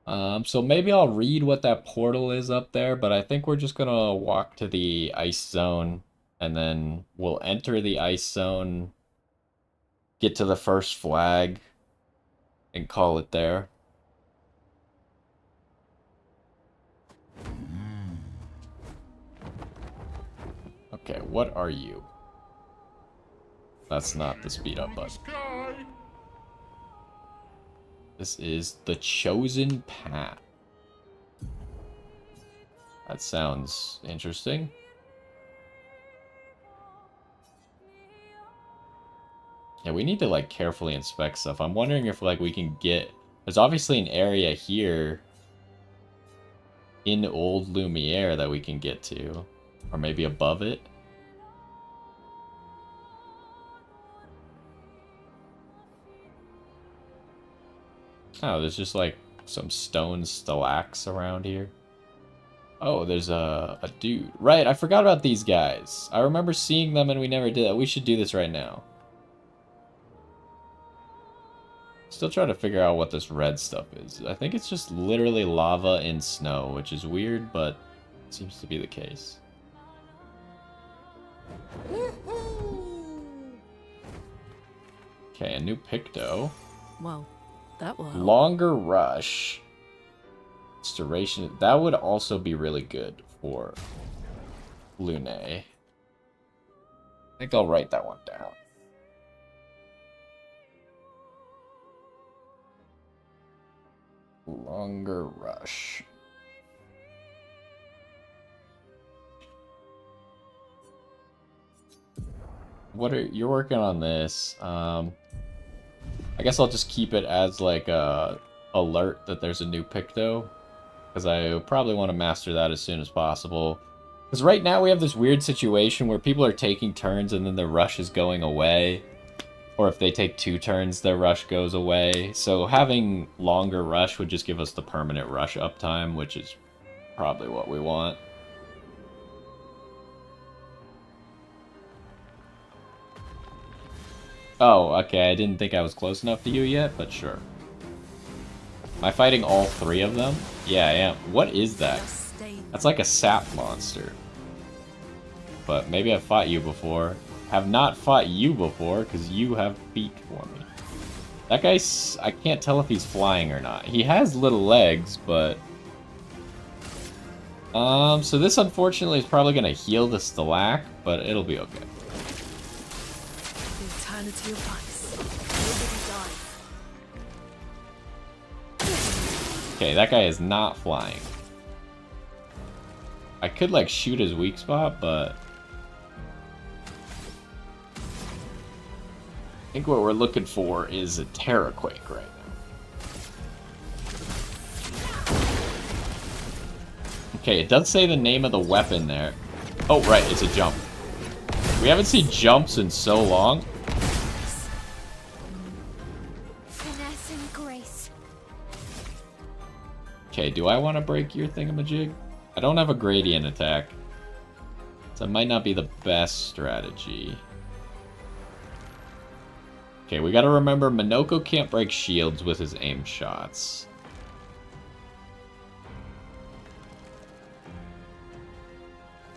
So maybe I'll read what that portal is up there, but I think we're just gonna walk to the ice zone, and then we'll enter the ice zone, get to the first flag, and call it there. Okay, what are you? That's not the speed up button. This is the chosen path. That sounds interesting. Yeah, we need to like carefully inspect stuff. I'm wondering if like we can get... There's obviously an area here in Old Lumiere that we can get to. Or maybe above it. Oh, there's just like some stone stalactites around here. Oh, there's a dude. Right, I forgot about these guys. I remember seeing them and we never did that. We should do this right now. Still trying to figure out what this red stuff is. I think it's just literally lava and snow, which is weird, but seems to be the case. Okay, a new Picto. Well, that will help. Longer rush. Its duration. That would also be really good for Lune. I think I'll write that one down. Longer rush. What are you're working on this? I guess I'll just keep it as like a alert that there's a new Picto, because I probably want to master that as soon as possible. Because right now we have this weird situation where people are taking turns and then their rush is going away. Or if they take 2 turns, their rush goes away. So having longer rush would just give us the permanent rush uptime, which is probably what we want. Oh, okay, I didn't think I was close enough to you yet, but sure. Am I fighting all 3 of them? Yeah, I am. What is that? That's like a sap monster. But maybe I've fought you before. Have not fought you before, because you have beat for me. That guy's... I can't tell if he's flying or not. He has little legs, but... so this unfortunately is probably going to heal the Stalac, but it'll be okay. The eternity of ice. Okay, that guy is not flying. I could, like, shoot his weak spot, but... I think what we're looking for is a Terraquake right now. Okay, it does say the name of the weapon there. Oh, right, it's a jump. We haven't seen jumps in so long. Finesse and grace. Okay, do I want to break your thingamajig? I don't have a gradient attack, so it might not be the best strategy. Okay, we gotta remember Minoko can't break shields with his aim shots.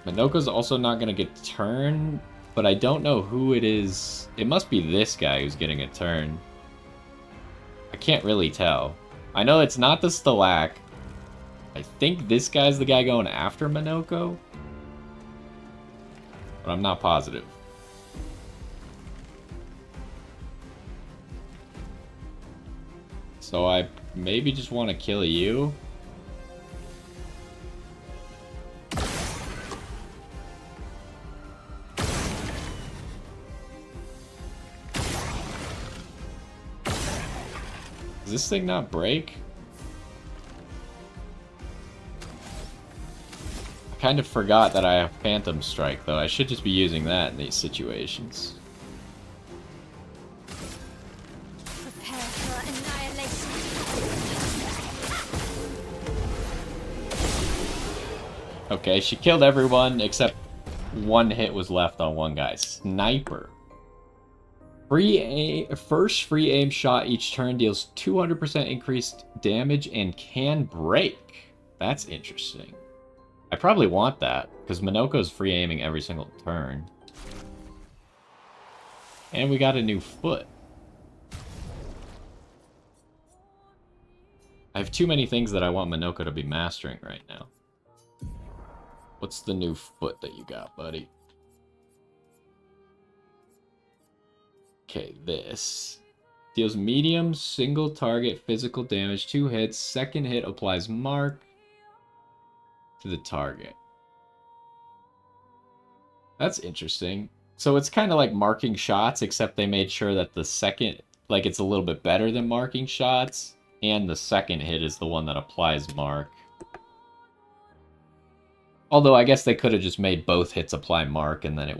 Minoko's also not gonna get turned, but I don't know who it is. It must be this guy who's getting a turn. I can't really tell. I know it's not the Stalac. I think this guy's the guy going after Minoko, but I'm not positive. So I maybe just want to kill you. Does this thing not break? I kind of forgot that I have Phantom Strike, though. I should just be using that in these situations. Prepare for annihilation. Okay, she killed everyone except one hit was left on one guy. Sniper. First free aim shot each turn deals 200% increased damage and can break. That's interesting. I probably want that, because Minoko's free aiming every single turn. And we got a new foot. I have too many things that I want Minoko to be mastering right now. What's the new foot that you got, buddy? Okay, this. Deals medium single target physical damage, 2 hits. Second hit applies mark to the target. That's interesting. So it's kind of like marking shots, except they made sure that the second, like it's a little bit better than marking shots, and the second hit is the one that applies mark. Although I guess they could have just made both hits apply mark, and then it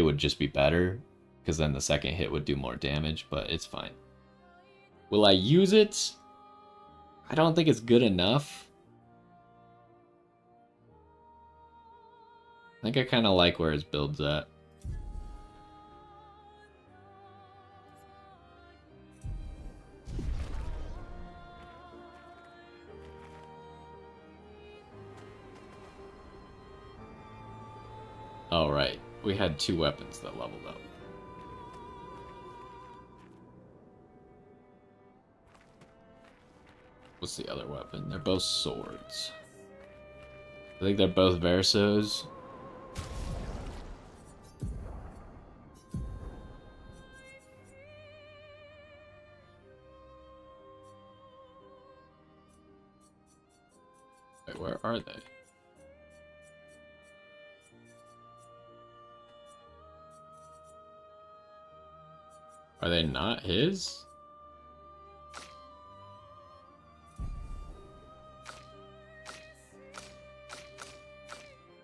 would just be better, because then the second hit would do more damage, but it's fine. Will I use it? I don't think it's good enough. I think I kind of like where his build's at. All right, we had 2 weapons that leveled up. What's the other weapon? They're both swords. I think they're both Versos. Wait, where are they? Are they not his?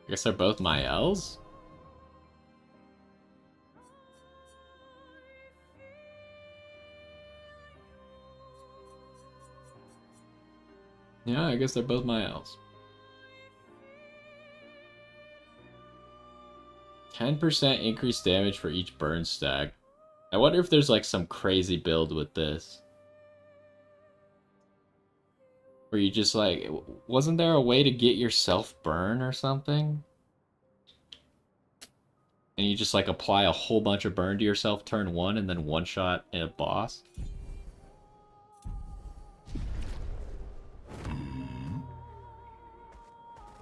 I guess they're both Mael's? Yeah, I guess they're both Mael's. 10% increased damage for each burn stack. I wonder if there's like some crazy build with this. Where you just like, wasn't there a way to get yourself burn or something? And you just like apply a whole bunch of burn to yourself turn 1 and then one shot in a boss?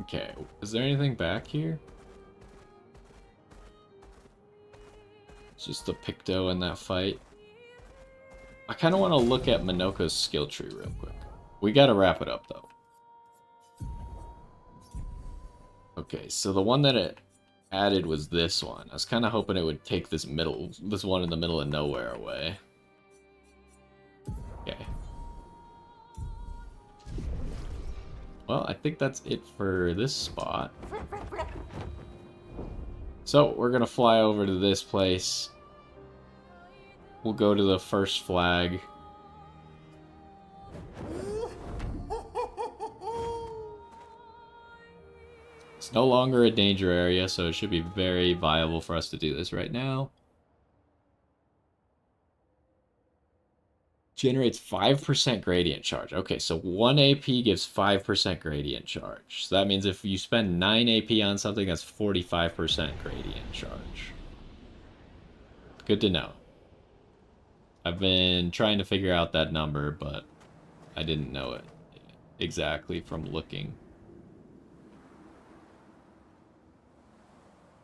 Okay, is there anything back here? It's just the Picto in that fight. I kind of want to look at Minoko's skill tree real quick. We gotta wrap it up though. Okay, so the one that it added was this one. I was kind of hoping it would take this one in the middle of nowhere away. Okay. Well, I think that's it for this spot. So, we're gonna fly over to this place. We'll go to the first flag. It's no longer a danger area, so it should be very viable for us to do this right now. Generates 5% gradient charge. Okay, so 1 AP gives 5% gradient charge. So that means if you spend 9 AP on something, that's 45% gradient charge. Good to know. I've been trying to figure out that number, but I didn't know it exactly from looking.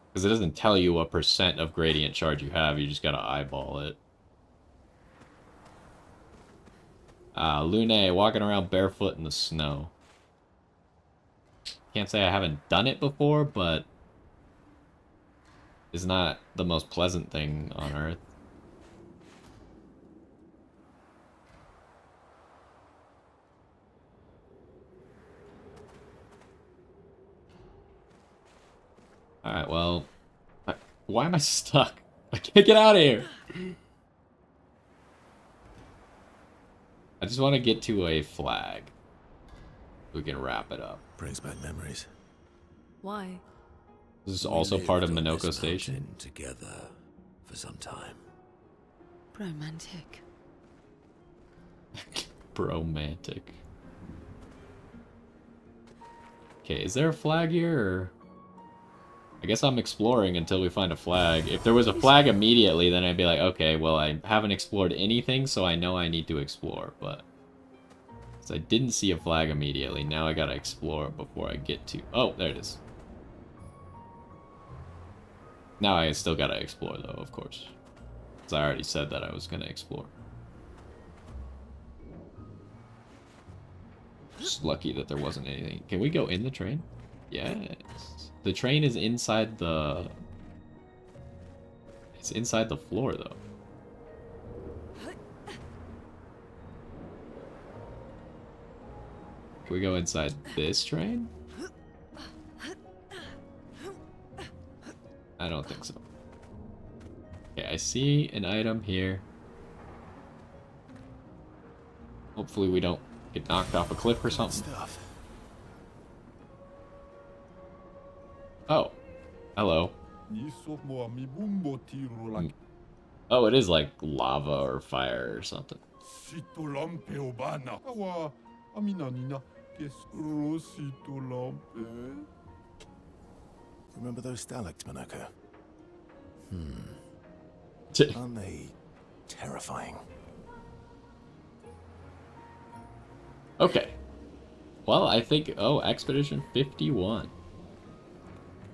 Because it doesn't tell you what percent of gradient charge you have, you just gotta eyeball it. Lune, walking around barefoot in the snow. Can't say I haven't done it before, but it's not the most pleasant thing on Earth. Alright, well, why am I stuck? I can't get out of here! I just want to get to a flag. We can wrap it up. Brings back memories. Why? This is also part of Minoko Station. Together for some time. Romantic. Bromantic. Okay, is there a flag here, or... I guess I'm exploring until we find a flag. If there was a flag immediately, then I'd be like, okay, well, I haven't explored anything, so I know I need to explore, but... So I didn't see a flag immediately, now I gotta explore before I get to... Oh, there it is. Now I still gotta explore, though, of course. Because I already said that I was gonna explore. Just lucky that there wasn't anything. Can we go in the train? Yes. The train is inside the... It's inside the floor, though. Can we go inside this train? I don't think so. Okay, I see an item here. Hopefully we don't get knocked off a cliff or something. Oh. Hello. Oh, it is like lava or fire or something. Remember those stalactites, Monaco? Aren't they terrifying? Okay. Well, I think... Oh, Expedition 51.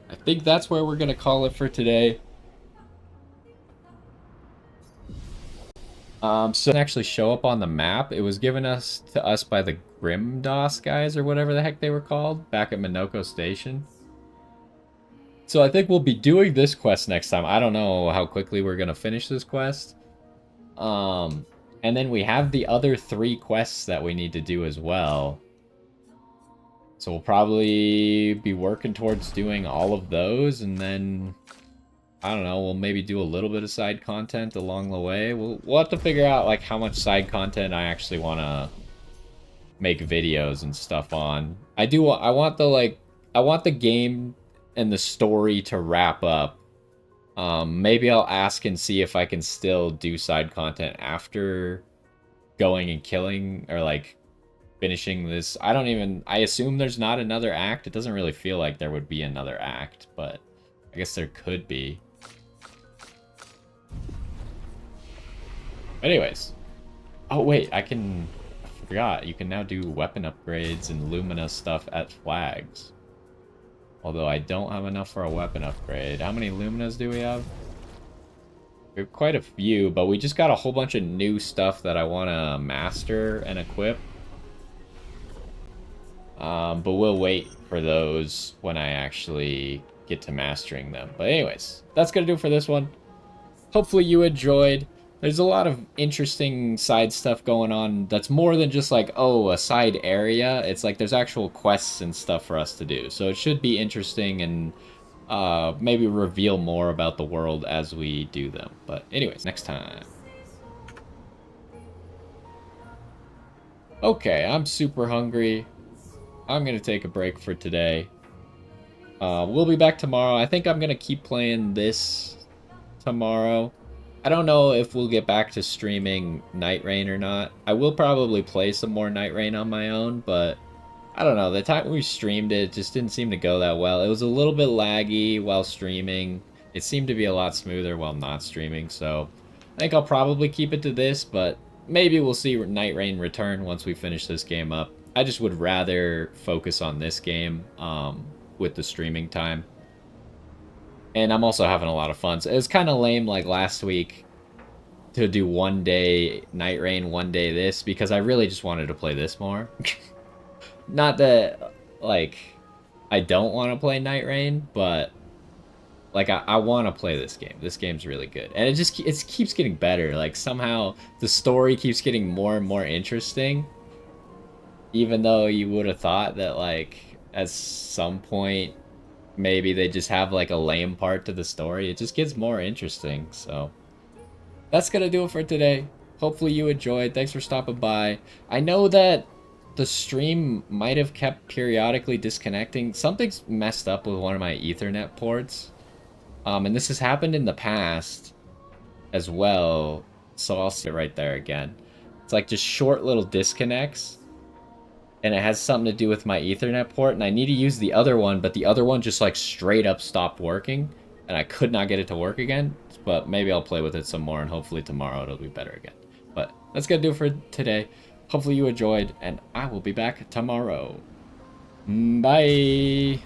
I think that's where we're going to call it for today. So it didn't actually show up on the map. It was given to us by the Grimdos guys, or whatever the heck they were called, back at Minoko Station. So I think we'll be doing this quest next time. I don't know how quickly we're going to finish this quest. And then we have the other 3 quests that we need to do as well. So we'll probably be working towards doing all of those, and then, I don't know, we'll maybe do a little bit of side content along the way. We'll have to figure out, like, how much side content I actually want to make videos and stuff on. I want the game and the story to wrap up. Maybe I'll ask and see if I can still do side content after going and killing, or like finishing this. I assume there's not another act. It doesn't really feel like there would be another act, but I guess there could be. Anyways. Oh wait, I forgot. You can now do weapon upgrades and Lumina stuff at flags. Although I don't have enough for a weapon upgrade. How many Luminas do we have? We have quite a few, but we just got a whole bunch of new stuff that I want to master and equip. But we'll wait for those when I actually get to mastering them. But anyways, that's going to do it for this one. Hopefully you enjoyed. There's a lot of interesting side stuff going on that's more than just like, oh, a side area. It's like there's actual quests and stuff for us to do. So it should be interesting and maybe reveal more about the world as we do them. But anyways, next time. Okay, I'm super hungry. I'm going to take a break for today. We'll be back tomorrow. I think I'm going to keep playing this tomorrow. I don't know if we'll get back to streaming Night Rain or not. I will probably play some more Night Rain on my own, but I don't know. The time we streamed it just didn't seem to go that well. It was a little bit laggy while streaming. It seemed to be a lot smoother while not streaming, so I think I'll probably keep it to this, but maybe we'll see Night Rain return once we finish this game up. I just would rather focus on this game with the streaming time. And I'm also having a lot of fun. So it was kind of lame, like last week, to do one day Night Rain, one day this, because I really just wanted to play this more. Not that, like, I don't want to play Night Rain, but, like, I want to play this game. This game's really good. And it keeps getting better. Like, somehow the story keeps getting more and more interesting. Even though you would have thought that, like, at some point, maybe they just have like a lame part to the story. It just gets more interesting. So that's gonna do it for today. Hopefully you enjoyed. Thanks for stopping by. I know that the stream might have kept periodically disconnecting. Something's messed up with one of my Ethernet ports. And this has happened in the past as well. So I'll see it right there again. It's like just short little disconnects. And it has something to do with my Ethernet port. And I need to use the other one, but the other one just like straight up stopped working. And I could not get it to work again. But maybe I'll play with it some more, and hopefully tomorrow it'll be better again. But that's gonna do it for today. Hopefully you enjoyed, and I will be back tomorrow. Bye!